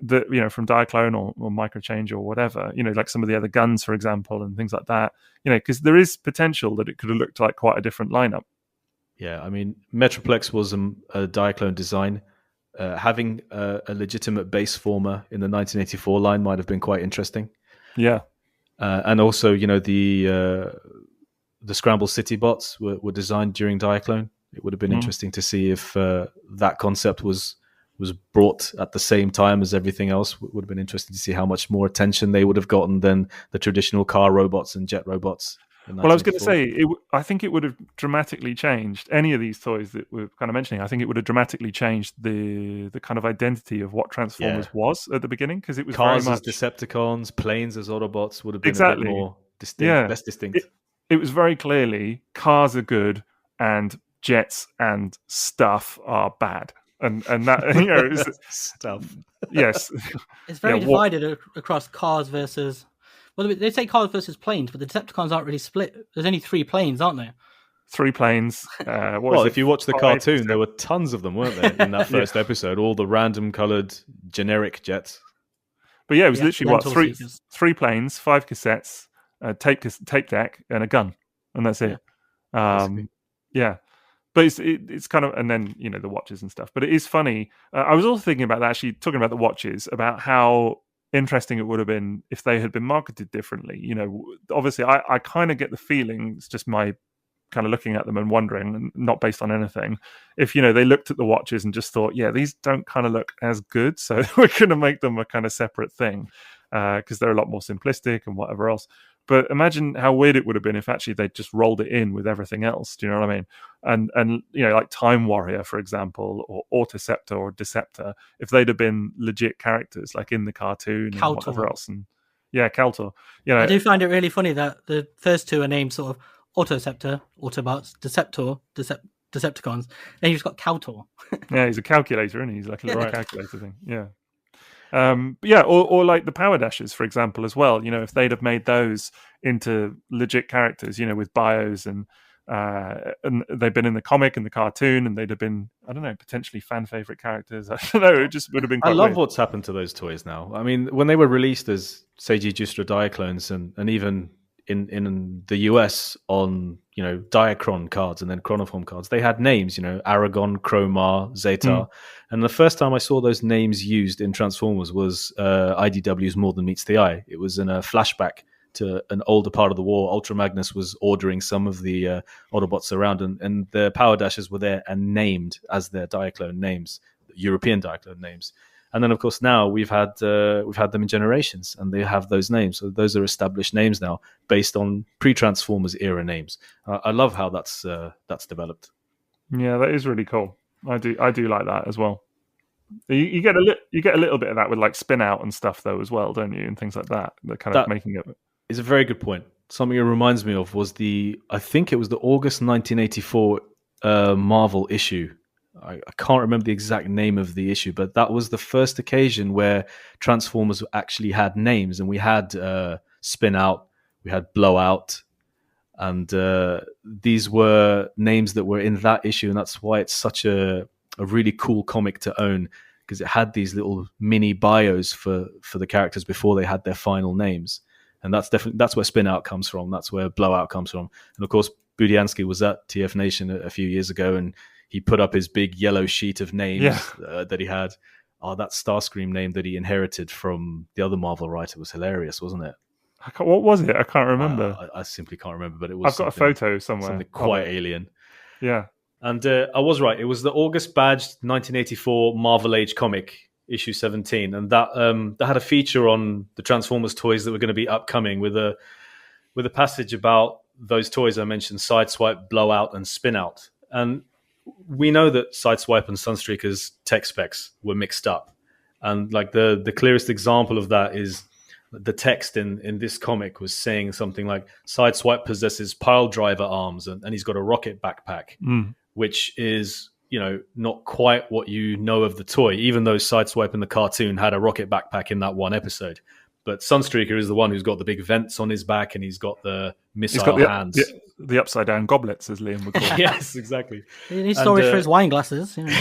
Diaclone or Microchange or whatever, like some of the other guns, for example, and things like that, because there is potential that it could have looked like quite a different lineup. Yeah, I mean, Metroplex was a Diaclone design. Having a legitimate base former in the 1984 line might have been quite interesting. Yeah. And also, the Scramble City bots were designed during Diaclone. It would have been interesting to see if that concept was brought at the same time as everything else. It would have been interesting to see how much more attention they would have gotten than the traditional car robots and jet robots. Well, I was going to say, I think it would have dramatically changed any of these toys that we're kind of mentioning. I think it would have dramatically changed the kind of identity of what Transformers was at the beginning, because it was cars very much as Decepticons, planes as Autobots would have been a bit more distinct, less distinct. It was very clearly cars are good and jets and stuff are bad. And that, is stuff. Yes. It's very divided across cars versus... Well, they say cars versus planes, but the Decepticons aren't really split. There's only 3 planes, aren't there? 3 planes. If you watch the cartoon, there were tons of them, weren't there, in that first episode? All the random coloured generic jets. But yeah, it was literally three planes, 5 cassettes, tape deck, and a gun, and that's it. Yeah. But it's kind of, and then the watches and stuff. But it is funny. I was also thinking about that, actually talking about the watches, about how interesting it would have been if they had been marketed differently. Obviously I kind of get the feeling, it's just my kind of looking at them and wondering, not based on anything, if they looked at the watches and just thought, these don't kind of look as good, so we're going to make them a kind of separate thing, because they're a lot more simplistic and whatever else. But imagine how weird it would have been if actually they just rolled it in with everything else. Do you know what I mean? And like Time Warrior, for example, or Autoceptor or Deceptor, if they'd have been legit characters, like in the cartoon and whatever else. And Kaltor. I do find it really funny that the first 2 are named sort of Autoceptor, Autobots, Deceptor, Decepticons. Then you've got Kaltor. Yeah, he's a calculator, isn't he? He's like a little calculator thing. Yeah. Or like the Power Dashers, for example, as well. If they'd have made those into legit characters, with bios and they've been in the comic and the cartoon, and they'd have been, I don't know, potentially fan favorite characters. I don't know. It just would have been quite weird. What's happened to those toys now. I mean, when they were released as Seiji Justra Diaclones and even in the US on Diacron cards and then Chronoform cards, they had names, Aragon, Chromar, Zetar. And the first time I saw those names used in Transformers was IDW's More Than Meets the Eye. It was in a flashback to an older part of the war. Ultra Magnus was ordering some of the Autobots around, and the Power Dashers were there and named as their Diaclone names, European Diaclone names. And then, of course, now we've had them in Generations, and they have those names. So those are established names now, based on pre-Transformers era names. I love how that's developed. Yeah, that is really cool. I do like that as well. You get a little bit of that with like spin out and stuff though as well, don't you? And things like that. They're kind of making it. Is a very good point. Something it reminds me of was I think it was the August 1984 Marvel issue. I can't remember the exact name of the issue, but that was the first occasion where Transformers actually had names, and we had Spin Out, we had Blowout, and these were names that were in that issue, and that's why it's such a really cool comic to own, because it had these little mini bios for the characters before they had their final names. And that's where Spin Out comes from. That's where Blowout comes from. And of course, Budiansky was at TF Nation a few years ago, and he put up his big yellow sheet of names that he had. Oh, that Starscream name that he inherited from the other Marvel writer was hilarious, wasn't it? What was it? I can't remember. I simply can't remember, but it was. I've got a photo somewhere. Something quite alien. Yeah. And I was right. It was the August badged 1984 Marvel Age comic, issue 17, and that had a feature on the Transformers toys that were going to be upcoming with a passage about those toys I mentioned: Sideswipe, Blowout, and Spin Out. And we know that Sideswipe and Sunstreaker's tech specs were mixed up, and like the clearest example of that is the text in this comic was saying something like Sideswipe possesses pile driver arms and he's got a rocket backpack, which is, you know, not quite what you know of the toy, even though Sideswipe in the cartoon had a rocket backpack in that one episode. But Sunstreaker is the one who's got the big vents on his back, and he's got the missile hands. The upside down goblets, as Liam would call it. Yes, exactly. He needs storage for his wine glasses. You know.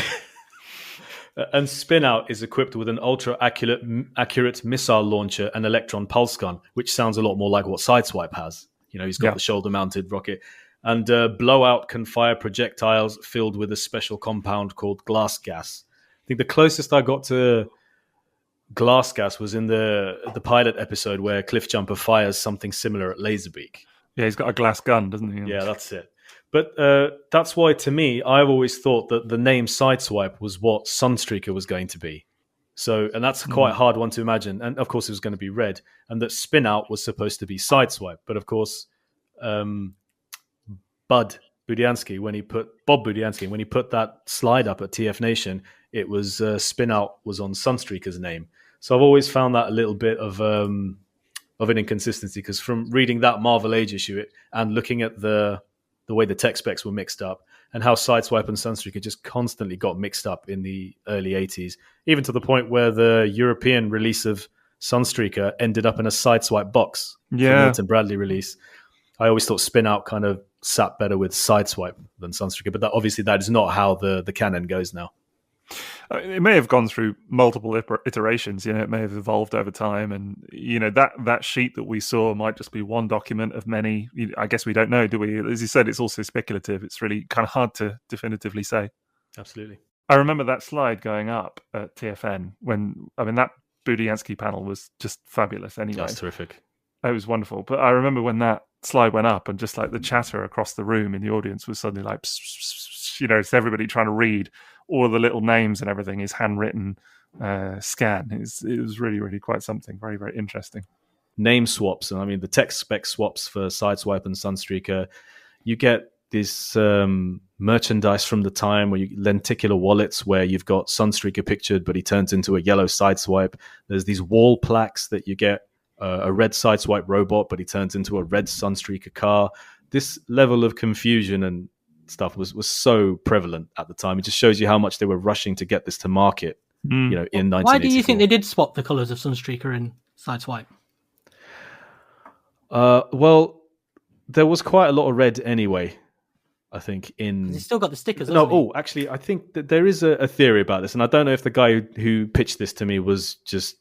And Spin Out is equipped with an ultra-accurate missile launcher and electron pulse gun, which sounds a lot more like what Sideswipe has. You know, he's got the shoulder-mounted rocket. And Blowout can fire projectiles filled with a special compound called glass gas. I think the closest I got to glass gas was in the pilot episode where Cliffjumper fires something similar at Laserbeak. Yeah, he's got a glass gun, doesn't he? Yeah, that's it. But that's why, to me, I've always thought that the name Sideswipe was what Sunstreaker was going to be. So, and that's quite a hard one to imagine. And of course, it was going to be red. And that Spin Out was supposed to be Sideswipe. But of course, Bob Budiansky, when he put that slide up at TF Nation, it was Spin Out was on Sunstreaker's name. So I've always found that a little bit of an inconsistency, because from reading that Marvel Age issue and looking at the way the tech specs were mixed up and how Sideswipe and Sunstreaker just constantly got mixed up in the early 80s, even to the point where the European release of Sunstreaker ended up in a Sideswipe box for the Milton Bradley release. I always thought Spin Out kind of sat better with Sideswipe than Sunstreaker, but that is not how the canon goes now. It may have gone through multiple iterations. You know, it may have evolved over time, and you know that sheet that we saw might just be one document of many. I guess we don't know, do we? As you said, it's also speculative. It's really kind of hard to definitively say. Absolutely. I remember that slide going up at TFN that Budiansky panel was just fabulous. Anyway, that's terrific. It was wonderful. But I remember when that slide went up, and just like the chatter across the room in the audience was suddenly like, you know, it's everybody trying to read all of the little names and everything is handwritten scan. It was really, really quite something. Very, very interesting. Name swaps, and I mean the text spec swaps for Sideswipe and Sunstreaker. You get this merchandise from the time where lenticular wallets where you've got Sunstreaker pictured, but he turns into a yellow Sideswipe. There's these wall plaques that you get a red Sideswipe robot, but he turns into a red Sunstreaker car. This level of confusion and stuff was so prevalent at the time. It just shows you how much they were rushing to get this to market. You know, in 1984. Why do you think they did swap the colours of Sunstreaker and Sideswipe? Well, there was quite a lot of red anyway. I think he's still got the stickers. Actually, I think that there is a theory about this, and I don't know if the guy who pitched this to me was just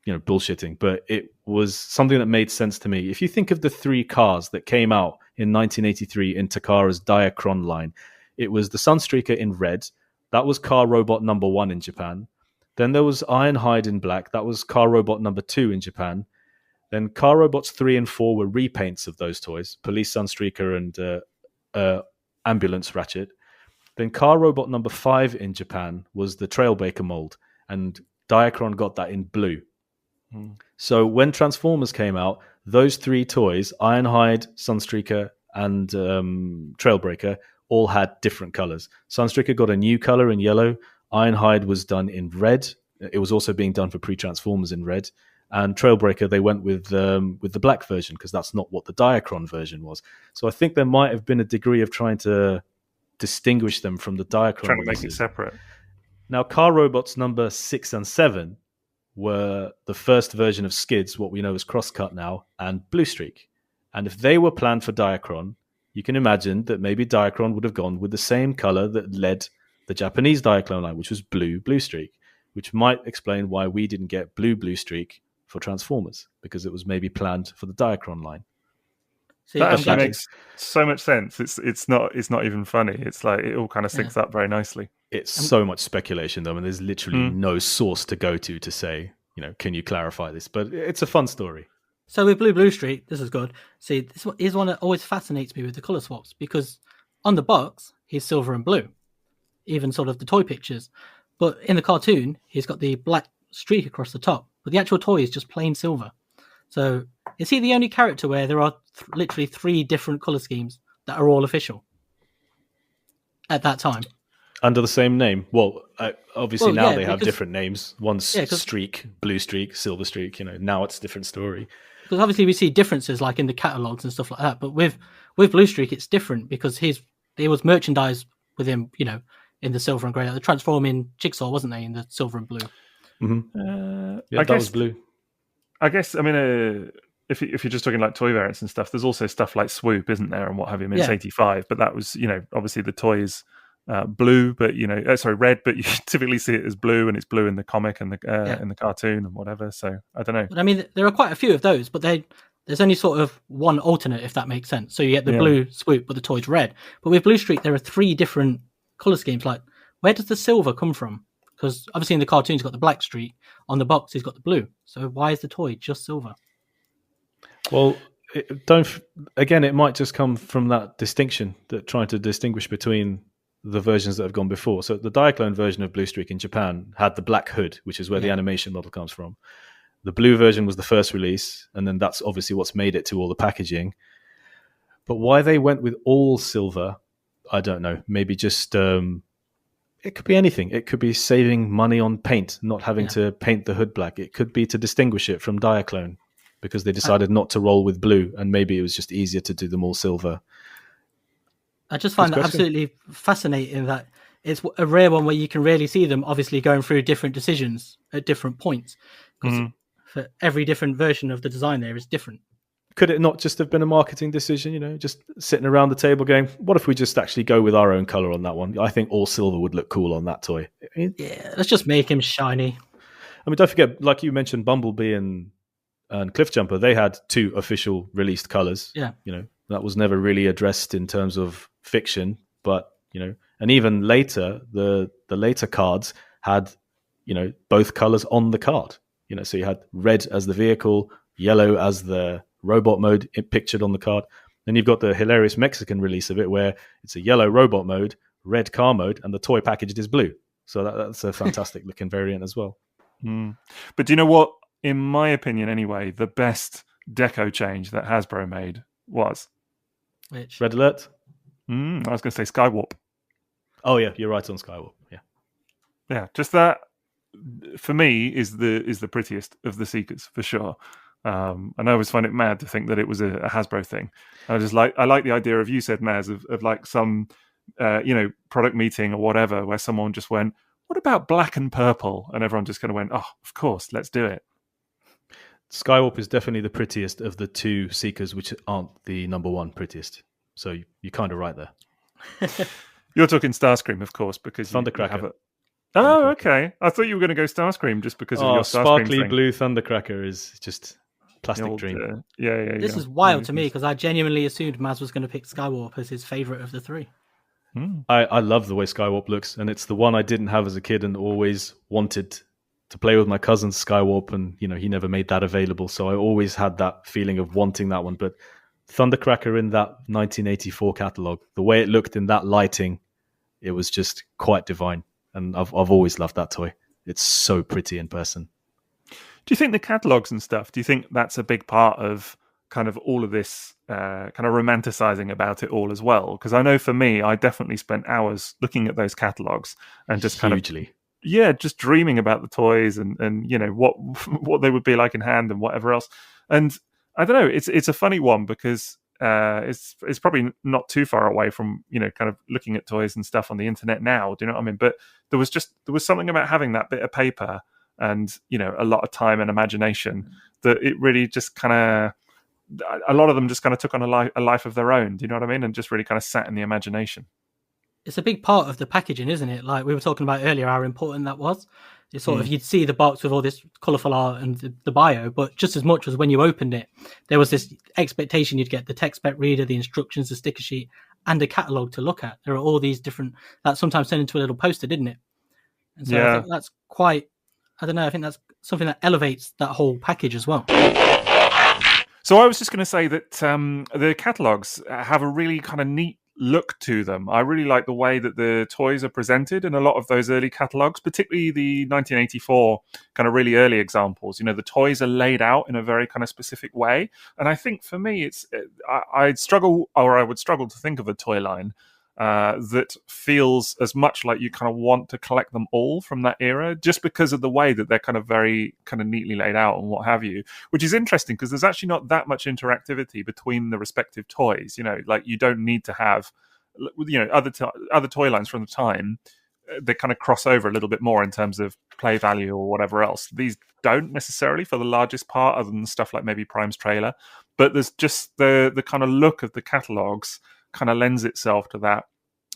bullshitting, but it was something that made sense to me. If you think of the three cars that came out in 1983 in Takara's Diaclone line, it was the Sunstreaker in red. That was car robot number 1 in Japan. Then there was Ironhide in black. That was car robot number 2 in Japan. Then car robots 3 and 4 were repaints of those toys, Police Sunstreaker and Ambulance Ratchet. Then car robot number 5 in Japan was the Trailbreaker mold, and Diaclone got that in blue. So when Transformers came out, those 3 toys, Ironhide, Sunstreaker, and Trailbreaker, all had different colors. Sunstreaker got a new color in yellow. Ironhide was done in red. It was also being done for pre-Transformers in red. And Trailbreaker, they went with the black version because that's not what the Diaclone version was. So I think there might have been a degree of trying to distinguish them from the Diaclone. Trying to make it separate. Now, car robots number 6 and 7 were the first version of Skids, what we know as Crosscut now, and Blue Streak. And if they were planned for Diaclone, you can imagine that maybe Diaclone would have gone with the same color that led the Japanese Diaclone line, which was Blue Streak, which might explain why we didn't get Blue Streak for Transformers, because it was maybe planned for the Diaclone line. See, That actually makes so much sense. It's not even funny. It's like it all kind of syncs up very nicely. It's so much speculation though, and there's literally no source to go to say, can you clarify this? But it's a fun story. So with Blue Streak, this is good. See, this is one that always fascinates me with the color swaps, because on the box he's silver and blue, even sort of the toy pictures. But in the cartoon, he's got the black streak across the top, but the actual toy is just plain silver. So is he the only character where there are literally 3 different color schemes that are all official at that time? Under the same name? Well, obviously now they have different names. One's Streak, Blue Streak, Silver Streak. Now it's a different story. Because obviously we see differences like in the catalogs and stuff like that. But with Blue Streak, it's different because there was merchandise with him, in the silver and grey. Like the transforming Jigsaw, wasn't they, in the silver and blue? Mm-hmm. That was blue. I guess, I mean, if you're just talking like toy variants and stuff, there's also stuff like Swoop, isn't there, and what have you. I mean, it's 85, but that was, obviously the toy is blue, but, red, but you typically see it as blue, and it's blue in the comic and in the cartoon and whatever. So I don't know. But I mean, there are quite a few of those, but there's only sort of one alternate, if that makes sense. So you get the blue Swoop, but the toy's red. But with Blue Streak, there are 3 different color schemes. Like, where does the silver come from? Because obviously in the cartoon, he's got the black streak. On the box, he's got the blue. So why is the toy just silver? Well, it might just come from that distinction, that trying to distinguish between the versions that have gone before. So the Diaclone version of Blue Streak in Japan had the black hood, which is where the animation model comes from. The blue version was the first release, and then that's obviously what's made it to all the packaging. But why they went with all silver, I don't know. Maybe just... it could be anything. It could be saving money on paint, not having to paint the hood black. It could be to distinguish it from Diaclone, because they decided not to roll with blue, and maybe it was just easier to do them all silver. I just find that absolutely fascinating that it's a rare one where you can really see them obviously going through different decisions at different points. Because for every different version of the design there is different. Could it not just have been a marketing decision, just sitting around the table going, what if we just actually go with our own color on that one? I think all silver would look cool on that toy. Yeah, let's just make him shiny. I mean, don't forget, like you mentioned, Bumblebee and Cliffjumper, they had 2 official released colors. Yeah. That was never really addressed in terms of fiction, but, and even later, the later cards had, both colors on the card. So you had red as the vehicle, yellow as the robot mode pictured on the card. Then you've got the hilarious Mexican release of it where it's a yellow robot mode, red car mode, and the toy packaged is blue. So that's a fantastic looking variant as well. But do you know what? In my opinion, anyway, the best deco change that Hasbro made was Which? Red Alert. I was going to say Skywarp. Oh yeah, you're right on Skywarp. Yeah. Just that for me is the prettiest of the Seekers for sure. And I always find it mad to think that it was a Hasbro thing. I like the idea of, you said, Maz, of like some product meeting or whatever where someone just went, what about black and purple? And everyone just kind of went, oh, of course, let's do it. Skywarp is definitely the prettiest of the 2 Seekers, which aren't the number 1 prettiest. So you're kind of right there. You're talking Starscream, of course, because Thundercracker. You have it. Oh, okay. I thought you were going to go Starscream just because of your Starscream sparkly thing. Blue Thundercracker is just plastic dream. This is wild to me because I genuinely assumed Maz was going to pick Skywarp as his favourite of the 3. I love the way Skywarp looks, and it's the one I didn't have as a kid and always wanted to play with my cousin Skywarp, and he never made that available, so I always had that feeling of wanting that one. But Thundercracker in that 1984 catalogue, the way it looked in that lighting, it was just quite divine, and I've always loved that toy. It's so pretty in person. Do you think the catalogs and stuff, do you think that's a big part of kind of all of this kind of romanticizing about it all as well? Because I know for me, I definitely spent hours looking at those catalogs and just kind of yeah, just dreaming about the toys and you know what they would be like in hand and whatever else. And I don't know, it's a funny one because it's probably not too far away from, you know, kind of looking at toys and stuff on the internet now. Do you know what I mean? But there was something about having that bit of paper and, you know, a lot of time and imagination that it really just kind of, a lot of them just kind of took on a life of their own. Do you know what I mean? And just really kind of sat in the imagination. It's a big part of the packaging, isn't it? Like we were talking about earlier, how important that was. It's sort of, you'd see the box with all this colourful art and the bio, but just as much as when you opened it, there was this expectation you'd get the tech spec reader, the instructions, the sticker sheet, and a catalogue to look at. There are all these different, that sometimes turned into a little poster, didn't it? And so I think that's quite, I don't know, I think that's something that elevates that whole package as well. So I was just going to say that the catalogues have a really kind of neat look to them. I really like the way that the toys are presented in a lot of those early catalogues, particularly the 1984 kind of really early examples. You know, the toys are laid out in a very kind of specific way. And I think for me, I would struggle to think of a toy line that feels as much like you kind of want to collect them all from that era, just because of the way that they're kind of very kind of neatly laid out and what have you, which is interesting because there's actually not that much interactivity between the respective toys. You know, like you don't need to have, you know, other toy lines from the time. They kind of cross over a little bit more in terms of play value or whatever else. These don't necessarily for the largest part, other than stuff like maybe Prime's trailer, but there's just the kind of look of the catalogs kind of lends itself to that.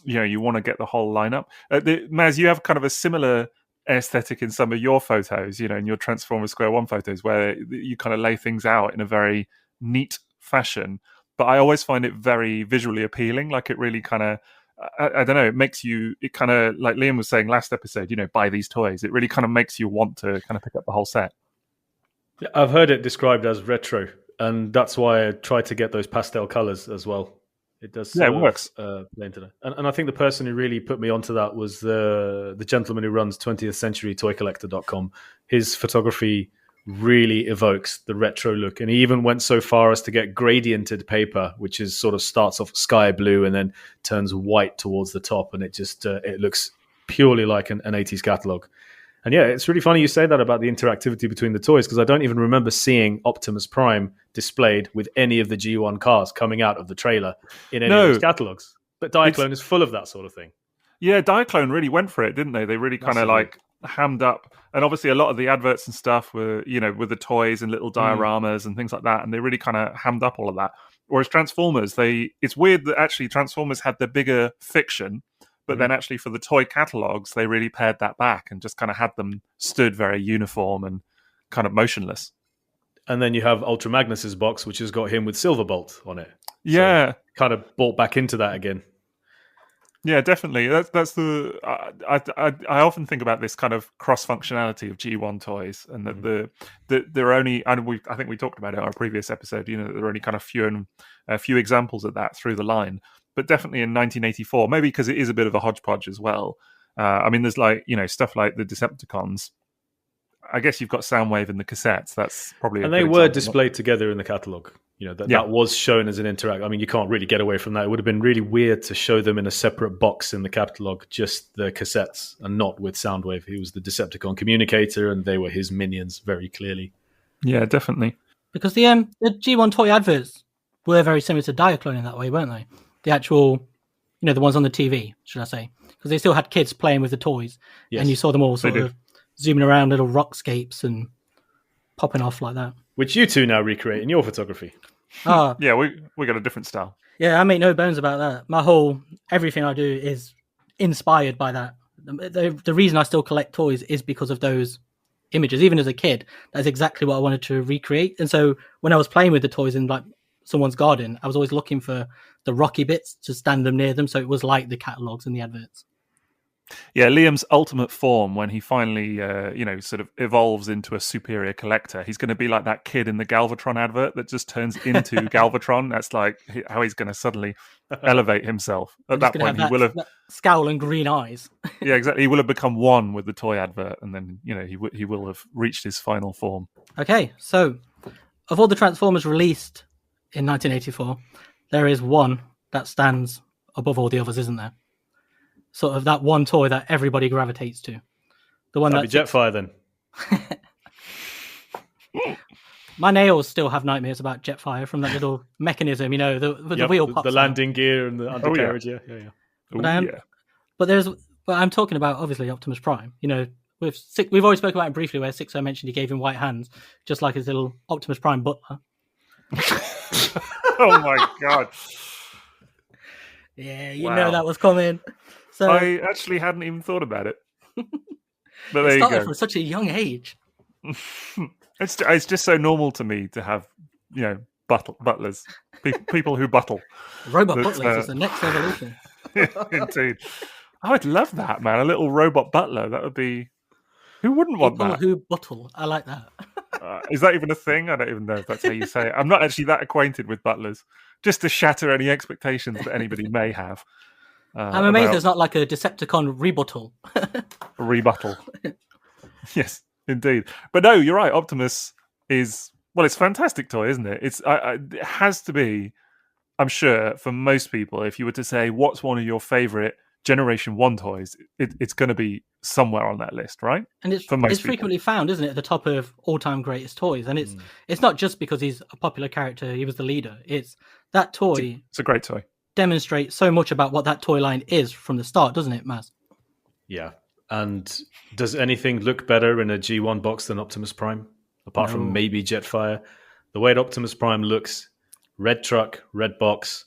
You know, you want to get the whole lineup. Maz, you have kind of a similar aesthetic in some of your photos, you know, in your Transformers Square One photos, where you kind of lay things out in a very neat fashion. But I always find it very visually appealing. Like it really kind of, I don't know, it kind of, like Liam was saying last episode, you know, buy these toys. It really kind of makes you want to kind of pick up the whole set. I've heard it described as retro, and that's why I try to get those pastel colors as well. It does. Yeah, it works. Play into that. And I think the person who really put me onto that was the gentleman who runs 20th Century Toycollector.com. His photography really evokes the retro look, and he even went so far as to get gradiented paper, which is sort of starts off sky blue and then turns white towards the top, and it just it looks purely like an 80s catalog. And yeah, it's really funny you say that about the interactivity between the toys, because I don't even remember seeing Optimus Prime displayed with any of the G1 cars coming out of the trailer in any of those catalogs. But Diaclone is full of that sort of thing. Yeah, Diaclone really went for it, didn't they? They really kind of like hammed up. And obviously a lot of the adverts and stuff were, you know, with the toys and little dioramas and things like that. And they really kind of hammed up all of that. Whereas Transformers, it's weird that actually Transformers had the bigger fiction, but then actually for the toy catalogs, they really pared that back and just kind of had them stood very uniform and kind of motionless. And then you have Ultra Magnus's box, which has got him with Silverbolt on it. Yeah. So kind of brought back into that again. Yeah, definitely. That's the. I often think about this kind of cross functionality of G1 toys, and that there are only, and I think we talked about it in our previous episode. You know, there are only kind of few examples of that through the line. But definitely in 1984, maybe because it is a bit of a hodgepodge as well. I mean, there's like, you know, stuff like the Decepticons. I guess you've got Soundwave in the cassettes. That's probably and they were displayed together in the catalog. You know, that was shown as an interact. I mean, you can't really get away from that. It would have been really weird to show them in a separate box in the catalog, just the cassettes, and not with Soundwave. He was the Decepticon communicator, and they were his minions very clearly. Yeah, definitely. Because the G1 toy adverts were very similar to Diaclone in that way, weren't they? The actual, you know, the ones on the TV, should I say? Because they still had kids playing with the toys, and you saw them all sort of zooming around little rockscapes and popping off like that. Which you two now recreate in your photography. Yeah, we got a different style. Yeah, I make no bones about that. Everything I do is inspired by that. The reason I still collect toys is because of those images. Even as a kid, that's exactly what I wanted to recreate. And so when I was playing with the toys in like someone's garden, I was always looking for the rocky bits to stand them near them, so it was like the catalogs and the adverts. Yeah, Liam's ultimate form when he finally, sort of evolves into a superior collector, he's going to be like that kid in the Galvatron advert that just turns into Galvatron. That's like how he's going to suddenly elevate himself. At that point, he will have scowl and green eyes. Yeah, exactly. He will have become one with the toy advert, and then he will have reached his final form. Okay, so of all the Transformers released in 1984, there is one that stands above all the others, isn't there? Sort of that one toy that everybody gravitates to. The one That'd be Jetfire then. My nails still have nightmares about Jetfire from that little mechanism, the wheel pops the out. landing gear and the undercarriage. Yeah. But I'm talking about obviously Optimus Prime. We've already spoken about it briefly, where Sixo mentioned he gave him white hands, just like his little Optimus Prime butler. Oh my god! Yeah, you know that was coming. So I actually hadn't even thought about it. But there it you started go. from such a young age. It's just so normal to me to have butlers, people who buttle. Robot butlers is the next revolution. Indeed. Oh, I'd love that, man. A little robot butler. That would be. Who wouldn't want People that? who buttle. I like that. Is that even a thing? I don't even know if that's how you say it. I'm not actually that acquainted with butlers. Just to shatter any expectations that anybody may have. I'm amazed there's not like a Decepticon rebuttal. Rebuttal. Yes, indeed. But no, you're right. Optimus is, it's a fantastic toy, isn't it? It has to be, I'm sure, for most people, if you were to say, what's one of your favorite Generation 1 toys, it's going to be somewhere on that list, right? And it's frequently found, isn't it, at the top of all-time greatest toys. And it's not just because he's a popular character, he was the leader. It's that toy. It's a great toy. Demonstrates so much about what that toy line is from the start, doesn't it, Maz? Yeah. And does anything look better in a G1 box than Optimus Prime? Apart from maybe Jetfire. The way that Optimus Prime looks, red truck, red box,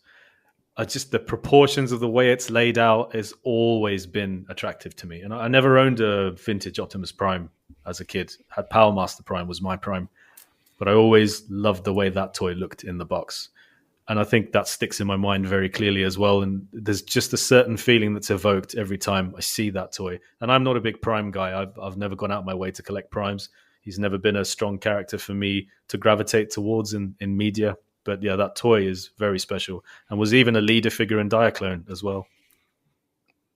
just the proportions of the way it's laid out has always been attractive to me. And I never owned a vintage Optimus Prime as a kid. Had Power Master Prime was my Prime. But I always loved the way that toy looked in the box. And I think that sticks in my mind very clearly as well. And there's just a certain feeling that's evoked every time I see that toy. And I'm not a big Prime guy. I've never gone out my way to collect Primes. He's never been a strong character for me to gravitate towards in media. But yeah, that toy is very special and was even a leader figure in Diaclone as well.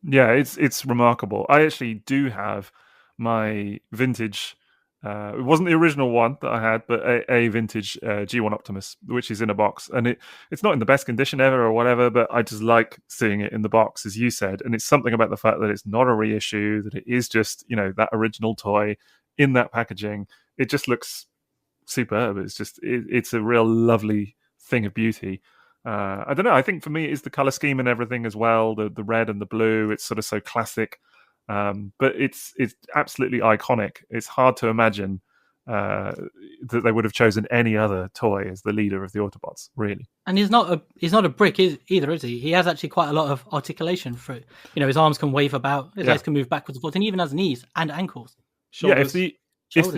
Yeah, it's remarkable. I actually do have my vintage. It wasn't the original one that I had, but a vintage G1 Optimus, which is in a box. And it's not in the best condition ever or whatever, but I just like seeing it in the box, as you said. And it's something about the fact that it's not a reissue, that it is just, that original toy in that packaging. It just looks superb. It's just, it's a real lovely thing of beauty. I don't know. I think for me, it's the color scheme and everything as well. The red and the blue, it's sort of so classic. But it's absolutely iconic. It's hard to imagine that they would have chosen any other toy as the leader of the Autobots, really. And he's not a brick either, is he? He has actually quite a lot of articulation for it. His arms can wave about, his legs can move backwards and forwards, and he even has knees and ankles. Shoulders. If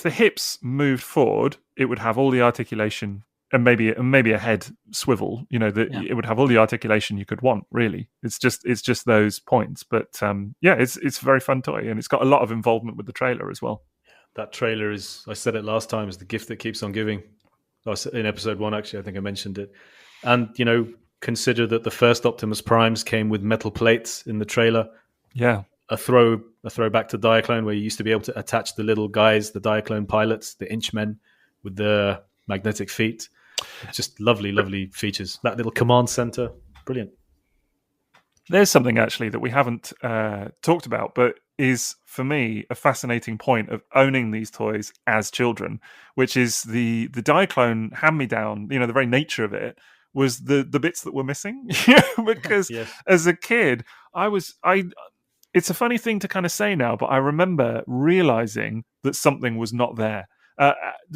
the hips moved forward, it would have all the articulation. And maybe a head swivel, it would have all the articulation you could want. Really, it's just those points. But it's a very fun toy, and it's got a lot of involvement with the trailer as well. That trailer is, I said it last time, is the gift that keeps on giving. In episode 1, actually, I think I mentioned it. And consider that the first Optimus Primes came with metal plates in the trailer. Yeah, a throwback to Diaclone, where you used to be able to attach the little guys, the Diaclone pilots, the Inchmen, with the magnetic feet. Just lovely features. That little command center, brilliant. There's something actually that we haven't talked about, but is for me a fascinating point of owning these toys as children, which is the Diaclone hand-me-down. The very nature of it was the bits that were missing. Because as a kid, it's a funny thing to kind of say now, but I remember realizing that something was not there.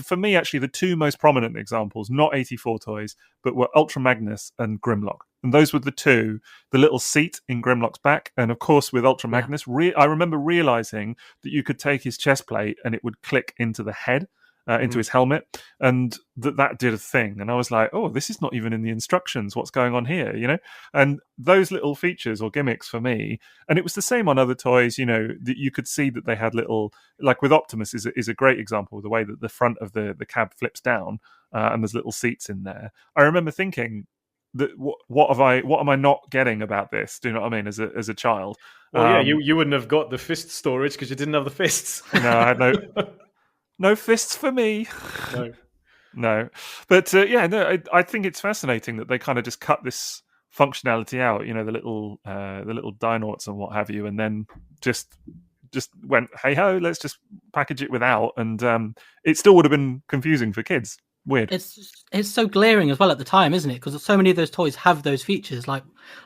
For me, actually, the two most prominent examples, not 84 toys, but were Ultra Magnus and Grimlock. And those were the two, the little seat in Grimlock's back. And of course, with Ultra Magnus, I remember realizing that you could take his chest plate and it would click into the head, into his helmet, and that did a thing. And I was like, oh, this is not even in the instructions. What's going on here, And those little features or gimmicks for me, and it was the same on other toys, that you could see that they had little, like with Optimus is a great example, the way that the front of the cab flips down and there's little seats in there. I remember thinking that what am I not getting about this? Do you know what I mean? As a child. Well, you wouldn't have got the fist storage because you didn't have the fists. No, I had no. No fists for me. No. But I think it's fascinating that they kind of just cut this functionality out. The little Dinauts and what have you, and then just just went, hey ho, let's just package it without, and it still would have been confusing for kids. Weird. It's so glaring as well at the time, isn't it? Because so many of those toys have those features, like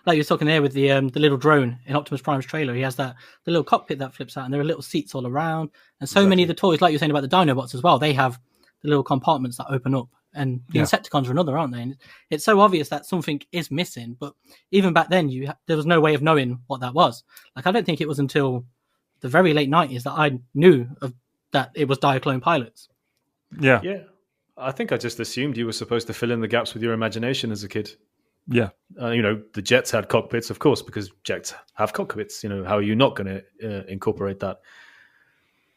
you're talking there with the little drone in Optimus Prime's trailer. He has the little cockpit that flips out, and there are little seats all around. And so many of the toys, like you're saying about the Dinobots as well, they have the little compartments that open up. And the Insecticons are another, aren't they? And it's so obvious that something is missing. But even back then, there was no way of knowing what that was. Like, I don't think it was until the very late 90s that I knew that it was Diaclone pilots. Yeah. I think I just assumed you were supposed to fill in the gaps with your imagination as a kid. Yeah. The jets had cockpits, of course, because jets have cockpits. How are you not going to incorporate that?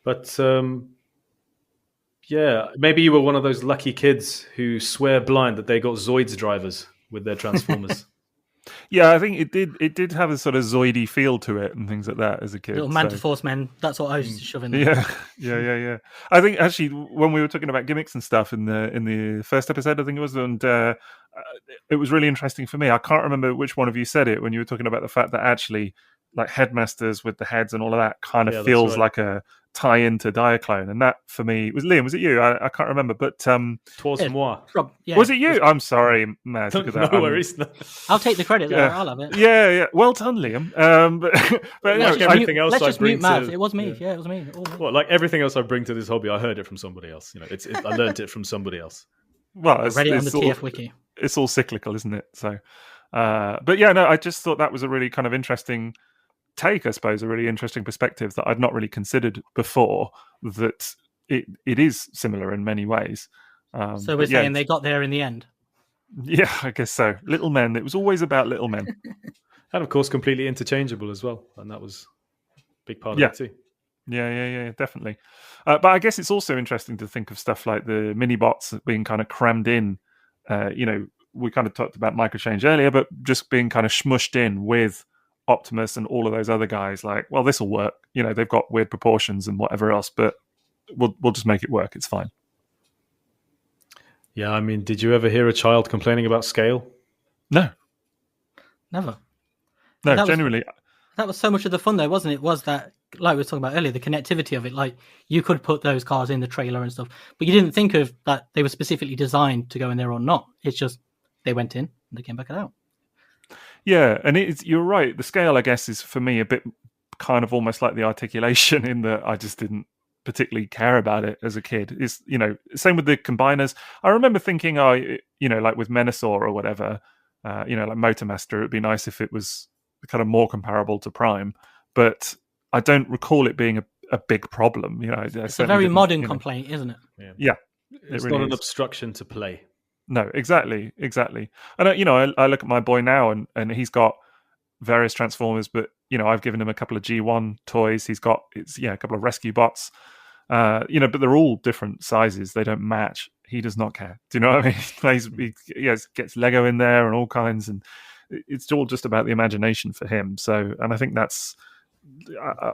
But, maybe you were one of those lucky kids who swear blind that they got Zoids drivers with their Transformers. Yeah, I think it did have a sort of Zoidy feel to it and things like that as a kid. Little Mantiforce men, that's what I used to shove in there. Yeah. I think actually when we were talking about gimmicks and stuff in the first episode, I think it was, and it was really interesting for me. I can't remember which one of you said it when you were talking about the fact that actually like headmasters with the heads and all of that kind of feels like a tie into Diaclone, and that for me was Liam. Was it you? I can't remember, but Twas moi. Was it you? I'm sorry, Maz. No worries. I'll take the credit there. I'll have it. Yeah. Well done, Liam. But everything else let's I just bring mute Maz. to... It was me. Yeah, it was me. Well, like everything else I bring to this hobby, I heard it from somebody else. I learned it from somebody else. Well, I read it on the TF wiki. It's all cyclical, isn't it? So, but yeah, no, I just thought that was a really kind of interesting take, I suppose, a really interesting perspective that I'd not really considered before, that it is similar in many ways. So we're saying they got there in the end. Yeah, I guess so. Little men. It was always about little men. And of course, completely interchangeable as well. And that was a big part of it too. Yeah, definitely. But I guess it's also interesting to think of stuff like the mini-bots being kind of crammed in. We kind of talked about microchange earlier, but just being kind of smushed in with Optimus and all of those other guys, like, well, this will work. They've got weird proportions and whatever else, but we'll just make it work. It's fine. Yeah, I mean, did you ever hear a child complaining about scale? No. Never. No, genuinely. That was so much of the fun, though, wasn't it? Was that, like we were talking about earlier, the connectivity of it. Like, you could put those cars in the trailer and stuff, but you didn't think of that they were specifically designed to go in there or not. It's just they went in and they came back out. Yeah, and you're right. The scale, I guess, is for me a bit kind of almost like the articulation, in that I just didn't particularly care about it as a kid. Is same with the combiners. I remember thinking, like with Menasor or whatever, like Motormaster, it'd be nice if it was kind of more comparable to Prime, but I don't recall it being a big problem. It's a very modern complaint, isn't it? Yeah, it's really not an obstruction to play. No, exactly. And I look at my boy now, and he's got various Transformers, but I've given him a couple of G1 toys. He's got a couple of rescue bots, but they're all different sizes. They don't match. He does not care. Do you know what I mean? He gets Lego in there and all kinds, and it's all just about the imagination for him. So, and I think that's,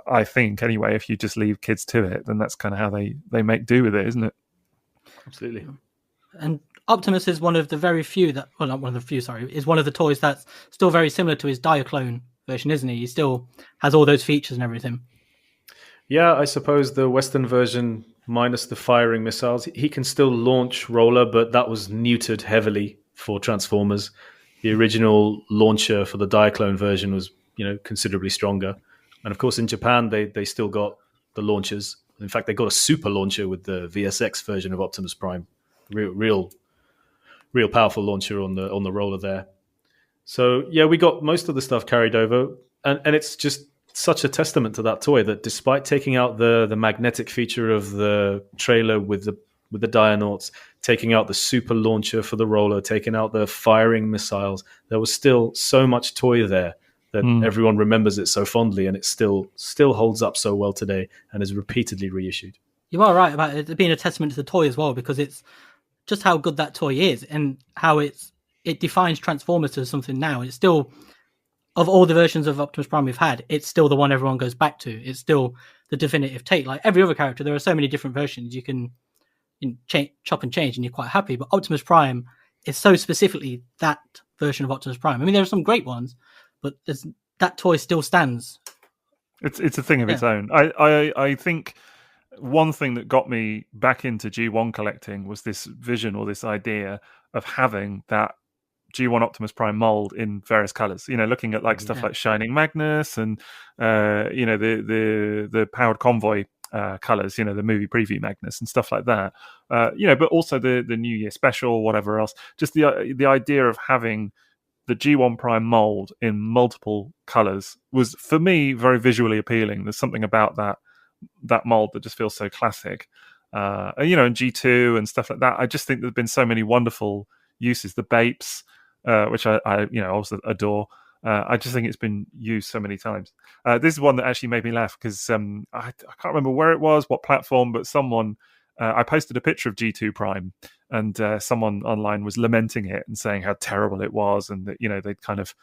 I think anyway, if you just leave kids to it, then that's kind of how they make do with it, isn't it? Absolutely. And Optimus is one of the very few not one of the few, is one of the toys that's still very similar to his Diaclone version, isn't he? He still has all those features and everything. Yeah, I suppose the Western version, minus the firing missiles, he can still launch roller, but that was neutered heavily for Transformers. The original launcher for the Diaclone version was, considerably stronger. And of course, in Japan, they still got the launchers. In fact, they got a super launcher with the VSX version of Optimus Prime. Real powerful launcher on the roller there. So yeah, we got most of the stuff carried over, and it's just such a testament to that toy that despite taking out the magnetic feature of the trailer with the Dionauts, taking out the super launcher for the roller, taking out the firing missiles, there was still so much toy there that everyone remembers it so fondly, and it still holds up so well today and is repeatedly reissued. You are right about it being a testament to the toy as well, because it's just how good that toy is and how it defines Transformers as something now. It's still, of all the versions of Optimus Prime we've had, it's still the one everyone goes back to. It's still the definitive take. Like every other character, there are so many different versions you can chop and change and you're quite happy. But Optimus Prime is so specifically that version of Optimus Prime. I mean, there are some great ones, but that toy still stands. It's a thing of its own. I think one thing that got me back into G1 collecting was this vision or this idea of having that G1 Optimus Prime mold in various colors. Looking at like stuff like Shining Magnus and the Powered Convoy colors. The movie preview Magnus and stuff like that. But also the New Year special, whatever else. Just the idea of having the G1 Prime mold in multiple colors was, for me, very visually appealing. There's something about that mold that just feels so classic. And G2 and stuff like that. I just think there's been so many wonderful uses. The Bapes, which I also adore. I just think it's been used so many times. This is one that actually made me laugh because I can't remember where it was, what platform, but someone I posted a picture of G2 Prime, and someone online was lamenting it and saying how terrible it was, and that they'd kind of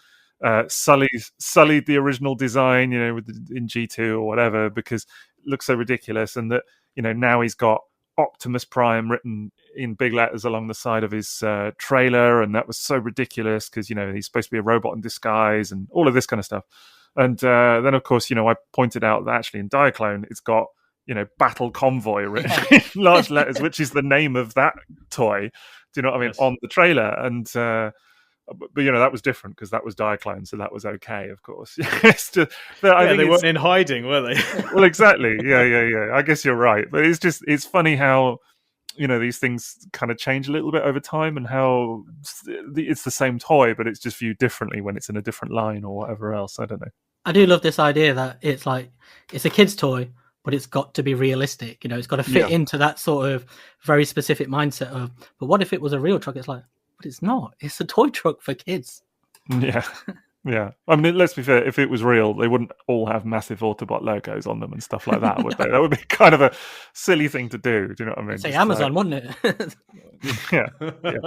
sullied the original design, in G2 or whatever, because it looks so ridiculous, and that now he's got Optimus Prime written in big letters along the side of his trailer, and that was so ridiculous because he's supposed to be a robot in disguise and all of this kind of stuff. And then of course I pointed out that actually in Diaclone it's got Battle Convoy written in large letters, which is the name of that toy. Do you know what I mean? Yes. On the trailer, and but that was different because that was Diaclone, so that was okay, of course. I think they weren't in hiding, were they? Well, exactly. Yeah. I guess you're right, but it's funny how these things kind of change a little bit over time, and how it's the same toy, but it's just viewed differently when it's in a different line or whatever else. I don't know. I do love this idea that it's a kid's toy, but it's got to be realistic. It's got to fit into that sort of very specific mindset of, but what if it was a real truck? It's like, but it's not. It's a toy truck for kids. Yeah. Yeah. I mean, let's be fair, if it was real, they wouldn't all have massive Autobot logos on them and stuff like that, would they? That would be kind of a silly thing to do. Do you know what I mean? Say Amazon, wouldn't it? yeah,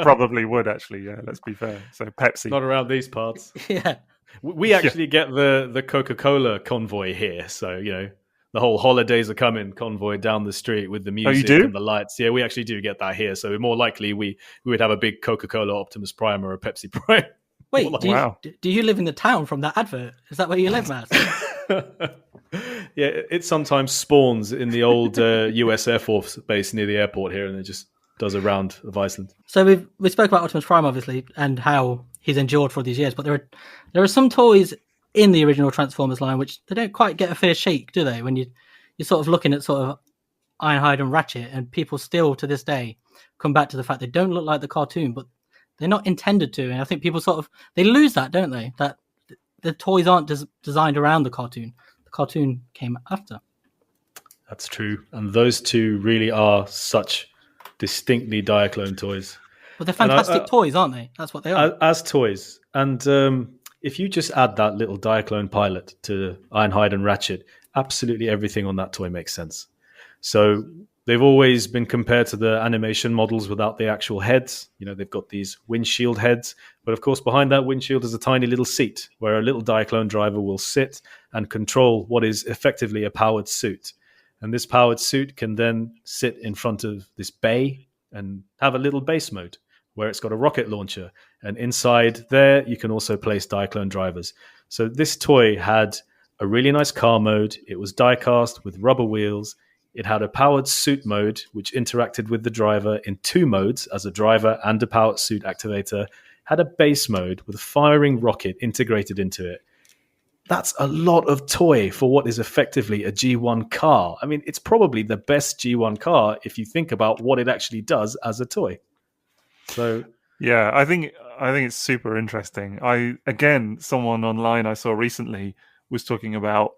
probably would, actually. Yeah, let's be fair. So Pepsi. Not around these parts. Yeah. We actually get the Coca-Cola convoy here. So, the whole holidays are coming convoy down the street with the music and the lights. Yeah, we actually do get that here. So more likely we would have a big Coca-Cola Optimus Prime or a Pepsi Prime. Wait, do you live in the town from that advert? Is that where you live, Matt? Yeah, it sometimes spawns in the old US Air Force base near the airport here, and it just does a round of Iceland. So we spoke about Optimus Prime, obviously, and how he's endured for these years, but there are some toys in the original Transformers line which they don't quite get a fair shake, do they? When you're sort of looking at sort of Ironhide and Ratchet, and people still to this day come back to the fact they don't look like the cartoon, but they're not intended to. And I think people they lose that, don't they? That the toys aren't designed around the cartoon. The cartoon came after. That's true. And those two really are such distinctly Diaclone toys. But they're fantastic toys, aren't they? That's what they are. As toys. And if you just add that little Diaclone pilot to Ironhide and Ratchet, absolutely everything on that toy makes sense. So they've always been compared to the animation models without the actual heads. They've got these windshield heads, but of course behind that windshield is a tiny little seat where a little Diaclone driver will sit and control what is effectively a powered suit. And this powered suit can then sit in front of this bay and have a little base mode where it's got a rocket launcher. And inside there, you can also place Diaclone drivers. So this toy had a really nice car mode. It was die-cast with rubber wheels. It had a powered suit mode, which interacted with the driver in two modes as a driver and a powered suit activator. Had a base mode with a firing rocket integrated into it. That's a lot of toy for what is effectively a G1 car. I mean, it's probably the best G1 car if you think about what it actually does as a toy. So yeah, I think it's super interesting. Someone online I saw recently was talking about,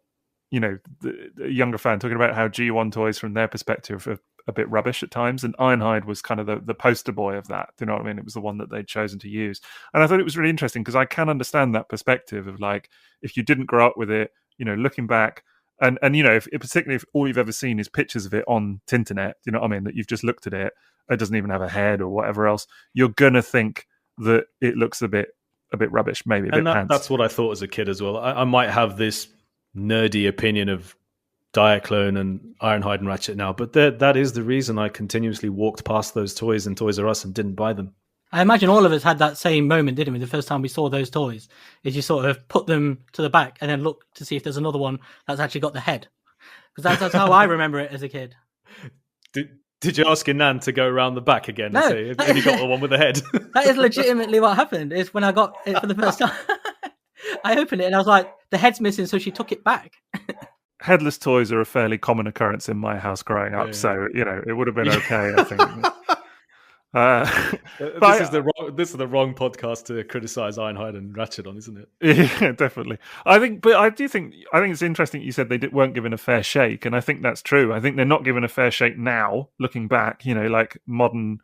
the younger fan talking about how G1 toys from their perspective are a bit rubbish at times, and Ironhide was kind of the poster boy of that. Do you know what I mean? It was the one that they'd chosen to use, and I thought it was really interesting because I can understand that perspective of like, if you didn't grow up with it, looking back, and particularly if all you've ever seen is pictures of it on Tinternet, you know what I mean, that you've just looked at it, it doesn't even have a head or whatever else, you're gonna think that it looks a bit rubbish, maybe a bit pants. That's what I thought as a kid as well. I might have this nerdy opinion of Diaclone and Ironhide and Ratchet now, but that is the reason I continuously walked past those toys in Toys R Us and didn't buy them. I imagine all of us had that same moment, didn't we? The first time we saw those toys, is you sort of put them to the back and then look to see if there's another one that's actually got the head. Because that's how I remember it as a kid. Did you ask your nan to go around the back again No, and say, have you got the one with the head? That is legitimately what happened. Is when I got it for the first time. I opened it and I was like, the head's missing, so she took it back. Headless toys are a fairly common occurrence in my house growing up, so it would have been okay, I think. This is the wrong podcast to criticize Ironhide and Ratchet on, isn't it? Yeah, definitely. I think it's interesting you said they weren't given a fair shake, and I think that's true. I think they're not given a fair shake now, looking back. like modern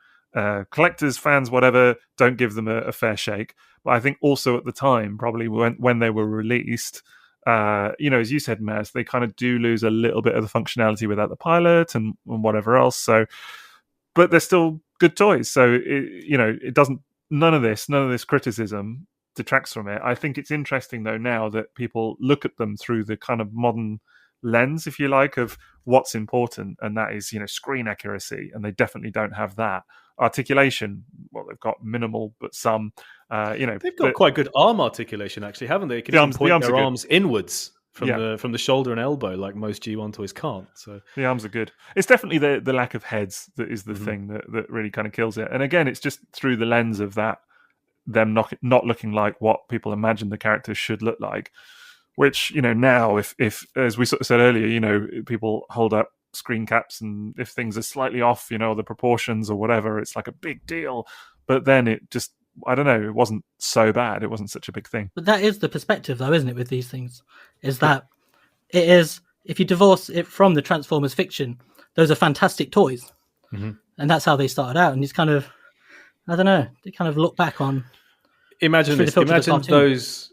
collectors, fans, whatever, don't give them a fair shake. But I think also at the time, probably when they were released, as you said, M.A.S., they kind of do lose a little bit of the functionality without the pilot and whatever else. So, but they're still good toys. So it doesn't. None of this criticism detracts from it. I think it's interesting though now that people look at them through the kind of modern lens, if you like, of what's important, and that is screen accuracy, and they definitely don't have that. Articulation, well, they've got minimal, but some. They've got quite good arm articulation, actually, haven't they? They can even point their arms inwards from the shoulder and elbow, like most G1 toys can't. So the arms are good. It's definitely the lack of heads that is the thing that really kind of kills it. And again, it's just through the lens of that, them not looking like what people imagine the characters should look like. Which now, if as we sort of said earlier, people hold up screen caps, and if things are slightly off, the proportions or whatever, it's like a big deal. But then it just, I don't know, it wasn't so bad. It wasn't such a big thing. But that is the perspective, though, isn't it, with these things? Is that it is, if you divorce it from the Transformers fiction, those are fantastic toys. Mm-hmm. And that's how they started out. And it's kind of, I don't know, they kind of look back on... Imagine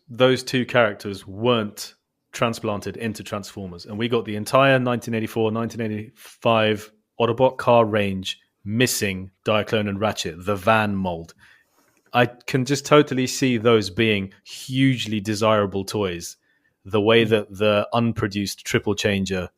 those two characters weren't transplanted into Transformers, and we got the entire 1984, 1985 Autobot car range missing Diaclone and Ratchet, the van mold. I can just totally see those being hugely desirable toys, the way that the unproduced triple changer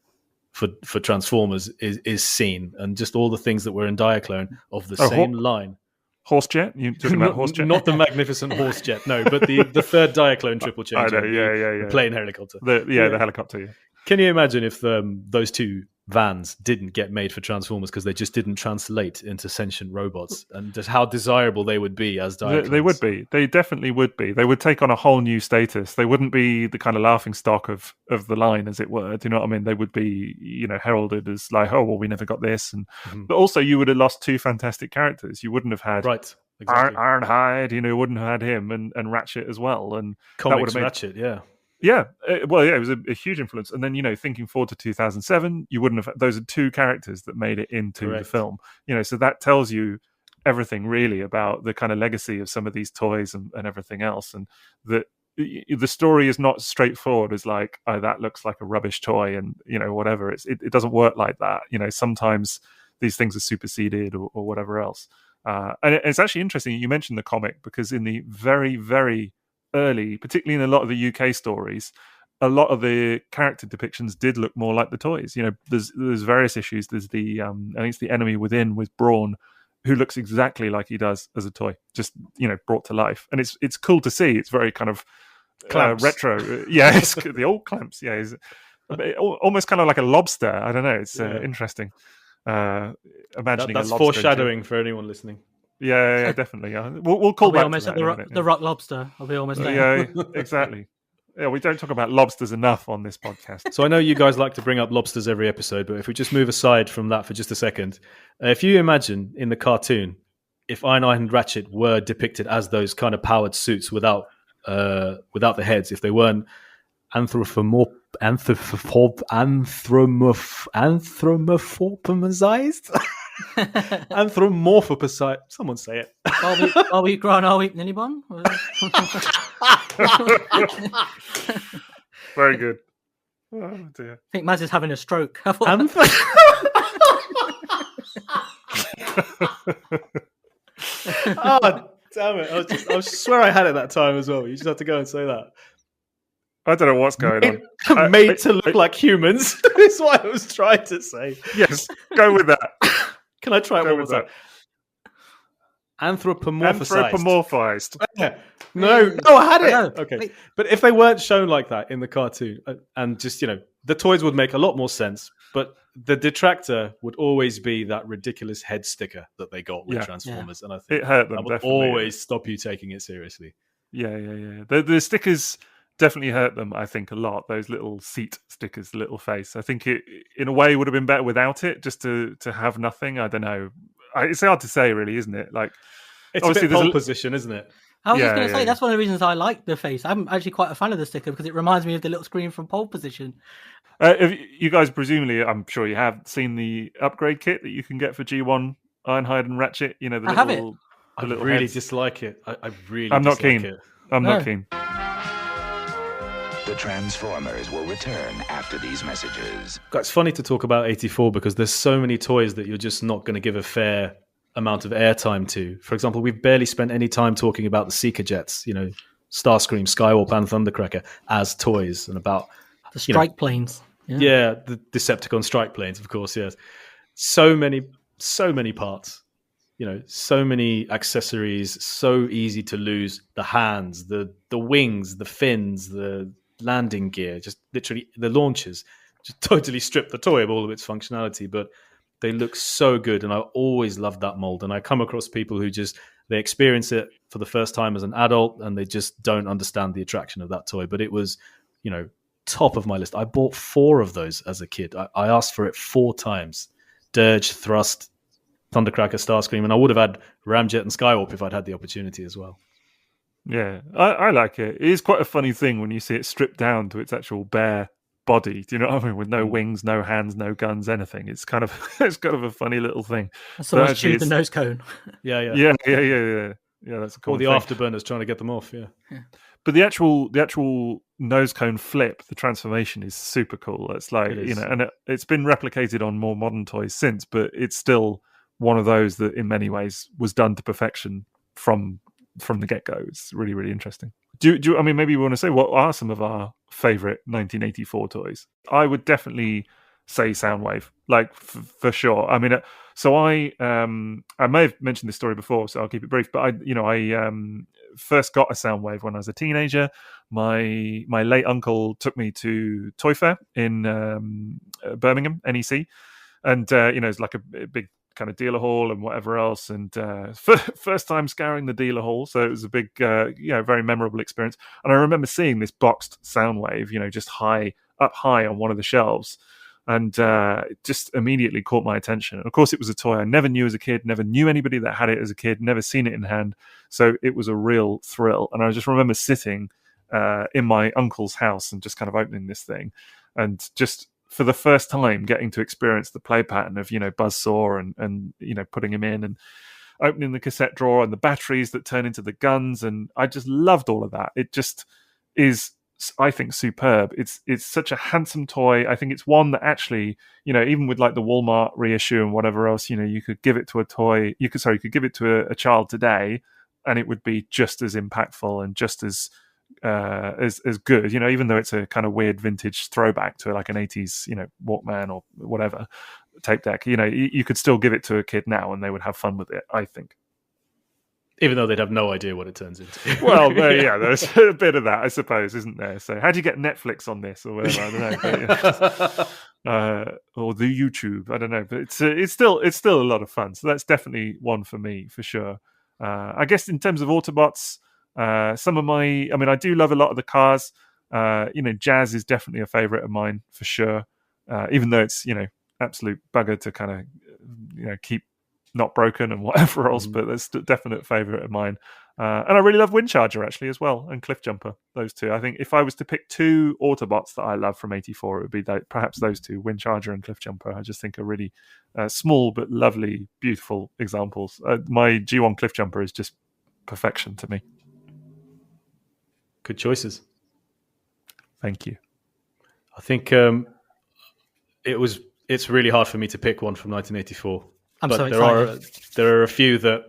for Transformers is seen, and just all the things that were in Diaclone of the same line. Horse jet? You talking about horse jet? Not the magnificent horse jet, no, but the third Diaclone triple changer. I know, yeah. The plane helicopter. The helicopter, yeah. Can you imagine if those two vans didn't get made for Transformers because they just didn't translate into sentient robots, and just how desirable they would be as Diaclones? They would be. They definitely would be. They would take on a whole new status. They wouldn't be the kind of laughing stock of the line, as it were. Do you know what I mean? They would be, heralded as like, oh, well, we never got this. And But also, you would have lost two fantastic characters. You wouldn't have had exactly. Ironhide, wouldn't have had him, and Ratchet as well. And Comics that would have made... Ratchet, yeah. Yeah, it was a huge influence. And then, thinking forward to 2007, you wouldn't have... Those are two characters that made it into the film. So that tells you everything, really, about the kind of legacy of some of these toys and everything else. And that the story is not straightforward as like, oh, that looks like a rubbish toy and, whatever. It doesn't work like that. Sometimes these things are superseded or whatever else. And it's actually interesting you mentioned the comic, because in the very, very early, particularly in a lot of the UK stories, a lot of the character depictions did look more like the toys. There's various issues. There's the I think it's the Enemy Within with Brawn, who looks exactly like he does as a toy, just brought to life, and it's cool to see. It's very kind of retro. Yeah, it's the old clamps. Yeah, it's almost kind of like a lobster. I don't know. It's interesting. Imagining that's a lobster foreshadowing for anyone listening. Yeah, definitely. Yeah. We'll call back almost to at the rock lobster. I'll be almost there. Yeah, exactly. Yeah, we don't talk about lobsters enough on this podcast. So I know you guys like to bring up lobsters every episode, but if we just move aside from that for just a second, if you imagine in the cartoon, if Ironhide and Ratchet were depicted as those kind of powered suits without the heads, if they weren't anthropomorphized. Anthropomorphized. Someone say it. Are we grown? Are we Ninibon? Very good. Oh dear. I think Maz is having a stroke. Oh, damn it. I swear I had it that time as well. You just have to go and say that. I don't know what's going on. Made to look like humans is what I was trying to say. Yes, go with that. Can I try it one more time? Anthropomorphized. Hey. No, I had it. No, Okay, wait. but if they weren't shown like that in the cartoon, and just the toys would make a lot more sense. But the detractor would always be that ridiculous head sticker that they got with Transformers, and I think It hurt them, that would definitely. always stop you taking it seriously. Yeah. The stickers definitely hurt them, I think, a lot. Those little seat stickers, the little face. I think it, in a way, would have been better without it, just to have nothing. I don't know. It's hard to say, really, isn't it? Like, It's obviously, a bit pole position, isn't it? I was just Yeah, going to say, yeah. that's one of the reasons I like the face. I'm actually quite a fan of the sticker because it reminds me of the little screen from Pole Position. Have you guys, presumably, I'm sure you have seen the upgrade kit that you can get for G1, Ironhide, and Ratchet. The I have it. I little really heads. dislike it. I really I'm not dislike keen. it. I'm No. not keen. The Transformers will return after these messages. It's funny to talk about 84 because there's so many toys that you're just not going to give a fair amount of airtime to. For example, we've barely spent any time talking about the Seeker Jets, Starscream, Skywarp, and Thundercracker as toys, and about The strike planes. the Decepticon strike planes, of course. Yes, so many parts. So many accessories, so easy to lose. The hands, the wings, the fins, the landing gear, just literally the launchers, just totally strip the toy of all of its functionality. But they look so good, and I always loved that mold. And I come across people who they experience it for the first time as an adult, and they just don't understand the attraction of that toy. But it was, top of my list. I bought 4 of those as a kid. I asked for it 4 times. Dirge, Thrust, Thundercracker, Starscream, and I would have had Ramjet and Skywarp if I'd had the opportunity as well. Yeah, I like it. It is quite a funny thing when you see it stripped down to its actual bare body. Do you know what I mean? With no wings, no hands, no guns, anything. It's kind of a funny little thing. Someone's chewed the nose cone. Yeah. Yeah. That's a cool. Or the afterburners trying to get them off. Yeah. But the actual nose cone flip, the transformation is super cool. It's like and it's been replicated on more modern toys since, but it's still one of those that, in many ways, was done to perfection from the get-go. It's really, really interesting. Do I mean, maybe you want to say what are some of our favorite 1984 toys? I would definitely say Soundwave, like for sure. I mean, so I may have mentioned this story before, so I'll keep it brief. But I first got a Soundwave when I was a teenager. My late uncle took me to Toy Fair in Birmingham, NEC, and it's like a big kind of dealer hall and whatever else, and first time scouring the dealer hall, so it was a big very memorable experience. And I remember seeing this boxed Soundwave just up high on one of the shelves, and it just immediately caught my attention. And of course, it was a toy I never knew as a kid, never knew anybody that had it as a kid, never seen it in hand, so it was a real thrill. And I just remember sitting in my uncle's house and just kind of opening this thing, and just for the first time getting to experience the play pattern of Buzzsaw and putting him in and opening the cassette drawer and the batteries that turn into the guns, and I just loved all of that. It just is, I think, superb. It's such a handsome toy. I think it's one that actually, even with like the Walmart reissue and whatever else, you could give it to you could give it to a child today, and it would be just as impactful and just as good, even though it's a kind of weird vintage throwback to like an 80s, Walkman or whatever tape deck. You could still give it to a kid now and they would have fun with it, I think. Even though they'd have no idea what it turns into. Well, yeah, there's a bit of that, I suppose, isn't there? So how do you get Netflix on this or whatever? I don't know. But, or the YouTube, I don't know. But it's still a lot of fun. So that's definitely one for me, for sure. I guess in terms of Autobots, some of I do love a lot of the cars. Jazz is definitely a favorite of mine for sure. Even though it's absolute bugger to kind of keep not broken and whatever else, but that's a definite favorite of mine. And I really love Windcharger actually as well, and Cliffjumper. Those two. I think if I was to pick 2 Autobots that I love from 84, it would be perhaps those two, Windcharger and Cliffjumper. I just think are really small but lovely, beautiful examples. My G1 Cliffjumper is just perfection to me. Good choices. Thank you. I think it's really hard for me to pick one from 1984. I'm so excited. There are a few that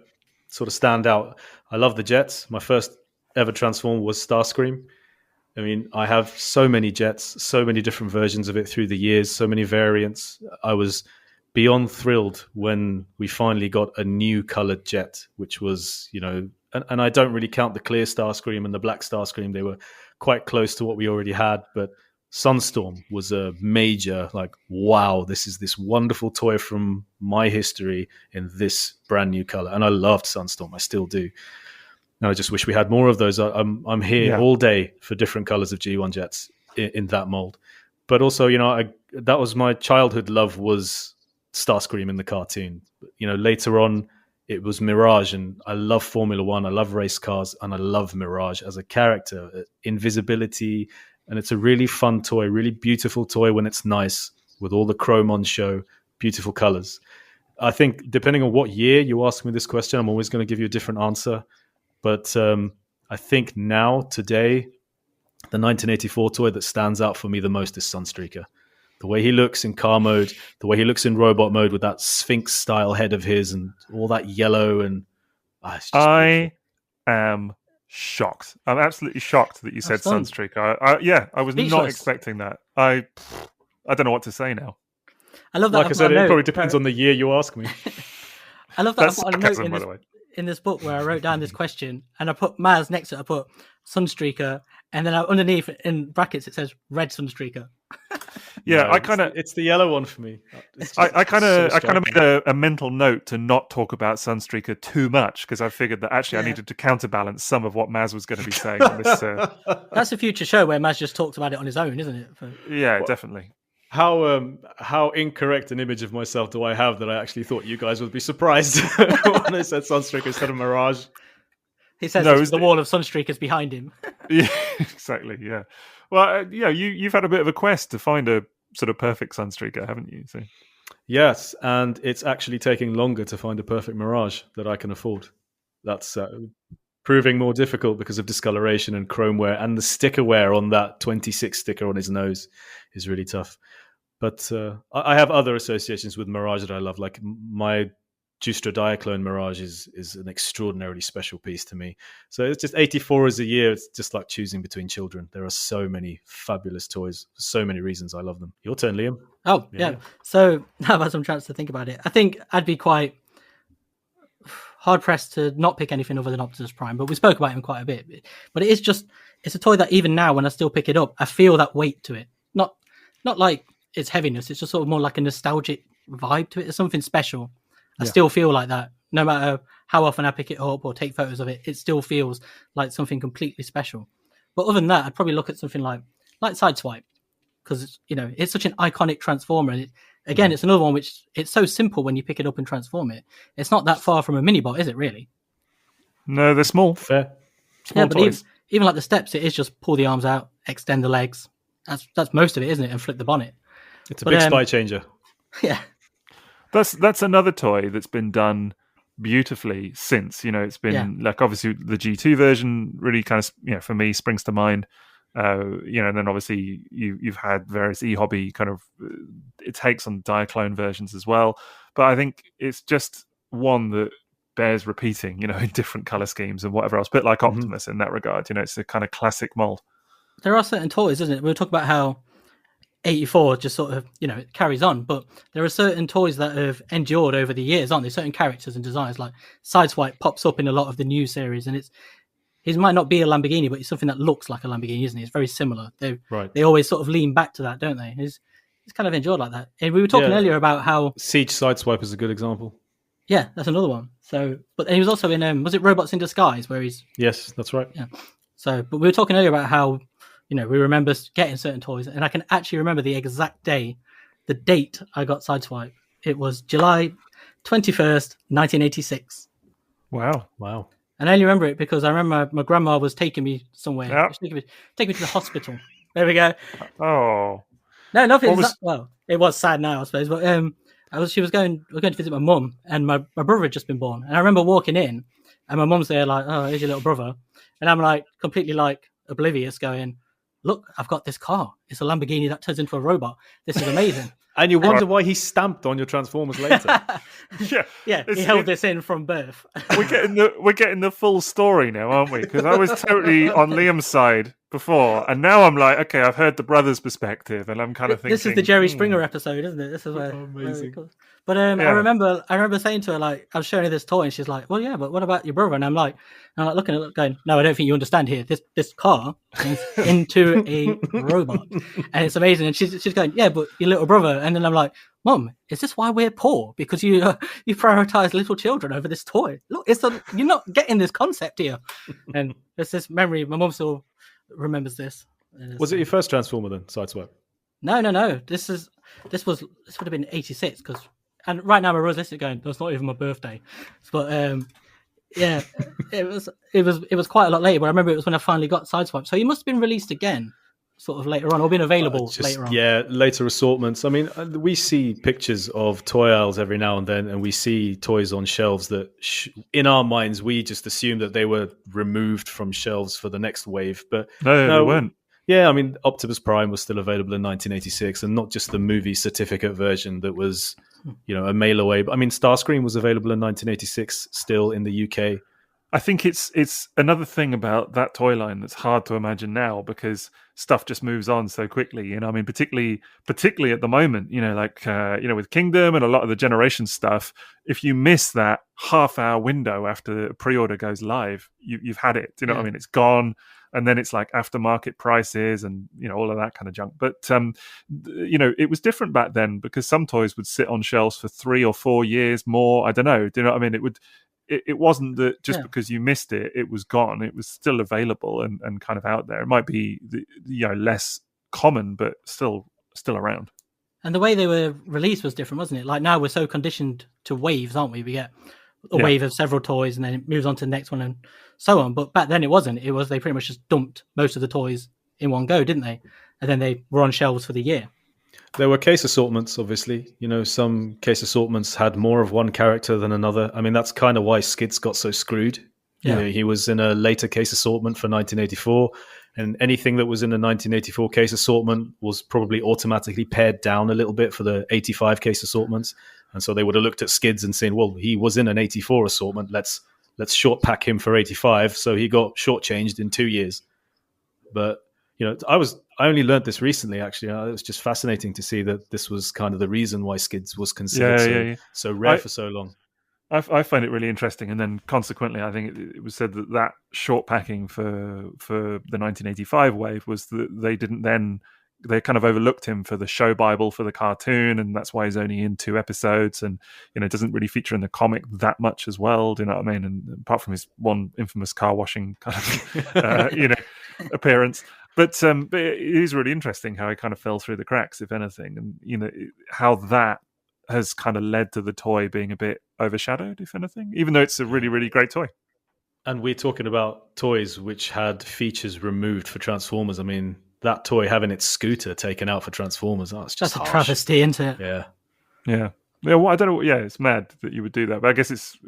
sort of stand out. I love the Jets. My first ever Transform was Starscream. I mean, I have so many Jets, so many different versions of it through the years, so many variants. I was beyond thrilled when we finally got a new colored jet, which was, and I don't really count the clear Starscream and the black Starscream. They were quite close to what we already had, but Sunstorm was a major, like, wow, this is this wonderful toy from my history in this brand new color. And I loved Sunstorm. I still do. And I just wish we had more of those. I'm here all day for different colors of G1 jets in that mold. But also, that was my childhood love, was Starscream in the cartoon. Later on, it was Mirage, and I love Formula One, I love race cars, and I love Mirage as a character. Invisibility, and it's a really fun toy, really beautiful toy when it's nice, with all the chrome on show, beautiful colors. I think depending on what year you ask me this question, I'm always going to give you a different answer. But I think now, today, the 1984 toy that stands out for me the most is Sunstreaker. The way he looks in car mode, the way he looks in robot mode with that Sphinx-style head of his and all that yellow. And I am shocked. I'm absolutely shocked that you said Sunstreaker. I was not expecting that. I don't know what to say now. I love that. Like I said, it probably depends on the year you ask me. I love that. I've got a note in this book where I wrote down this question, and I put Maz next to it. I put Sunstreaker, and then underneath in brackets it says Red Sunstreaker. Yeah, no, it's the yellow one for me. I kind of made a mental note to not talk about Sunstreaker too much, because I figured that actually I needed to counterbalance some of what Maz was going to be saying on this. That's a future show where Maz just talks about it on his own, isn't it? Definitely. How incorrect an image of myself do I have that I actually thought you guys would be surprised when I said Sunstreaker instead of Mirage? He says the wall of Sunstreakers behind him. Yeah, exactly. Yeah. Well, you've had a bit of a quest to find a sort of perfect Sunstreaker, haven't you? So. Yes, and it's actually taking longer to find a perfect Mirage that I can afford. That's proving more difficult because of discoloration and chrome wear, and the sticker wear on that 26 sticker on his nose is really tough. But I have other associations with Mirage that I love, like my Justra Diaclone Mirage is an extraordinarily special piece to me. So it's just 84 as a year. It's just like choosing between children. There are so many fabulous toys for so many reasons. I love them. Your turn, Liam. Oh, yeah. So now I've had some chance to think about it. I think I'd be quite hard-pressed to not pick anything other than Optimus Prime, but we spoke about him quite a bit. But it's a toy that even now, when I still pick it up, I feel that weight to it. Not like its heaviness. It's just sort of more like a nostalgic vibe to it. It's something special. I still feel like that. No matter how often I pick it up or take photos of it, it still feels like something completely special. But other than that, I'd probably look at something like Sideswipe, because it's such an iconic Transformer. And it's another one which it's so simple when you pick it up and transform it. It's not that far from a Minibot, is it really? No, they're small. Fair. Small toys. But even like the steps, it is just pull the arms out, extend the legs. That's most of it, isn't it? And flip the bonnet. It's a big spy changer. Yeah. That's another toy that's been done beautifully since. It's been like, obviously the G2 version really kind of, for me, springs to mind. And then obviously you've had various e-hobby kind of it takes on Diaclone versions as well. But I think it's just one that bears repeating, in different color schemes and whatever else. A bit like Optimus in that regard. It's a kind of classic mold. There are certain toys, isn't it? We'll talk about how 84 just sort of, it carries on, but there are certain toys that have endured over the years, aren't there? Certain characters and designs, like Sideswipe pops up in a lot of the new series, and he might not be a Lamborghini, but it's something that looks like a Lamborghini, isn't it? It's very similar. They always sort of lean back to that, don't they? It's kind of endured like that. And we were talking earlier about how Siege Sideswipe is a good example. Yeah, that's another one. So, but he was also in was it Robots in Disguise, where he's Yes, that's right. Yeah. So, but we were talking earlier about how we remember getting certain toys, and I can actually remember the exact day, the date I got Sideswipe. It was July 21st, 1986. Wow. And I only remember it because I remember my grandma was taking me somewhere. Yep. Taking me to the hospital. There we go. Oh. No, nothing. Well, it was sad now, I suppose. But we were going to visit my mum, and my brother had just been born. And I remember walking in, and my mum's there like, "Oh, here's your little brother," and I'm like completely like oblivious, going, "Look, I've got this car. It's a Lamborghini that turns into a robot. This is amazing." And you wonder why he stamped on your Transformers later. Yeah, he held this in from birth. we're getting the full story now, aren't we? Because I was totally on Liam's side before, and now I'm like, okay, I've heard the brother's perspective, and I'm kind of thinking this is the Jerry Springer episode, isn't it? This is where amazing. But I remember saying to her, like, I was showing her this toy, and she's like, "Well, yeah, but what about your brother?" And I'm like looking at it, going, "No, I don't think you understand here. This car is into a robot, and it's amazing." And she's going, "Yeah, but your little brother." And then I'm like, "Mom, is this why we're poor? Because you prioritize little children over this toy? Look, you're not getting this concept here." And it's this memory. My mom still remembers this. Was it your first Transformer then, Sideswipe? No. This would have been '86 and right now my brother's listening going, that's not even my birthday. But yeah, it was quite a lot later. But I remember it was when I finally got Sideswipe. So he must have been released again, sort of later on, or been available later on. Yeah, later assortments. I mean, we see pictures of toy aisles every now and then, and we see toys on shelves that, in our minds, we just assumed that they were removed from shelves for the next wave. But no, they weren't. Yeah, I mean, Optimus Prime was still available in 1986, and not just the movie certificate version that was, a mail away. But I mean, Starscream was available in 1986 still in the UK. I think it's another thing about that toy line that's hard to imagine now because stuff just moves on so quickly. I mean, particularly at the moment, with Kingdom and a lot of the Generation stuff, if you miss that half-hour window after the pre-order goes live, you've had it. What I mean? It's gone. And then it's like aftermarket prices and, all of that kind of junk. But, it was different back then because some toys would sit on shelves for 3 or 4 years more. I don't know. Do you know what I mean? It wasn't that just because you missed it, it was gone. It was still available and kind of out there. It might be, less common, but still around. And the way they were released was different, wasn't it? Like now we're so conditioned to waves, aren't we? We get a wave of several toys and then it moves on to the next one and so on. But back then it wasn't. It was they pretty much just dumped most of the toys in one go, didn't they? And then they were on shelves for the year. There were case assortments, obviously. Some case assortments had more of one character than another. I mean, that's kind of why Skids got so screwed. Yeah. He was in a later case assortment for 1984, and anything that was in the 1984 case assortment was probably automatically pared down a little bit for the 85 case assortments. And so they would have looked at Skids and saying, well, he was in an 84 assortment. Let's short pack him for 85. So he got shortchanged in 2 years. But, I only learned this recently, actually. It was just fascinating to see that this was kind of the reason why Skids was considered so rare for so long. I find it really interesting. And then consequently, I think it was said that short packing for the 1985 wave was that they kind of overlooked him for the show Bible for the cartoon, and that's why he's only in 2 episodes, and doesn't really feature in the comic that much as well. Do you know what I mean? And apart from his one infamous car washing kind of appearance, but it is really interesting how he kind of fell through the cracks, if anything, and how that has kind of led to the toy being a bit overshadowed, if anything, even though it's a really, really great toy. And we're talking about toys which had features removed for Transformers. I mean, that toy having its scooter taken out for Transformers, it's just that's a travesty, isn't it? Yeah. Well, I don't know. Yeah, it's mad that you would do that, but I guess it's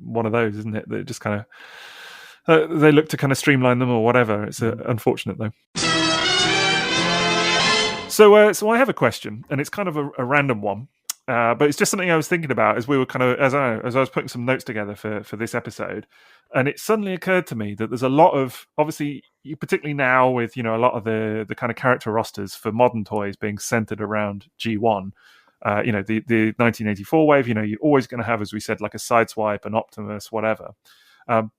one of those, isn't it? That just kind of they look to kind of streamline them or whatever. It's unfortunate though. So I have a question, and it's kind of a random one, but it's just something I was thinking about as we were kind of as I was putting some notes together for this episode, and it suddenly occurred to me that there's a lot of, obviously, particularly now with a lot of the kind of character rosters for modern toys being centered around G1. The 1984 wave. You're always going to have, as we said, like a Sideswipe, an Optimus, whatever.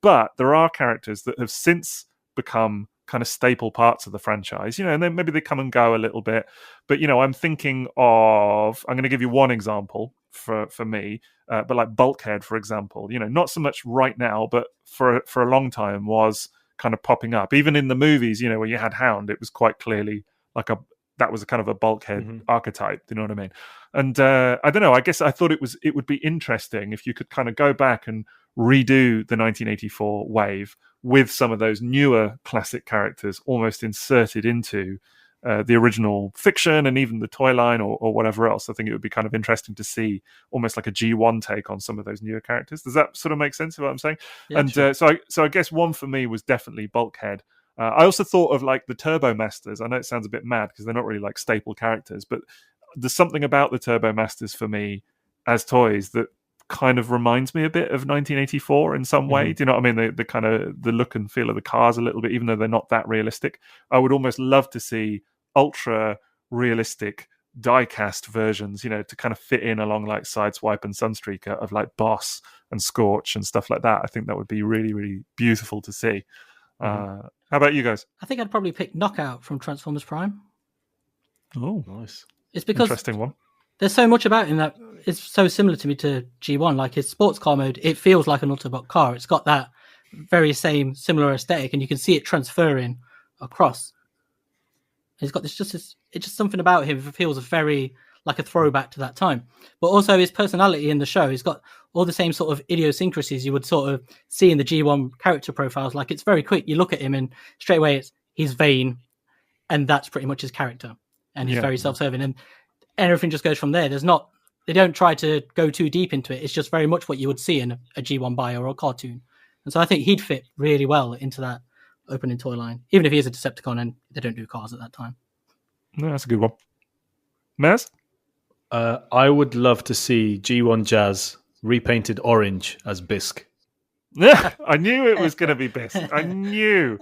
But there are characters that have since become kind of staple parts of the franchise, and then maybe they come and go a little bit. But, I'm thinking I'm going to give you one example for me, but like Bulkhead, for example, not so much right now, but for a long time was kind of popping up. Even in the movies, where you had Hound, it was quite clearly like that was a kind of a Bulkhead archetype. Do you know what I mean? And I don't know, I guess I thought it would be interesting if you could kind of go back and redo the 1984 wave with some of those newer classic characters almost inserted into the original fiction and even the toy line or whatever else. I think it would be kind of interesting to see almost like a G1 take on some of those newer characters. Does that sort of make sense of what I'm saying? Yeah, and sure. So I guess one for me was definitely Bulkhead. I also thought of like the Turbo Masters. I know it sounds a bit mad because they're not really like staple characters, but there's something about the Turbo Masters for me as toys that kind of reminds me a bit of 1984 in some way. Do you know what I mean? The kind of the look and feel of the cars a little bit, even though they're not that realistic. I would almost love to see ultra realistic die-cast versions, you know, to kind of fit in along like Sideswipe and Sunstreaker of like Boss and Scorch and stuff like that. I think that would be really, really beautiful to see. How about you guys? I think I'd probably pick Knockout from Transformers Prime. Oh, Nice. It's because interesting one. there's so much about him that is so similar to me to G1. Like his sports car mode, it feels like an Autobot car. It's got that very same similar aesthetic, and you can see it transferring across. He's got it's just something about him that feels very like a throwback to that time. But also his personality in the show, he's got all the same sort of idiosyncrasies you would sort of see in the G1 character profiles. Like it's very quick. You look at him and straight away he's vain, and that's pretty much his character. And he's very self-serving, and everything just goes from there. They don't try to go too deep into it. It's just very much what you would see in a G1 bio or a cartoon. And so I think he'd fit really well into that opening toy line, even if he is a Decepticon and they don't do cars at that time. No, that's a good one. Maz? I would love to see G1 Jazz repainted orange as B.I.S.K. I knew it was going to be B.I.S.K. I knew.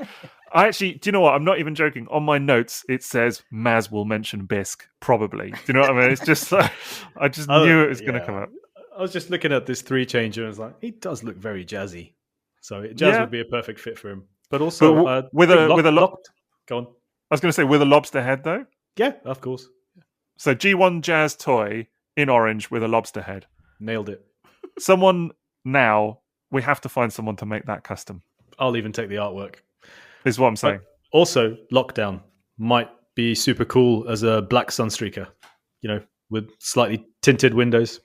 I actually, do you know what? I'm not even joking. On my notes, it says Maz will mention B.I.S.K. probably. Do you know what I mean? It's just, I just knew it was going to come up. I was just looking at this 3-changer and I was like, he does look very jazzy. So Jazz would be a perfect fit for him. But also, with a go on. I was going to say with a lobster head though. Yeah, of course. So G1 Jazz toy in orange with a lobster head. Nailed it. Someone now, we have to find someone to make that custom. I'll even take the artwork. Is what I'm saying. But also, Lockdown might be super cool as a black Sunstreaker, you know, with slightly tinted windows.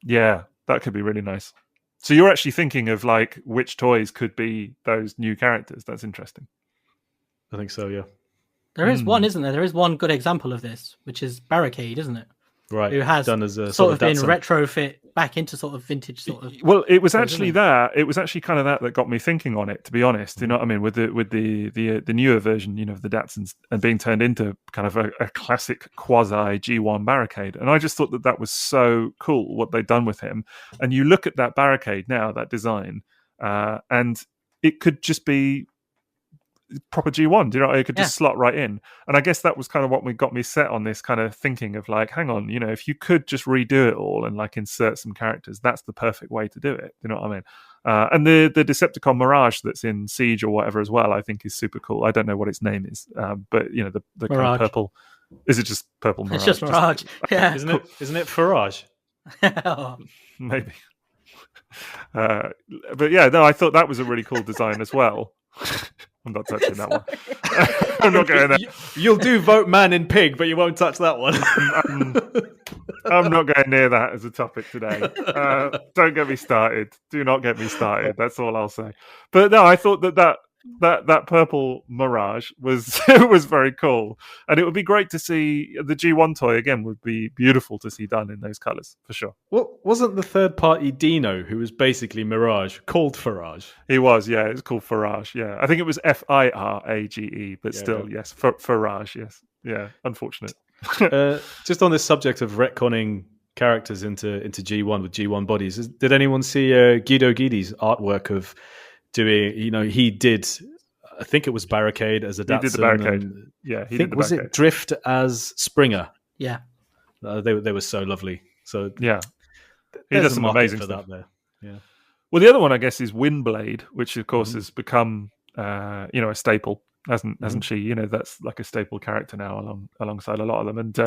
Yeah, that could be really nice. So you're actually thinking of like which toys could be those new characters. That's interesting. I think so, yeah. There is one, isn't there? There is one good example of this, which is Barricade, isn't it? Right. Who has done as a sort of been Datsun. retrofit back into sort of vintage sort of. Well, it was actually that. It was actually kind of that got me thinking on it. To be honest, you know what I mean, with the newer version, you know, of the Datsuns and being turned into kind of a classic quasi G1 Barricade, and I just thought that was so cool what they'd done with him. And you look at that Barricade now, that design, and it could just be proper G1, do you know? It could just slot right in. And I guess that was kind of what got me set on this kind of thinking of like, hang on, you know, if you could just redo it all and like insert some characters, that's the perfect way to do it. You know what I mean? And the Decepticon Mirage that's in Siege or whatever as well, I think is super cool. I don't know what its name is, but you know, the kind of purple. Is it just purple Mirage? It's just Mirage. Yeah. Isn't it Farage? Maybe. But yeah, no, I thought that was a really cool design as well. I'm not touching that one. I'm not going there. You'll do Vote Man in Pig, but you won't touch that one. I'm not going near that as a topic today. Don't get me started. Do not get me started. That's all I'll say. But no, I thought that purple Mirage was was very cool, and it would be great to see the G1 toy again. Would be beautiful to see done in those colours for sure. Well, wasn't the third party Dino, who was basically Mirage, called Farage? He was, yeah. It's called Farage. Yeah, I think it was Firage, but still, yes, Farage. Yes, yeah. Unfortunate. Just on this subject of retconning characters into G1 with G1 bodies, did anyone see Guido Guidi's artwork of doing, you know, he did, I think it was Barricade as a Datsun. He did the Barricade. Yeah, he did the was Barricade. it Drift as Springer? Yeah. They were so lovely. So yeah, he does some amazing for stuff that there. Yeah. Well, the other one, I guess, is Windblade, which of course has become, you know, a staple, hasn't she? You know, that's like a staple character now alongside a lot of them. And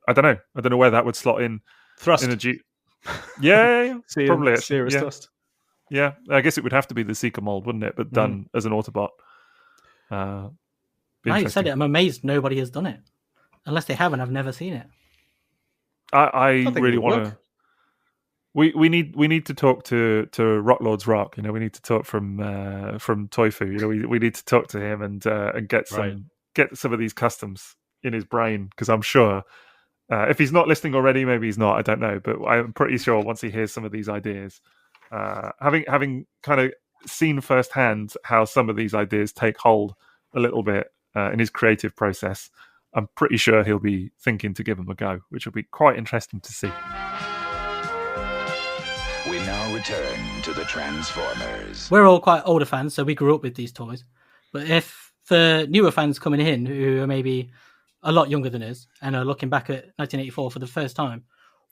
I don't know where that would slot in. Thrust in a G. Yeah, probably. Serious Thrust. Yeah, I guess it would have to be the Seeker mold, wouldn't it? But done as an Autobot. Now you said it, I'm amazed nobody has done it. Unless they haven't, I've nefu seen it. I really want to. We need to talk to Rock Lord's Rock. You know, we need to talk from Toyfu. You know, we need to talk to him and get some of these customs in his brain, because I'm sure if he's not listening already, maybe he's not. I don't know, but I'm pretty sure once he hears some of these ideas. Having kind of seen firsthand how some of these ideas take hold a little bit in his creative process, I'm pretty sure he'll be thinking to give them a go, which will be quite interesting to see. We now return to the Transformers. We're all quite older fans, so we grew up with these toys. But if for newer fans coming in who are maybe a lot younger than us and are looking back at 1984 for the first time,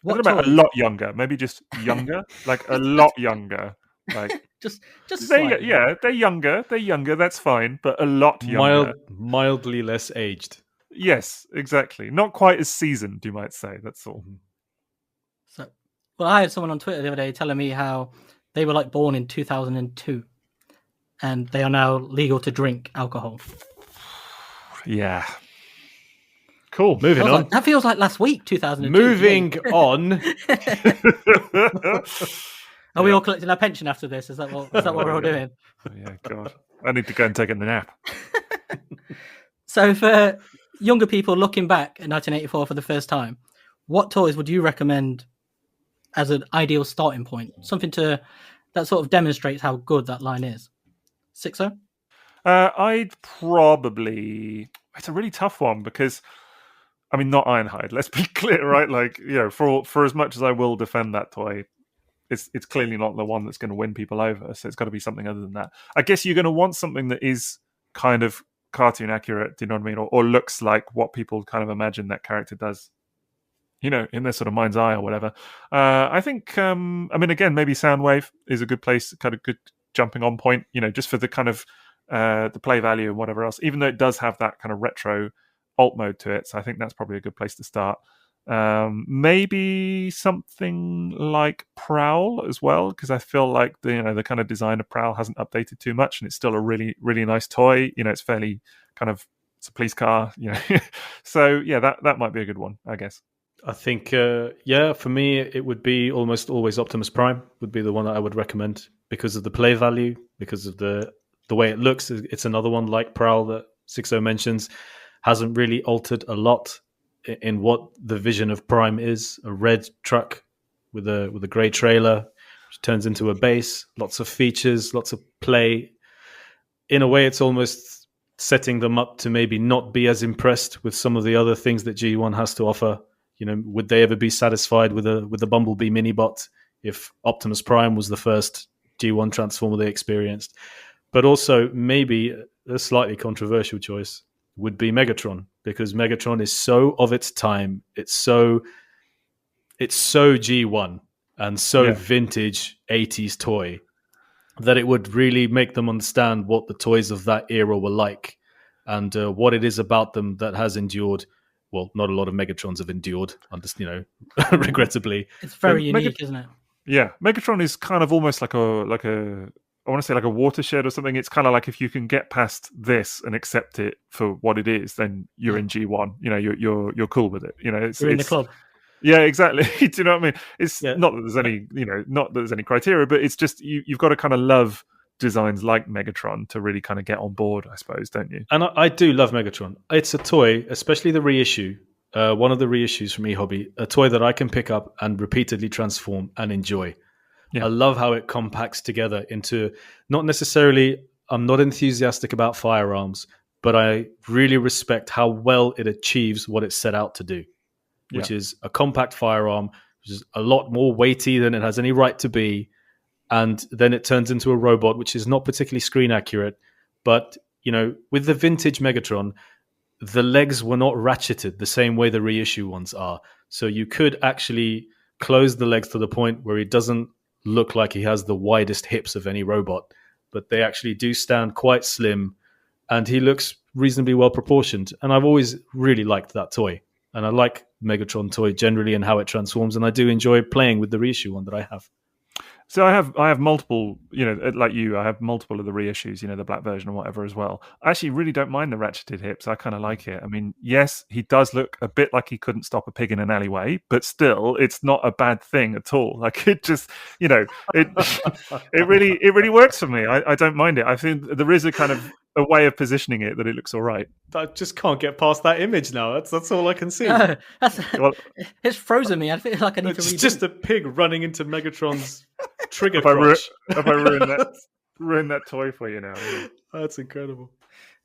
What about a lot younger? Maybe just younger, like a lot younger. Like just slightly. they're younger. They're younger. That's fine, but a lot younger. Mildly less aged. Yes, exactly. Not quite as seasoned, you might say. That's all. So, well, I had someone on Twitter the other day telling me how they were like born in 2002, and they are now legal to drink alcohol. Yeah. Cool. Moving on. That feels like last week, 2002. Moving on. Are we all collecting our pension after this? Is that what we're all doing? Yeah, God. I need to go and take a nap. So for younger people looking back at 1984 for the first time, what toys would you recommend as an ideal starting point? Something that sort of demonstrates how good that line is. Sixo? I'd probably... It's a really tough one because... I mean, not Ironhide. Let's be clear, right? Like, you know, for as much as I will defend that toy, it's clearly not the one that's going to win people over. So it's got to be something other than that. I guess you're going to want something that is kind of cartoon accurate. Do you know what I mean? Or looks like what people kind of imagine that character does, you know, in their sort of mind's eye or whatever. I think. I mean, again, maybe Soundwave is a good place, kind of good jumping on point. You know, just for the kind of the play value and whatever else. Even though it does have that kind of retro alt mode to it, so I think that's probably a good place to start. Maybe something like Prowl as well, because I feel like the kind of design of Prowl hasn't updated too much, and it's still a really, really nice toy. You know, it's fairly kind of, it's a police car, you know. So yeah, that might be a good one, I guess. I think for me it would be almost always Optimus Prime would be the one that I would recommend because of the play value, because of the way it looks. It's another one like Prowl that Sixo mentions. Hasn't really altered a lot in what the vision of Prime is. A red truck with a grey trailer, which turns into a base, lots of features, lots of play. In a way, it's almost setting them up to maybe not be as impressed with some of the other things that G1 has to offer. You know, would they ever be satisfied with a Bumblebee Minibot if Optimus Prime was the first G1 Transformer they experienced? But also, maybe a slightly controversial choice would be Megatron, because Megatron is so of its time. It's so G1 and so vintage 80s toy that it would really make them understand what the toys of that era were like and what it is about them that has endured. Well, not a lot of Megatrons have endured, regrettably. It's very unique, isn't it? Yeah, Megatron is kind of almost like a I want to say like a watershed or something. It's kind of like if you can get past this and accept it for what it is, then you're in G1. You know, you're cool with it. You know, You're in the club. Yeah, exactly. Do you know what I mean? It's not that there's any, not that there's any criteria, but it's just you've got to kind of love designs like Megatron to really kind of get on board, I suppose, don't you? And I do love Megatron. It's a toy, especially the reissue. One of the reissues from eHobby, a toy that I can pick up and repeatedly transform and enjoy. Yeah. I love how it compacts together into, not necessarily, I'm not enthusiastic about firearms, but I really respect how well it achieves what it set out to do, which is a compact firearm, which is a lot more weighty than it has any right to be. And then it turns into a robot, which is not particularly screen accurate. But, you know, with the vintage Megatron, the legs were not ratcheted the same way the reissue ones are. So you could actually close the legs to the point where he doesn't look like he has the widest hips of any robot, but they actually do stand quite slim, and he looks reasonably well proportioned. And I've always really liked that toy, and I like Megatron toy generally and how it transforms, and I do enjoy playing with the reissue one that I have. So I have multiple, like you, I have multiple of the reissues, the black version or whatever as well. I actually really don't mind the ratcheted hips. I kind of like it. I mean, yes, he does look a bit like he couldn't stop a pig in an alleyway, but still, it's not a bad thing at all. Like it just, it really works for me. I don't mind it. I think there is a kind of a way of positioning it that it looks all right. I just can't get past that image now. That's all I can see. It's frozen me. I feel like I need to. It's just a pig running into Megatron's trigger crotch. Have I ruined that toy for you now? That's incredible.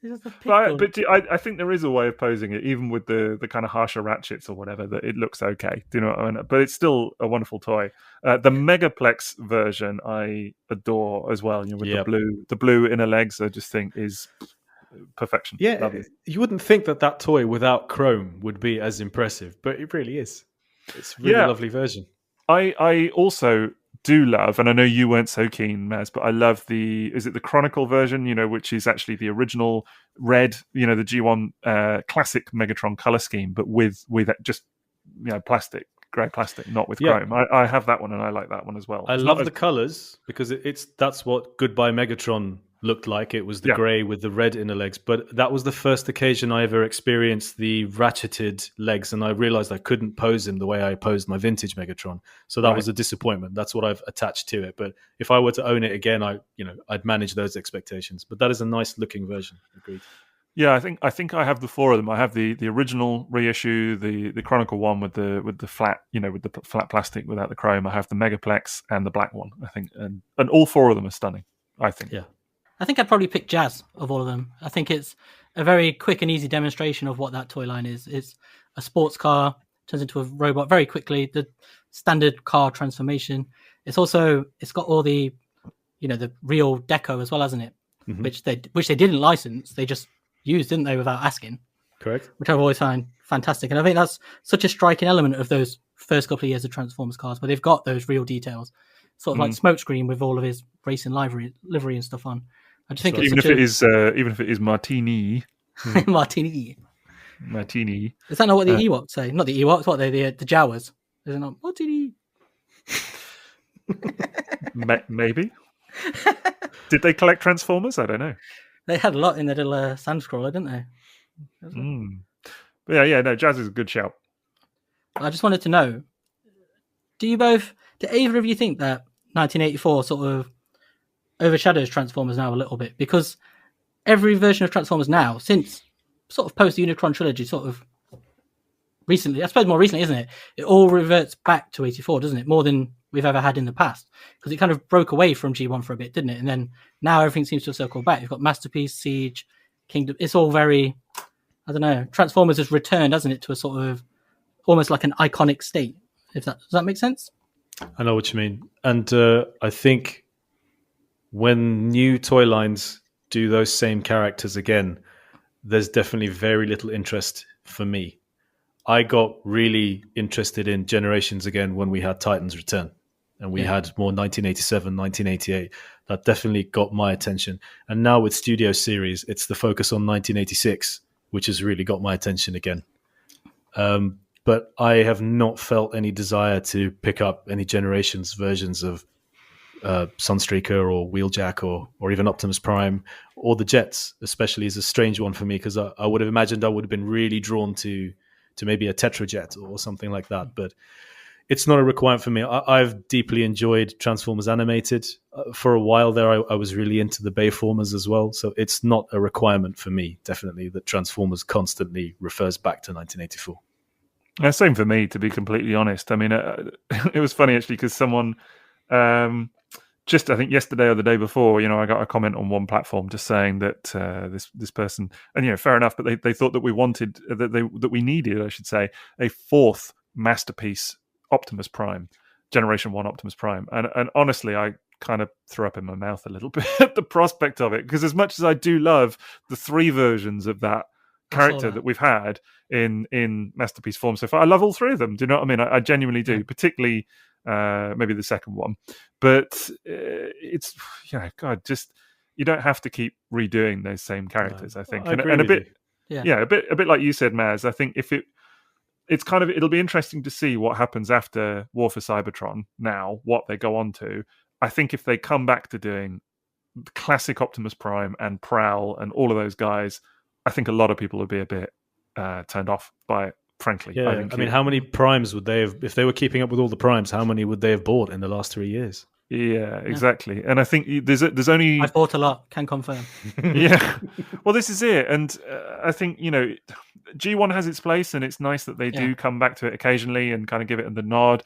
It's just a But, pixel. I think there is a way of posing it, even with the kind of harsher ratchets or whatever, that it looks okay. Do you know what I mean? But it's still a wonderful toy. The Megaplex version I adore as well. With the blue inner legs, I just think is perfection. Yeah, Lovely. you wouldn't think that toy without chrome would be as impressive, but it really is. It's a really lovely version. I also do love, and I know you weren't so keen, Maz, but I love is it the Chronicle version, which is actually the original red, the G1 classic Megatron color scheme, but with just, plastic, grey plastic, not with chrome. I have that one and I like that one as well. I love the colors because that's what Goodbye Megatron looked like. It was the grey with the red inner legs, but that was the first occasion I ever experienced the ratcheted legs, and I realized I couldn't pose him the way I posed my vintage Megatron. So that was a disappointment. That's what I've attached to it. But if I were to own it again, I'd manage those expectations. But that is a nice looking version. Agreed. Yeah, I think I have the four of them. I have the original reissue, the Chronicle one with the flat, with the flat plastic without the chrome. I have the Megaplex and the black one. I think, and all four of them are stunning. I think. Yeah. I think I'd probably pick Jazz of all of them. I think it's a very quick and easy demonstration of what that toy line is. It's a sports car, turns into a robot very quickly, the standard car transformation. It's got all the, the real deco as well, hasn't it? Mm-hmm. Which they didn't license. They just used, didn't they, without asking? Correct. Which I've always found fantastic. And I think that's such a striking element of those first couple of years of Transformers cars, where they've got those real details. Sort of like Smokescreen with all of his racing livery and stuff on. I just think even if it is Martini. Martini. Is that not what the Ewoks say? Not the Ewoks. What the Jawas? Is it not Martini? Maybe. Did they collect Transformers? I don't know. They had a lot in their little sand scroller, didn't they? But no, Jazz is a good shout. I just wanted to know: do either of you think that 1984 sort of overshadows Transformers now a little bit? Because every version of Transformers now, since sort of post Unicron trilogy, sort of recently, I suppose more recently, isn't it? It all reverts back to 84, doesn't it? More than we've ever had in the past, because it kind of broke away from G1 for a bit, didn't it? And then now everything seems to have circled back. You've got Masterpiece, Siege, Kingdom. It's all very, I don't know. Transformers has returned, hasn't it, to a sort of almost like an iconic state. Does that make sense? I know what you mean, and I think when new toy lines do those same characters again, there's definitely very little interest for me. I got really interested in Generations again when we had Titans Return, and we had more 1987, 1988. That definitely got my attention. And now with Studio Series, it's the focus on 1986, which has really got my attention again. But I have not felt any desire to pick up any Generations versions of Sunstreaker or Wheeljack or even Optimus Prime or the Jets, especially, is a strange one for me, because I would have imagined I would have been really drawn to maybe a Tetrajet or something like that. But it's not a requirement for me. I've deeply enjoyed Transformers Animated. For a while there, I was really into the Bayformers as well. So it's not a requirement for me, definitely, that Transformers constantly refers back to 1984. Same for me, to be completely honest. I mean, it was funny actually, because someone just, I think yesterday or the day before, I got a comment on one platform just saying that this person, and fair enough, but they thought that we wanted that we needed, I should say, a fourth masterpiece Optimus Prime, Generation 1 Optimus Prime, and honestly, I kind of threw up in my mouth a little bit at the prospect of it, because as much as I do love the three versions of that character that we've had in masterpiece form so far, I love all three of them. Do you know what I mean? I genuinely do, particularly maybe the second one. But it's God, just you don't have to keep redoing those same characters. I think, and a bit, a bit like you said, Maz. I think if it'll be interesting to see what happens after War for Cybertron. Now, what they go on to. I think if they come back to doing the classic Optimus Prime and Prowl and all of those guys, I think a lot of people would be a bit turned off by it, frankly. Yeah, I mean, how many primes would they have, if they were keeping up with all the primes, how many would they have bought in the last 3 years? Yeah, exactly. And I think there's only... I've bought a lot, can confirm. Yeah. Well, this is it. And I think, G1 has its place, and it's nice that they do come back to it occasionally and kind of give it the nod.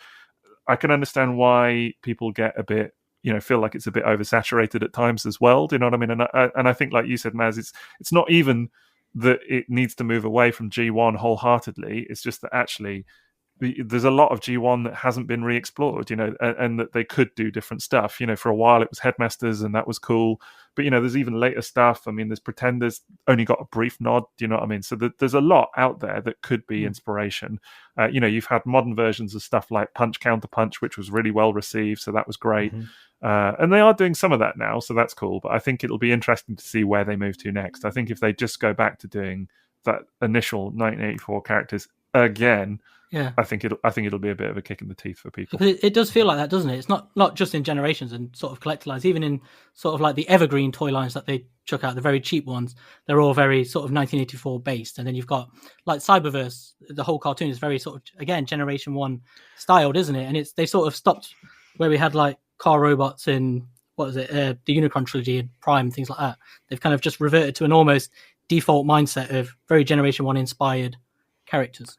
I can understand why people get a bit feel like it's a bit oversaturated at times as well. Do you know what I mean? And I think, like you said, Maz, it's not even that it needs to move away from G1 wholeheartedly. It's just that actually there's a lot of G1 that hasn't been re-explored, and that they could do different stuff. For a while it was Headmasters, and that was cool. But, there's even later stuff. I mean, there's Pretenders, only got a brief nod. Do you know what I mean? So there's a lot out there that could be inspiration. You've had modern versions of stuff like Punch Counter Punch, which was really well received. So that was great. And they are doing some of that now. So that's cool. But I think it'll be interesting to see where they move to next. I think if they just go back to doing that initial 1984 characters again, yeah, I think it'll be a bit of a kick in the teeth for people. Because it does feel like that, doesn't it? It's not just in Generations and sort of collector lines, even in sort of like the evergreen toy lines that they chuck out, the very cheap ones. They're all very sort of 1984 based, and then you've got like Cyberverse. The whole cartoon is very sort of, again, Generation 1 styled, isn't it? And they sort of stopped where we had like car robots in the Unicron trilogy and Prime, things like that. They've kind of just reverted to an almost default mindset of very Generation 1 inspired characters.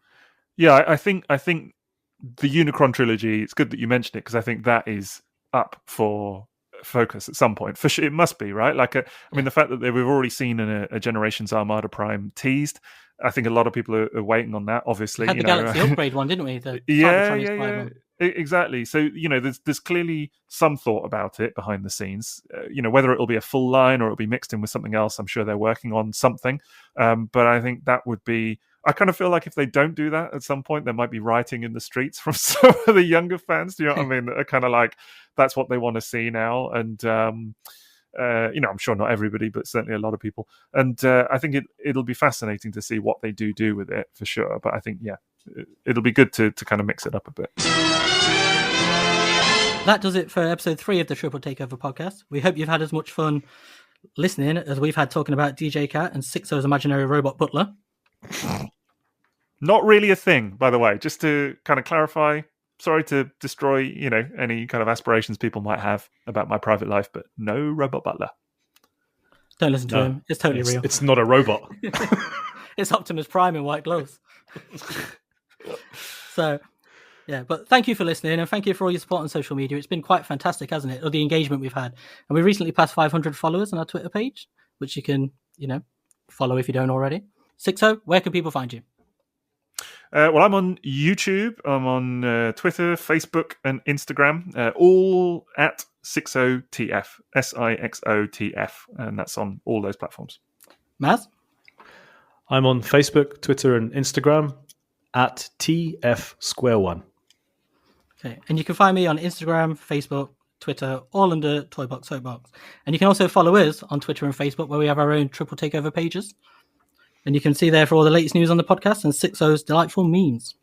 Yeah, I think the Unicron trilogy, it's good that you mentioned it, because I think that is up for focus at some point. For sure, it must be, right? I mean, the fact that we've already seen a Generations Armada Prime teased, I think a lot of people are waiting on that, obviously. We had the Galaxy Upgrade one, didn't we? The yeah. One. Exactly. So, there's clearly some thought about it behind the scenes. Whether it'll be a full line or it'll be mixed in with something else, I'm sure they're working on something. But I think that would be... I kind of feel like if they don't do that at some point, there might be rioting in the streets from some of the younger fans. Do you know what I mean? That are kind of like, that's what they want to see now. And, I'm sure not everybody, but certainly a lot of people. And I think it'll be fascinating to see what they do with it, for sure. But I think, it'll be good to kind of mix it up a bit. That does it for episode 3 of the Triple Takeover podcast. We hope you've had as much fun listening as we've had talking about DJ Cat and Sixo's imaginary robot butler. Not really a thing, by the way, just to kind of clarify. Sorry to destroy, any kind of aspirations people might have about my private life, but no robot butler. Don't listen to him. It's totally real. It's not a robot. It's Optimus Prime in white gloves. So, yeah, but thank you for listening, and thank you for all your support on social media. It's been quite fantastic, hasn't it? All the engagement we've had. And we recently passed 500 followers on our Twitter page, which you can, follow if you don't already. Sixo, where can people find you? Well, I'm on YouTube. I'm on Twitter, Facebook, and Instagram, all at SixoTF, SIXOTF, and that's on all those platforms. Maz? I'm on Facebook, Twitter, and Instagram at TFsquareone. Okay, and you can find me on Instagram, Facebook, Twitter, all under Toybox Soapbox. And you can also follow us on Twitter and Facebook, where we have our own Triple Takeover pages. And you can see there for all the latest news on the podcast and Sixo's delightful memes.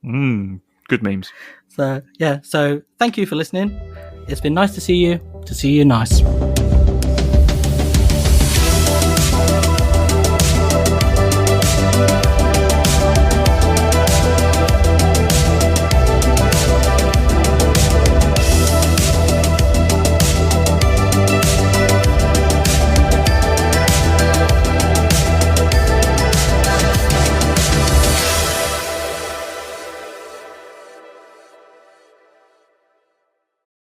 Good memes. So thank you for listening. It's been nice to see you nice.